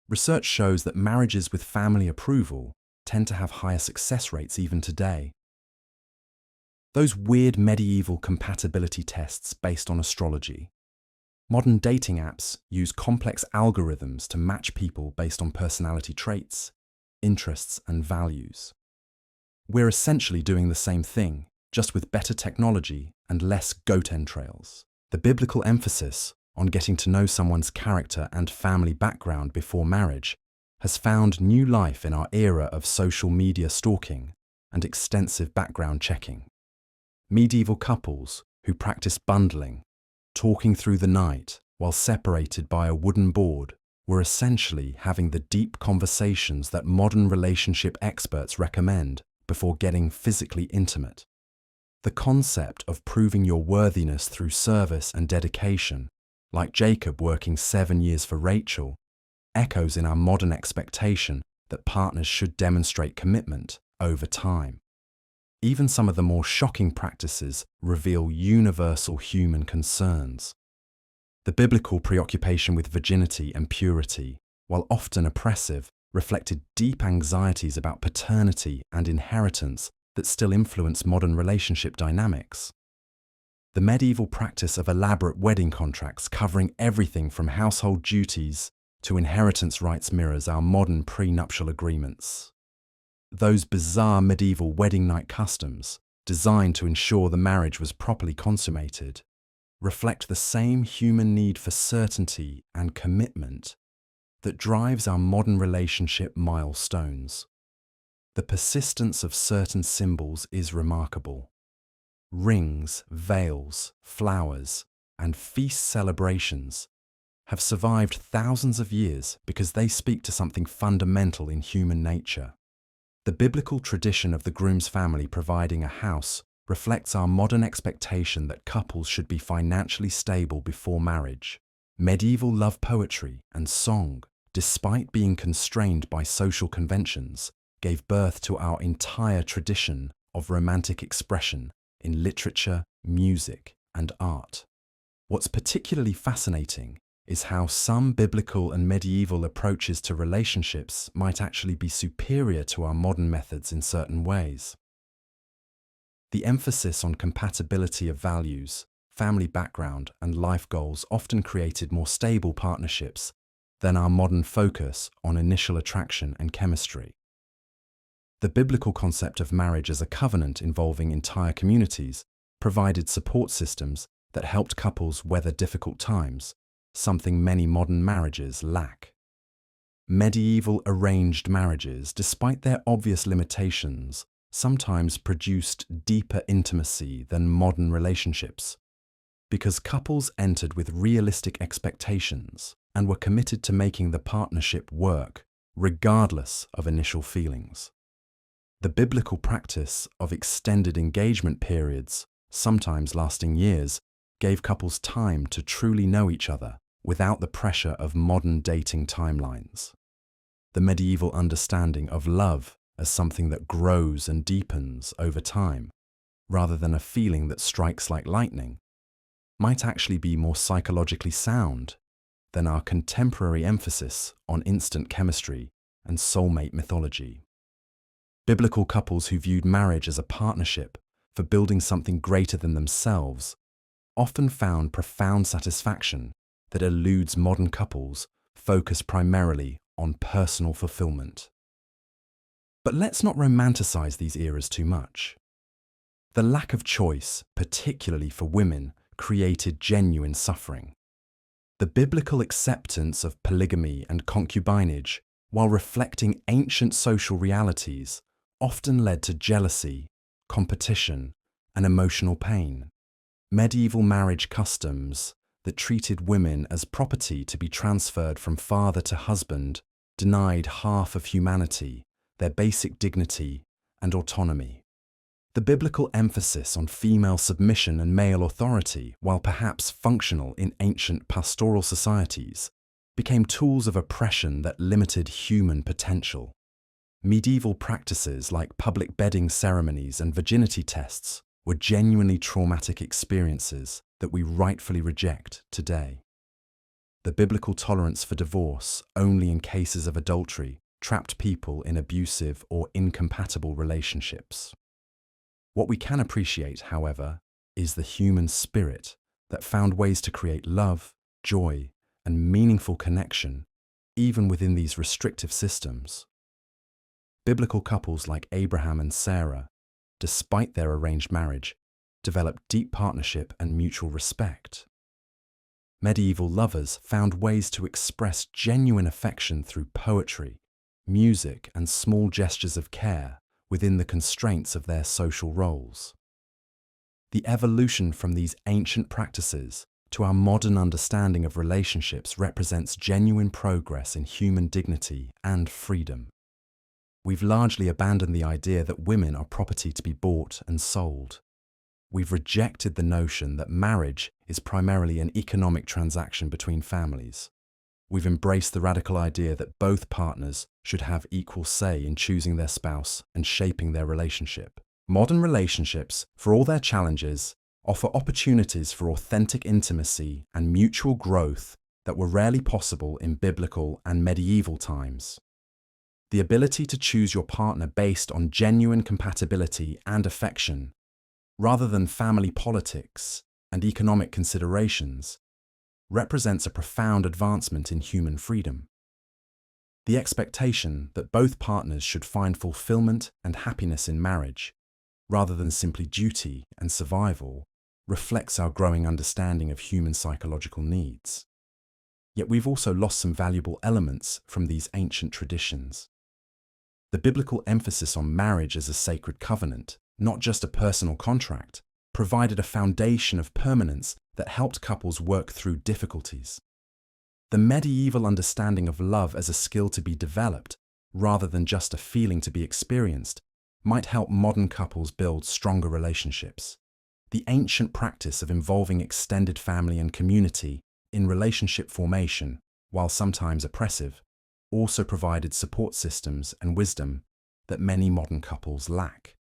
research shows that marriages with family approval tend to have higher success rates even today. Those weird medieval compatibility tests based on astrology. Modern dating apps use complex algorithms to match people based on personality traits, interests, and values. We're essentially doing the same thing, just with better technology and less goat entrails. The biblical emphasis on getting to know someone's character and family background before marriage has found new life in our era of social media stalking and extensive background checking. Medieval couples who practiced bundling, talking through the night while separated by a wooden board, were essentially having the deep conversations that modern relationship experts recommend before getting physically intimate. The concept of proving your worthiness through service and dedication, like Jacob working 7 years for Rachel, echoes in our modern expectation that partners should demonstrate commitment over time. Even some of the more shocking practices reveal universal human concerns. The biblical preoccupation with virginity and purity, while often oppressive, reflected deep anxieties about paternity and inheritance that still influence modern relationship dynamics. The medieval practice of elaborate wedding contracts covering everything from household duties to inheritance rights mirrors our modern prenuptial agreements. Those bizarre medieval wedding night customs, designed to ensure the marriage was properly consummated, reflect the same human need for certainty and commitment that drives our modern relationship milestones. The persistence of certain symbols is remarkable. Rings, veils, flowers, and feast celebrations have survived thousands of years because they speak to something fundamental in human nature. The biblical tradition of the groom's family providing a house reflects our modern expectation that couples should be financially stable before marriage. Medieval love poetry and song, despite being constrained by social conventions, gave birth to our entire tradition of romantic expression in literature, music, and art. What's particularly fascinating is how some biblical and medieval approaches to relationships might actually be superior to our modern methods in certain ways. The emphasis on compatibility of values, family background, and life goals often created more stable partnerships than our modern focus on initial attraction and chemistry. The biblical concept of marriage as a covenant involving entire communities provided support systems that helped couples weather difficult times, something many modern marriages lack. Medieval arranged marriages, despite their obvious limitations, sometimes produced deeper intimacy than modern relationships, because couples entered with realistic expectations and were committed to making the partnership work, regardless of initial feelings. The biblical practice of extended engagement periods, sometimes lasting years, gave couples time to truly know each other without the pressure of modern dating timelines. The medieval understanding of love as something that grows and deepens over time, rather than a feeling that strikes like lightning, might actually be more psychologically sound than our contemporary emphasis on instant chemistry and soulmate mythology. Biblical couples who viewed marriage as a partnership for building something greater than themselves often found profound satisfaction that eludes modern couples focused primarily on personal fulfillment. But let's not romanticize these eras too much. The lack of choice, particularly for women, created genuine suffering. The biblical acceptance of polygamy and concubinage, while reflecting ancient social realities, often led to jealousy, competition, and emotional pain. Medieval marriage customs that treated women as property to be transferred from father to husband denied half of humanity their basic dignity and autonomy. The biblical emphasis on female submission and male authority, while perhaps functional in ancient pastoral societies, became tools of oppression that limited human potential. Medieval practices like public bedding ceremonies and virginity tests were genuinely traumatic experiences that we rightfully reject today. The biblical tolerance for divorce only in cases of adultery trapped people in abusive or incompatible relationships. What we can appreciate, however, is the human spirit that found ways to create love, joy, and meaningful connection even within these restrictive systems. Biblical couples like Abraham and Sarah, despite their arranged marriage, developed deep partnership and mutual respect. Medieval lovers found ways to express genuine affection through poetry, music, and small gestures of care within the constraints of their social roles. The evolution from these ancient practices to our modern understanding of relationships represents genuine progress in human dignity and freedom. We've largely abandoned the idea that women are property to be bought and sold. We've rejected the notion that marriage is primarily an economic transaction between families. We've embraced the radical idea that both partners should have equal say in choosing their spouse and shaping their relationship. Modern relationships, for all their challenges, offer opportunities for authentic intimacy and mutual growth that were rarely possible in biblical and medieval times. The ability to choose your partner based on genuine compatibility and affection, rather than family politics and economic considerations, represents a profound advancement in human freedom. The expectation that both partners should find fulfillment and happiness in marriage, rather than simply duty and survival, reflects our growing understanding of human psychological needs. Yet we've also lost some valuable elements from these ancient traditions. The biblical emphasis on marriage as a sacred covenant, not just a personal contract, provided a foundation of permanence that helped couples work through difficulties. The medieval understanding of love as a skill to be developed, rather than just a feeling to be experienced, might help modern couples build stronger relationships. The ancient practice of involving extended family and community in relationship formation, while sometimes oppressive, also provided support systems and wisdom that many modern couples lack.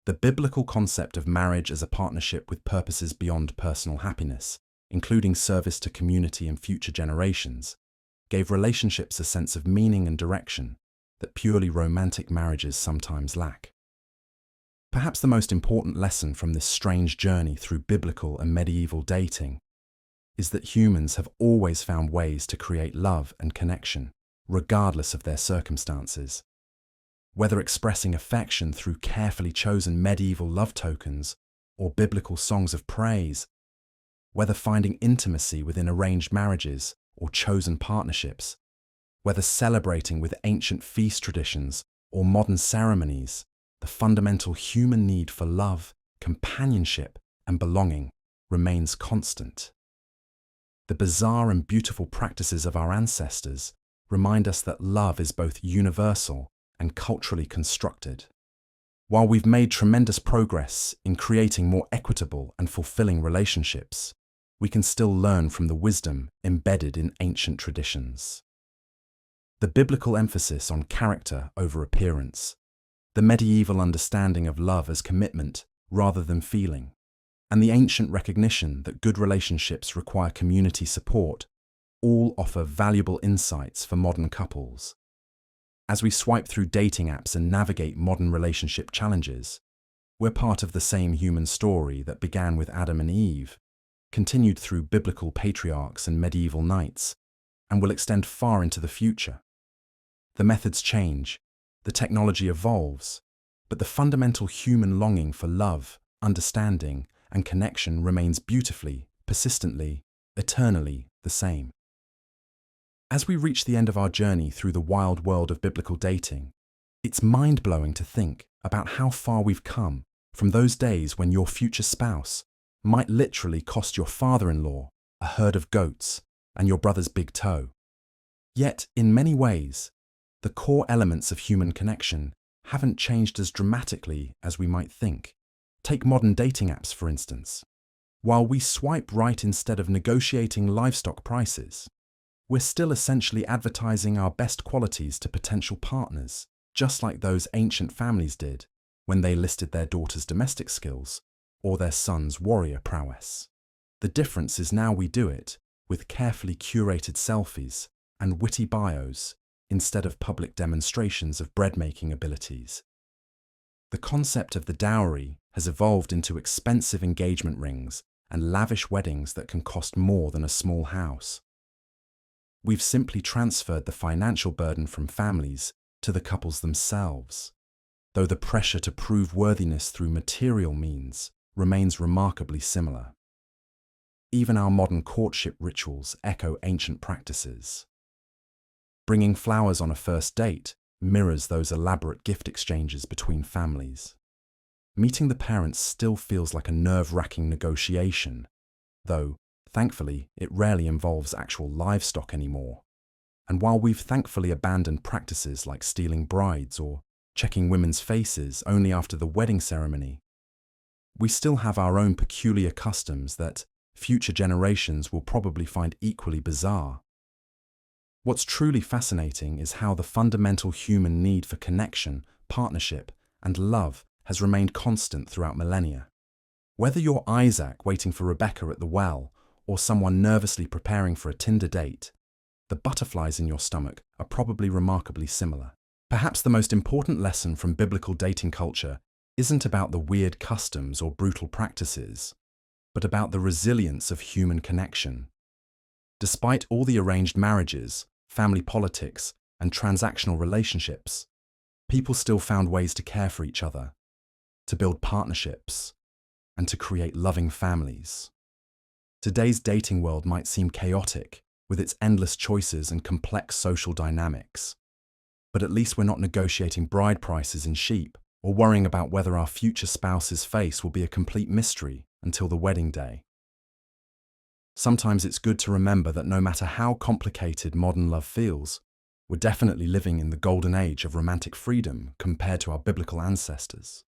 The biblical concept of marriage as a partnership with purposes beyond personal happiness, including service to community and future generations, gave relationships a sense of meaning and direction that purely romantic marriages sometimes lack. Perhaps the most important lesson from this strange journey through biblical and medieval dating is that humans have always found ways to create love and connection, regardless of their circumstances. Whether expressing affection through carefully chosen medieval love tokens or biblical songs of praise, whether finding intimacy within arranged marriages or chosen partnerships, whether celebrating with ancient feast traditions or modern ceremonies, the fundamental human need for love, companionship, and belonging remains constant. The bizarre and beautiful practices of our ancestors remind us that love is both universal and culturally constructed. While we've made tremendous progress in creating more equitable and fulfilling relationships, we can still learn from the wisdom embedded in ancient traditions. The biblical emphasis on character over appearance, the medieval understanding of love as commitment rather than feeling, and the ancient recognition that good relationships require community support all offer valuable insights for modern couples. As we swipe through dating apps and navigate modern relationship challenges, we're part of the same human story that began with Adam and Eve, continued through biblical patriarchs and medieval knights, and will extend far into the future. The methods change, the technology evolves, but the fundamental human longing for love, understanding, and connection remains beautifully, persistently, eternally the same. As we reach the end of our journey through the wild world of biblical dating, it's mind-blowing to think about how far we've come from those days when your future spouse might literally cost your father-in-law a herd of goats and your brother's big toe. Yet, in many ways, the core elements of human connection haven't changed as dramatically as we might think. Take modern dating apps, for instance. While we swipe right instead of negotiating livestock prices, we're still essentially advertising our best qualities to potential partners, just like those ancient families did when they listed their daughter's domestic skills or their son's warrior prowess. The difference is now we do it with carefully curated selfies and witty bios instead of public demonstrations of bread-making abilities. The concept of the dowry has evolved into expensive engagement rings and lavish weddings that can cost more than a small house. We've simply transferred the financial burden from families to the couples themselves, though the pressure to prove worthiness through material means remains remarkably similar. Even our modern courtship rituals echo ancient practices. Bringing flowers on a first date mirrors those elaborate gift exchanges between families. Meeting the parents still feels like a nerve-wracking negotiation, though, thankfully, it rarely involves actual livestock anymore. And while we've thankfully abandoned practices like stealing brides or checking women's faces only after the wedding ceremony, we still have our own peculiar customs that future generations will probably find equally bizarre. What's truly fascinating is how the fundamental human need for connection, partnership, and love has remained constant throughout millennia. Whether you're Isaac waiting for Rebecca at the well or someone nervously preparing for a Tinder date, the butterflies in your stomach are probably remarkably similar. Perhaps the most important lesson from biblical dating culture isn't about the weird customs or brutal practices, but about the resilience of human connection. Despite all the arranged marriages, family politics, and transactional relationships, people still found ways to care for each other, to build partnerships, and to create loving families. Today's dating world might seem chaotic, with its endless choices and complex social dynamics. But at least we're not negotiating bride prices in sheep or worrying about whether our future spouse's face will be a complete mystery until the wedding day. Sometimes it's good to remember that no matter how complicated modern love feels, we're definitely living in the golden age of romantic freedom compared to our biblical ancestors.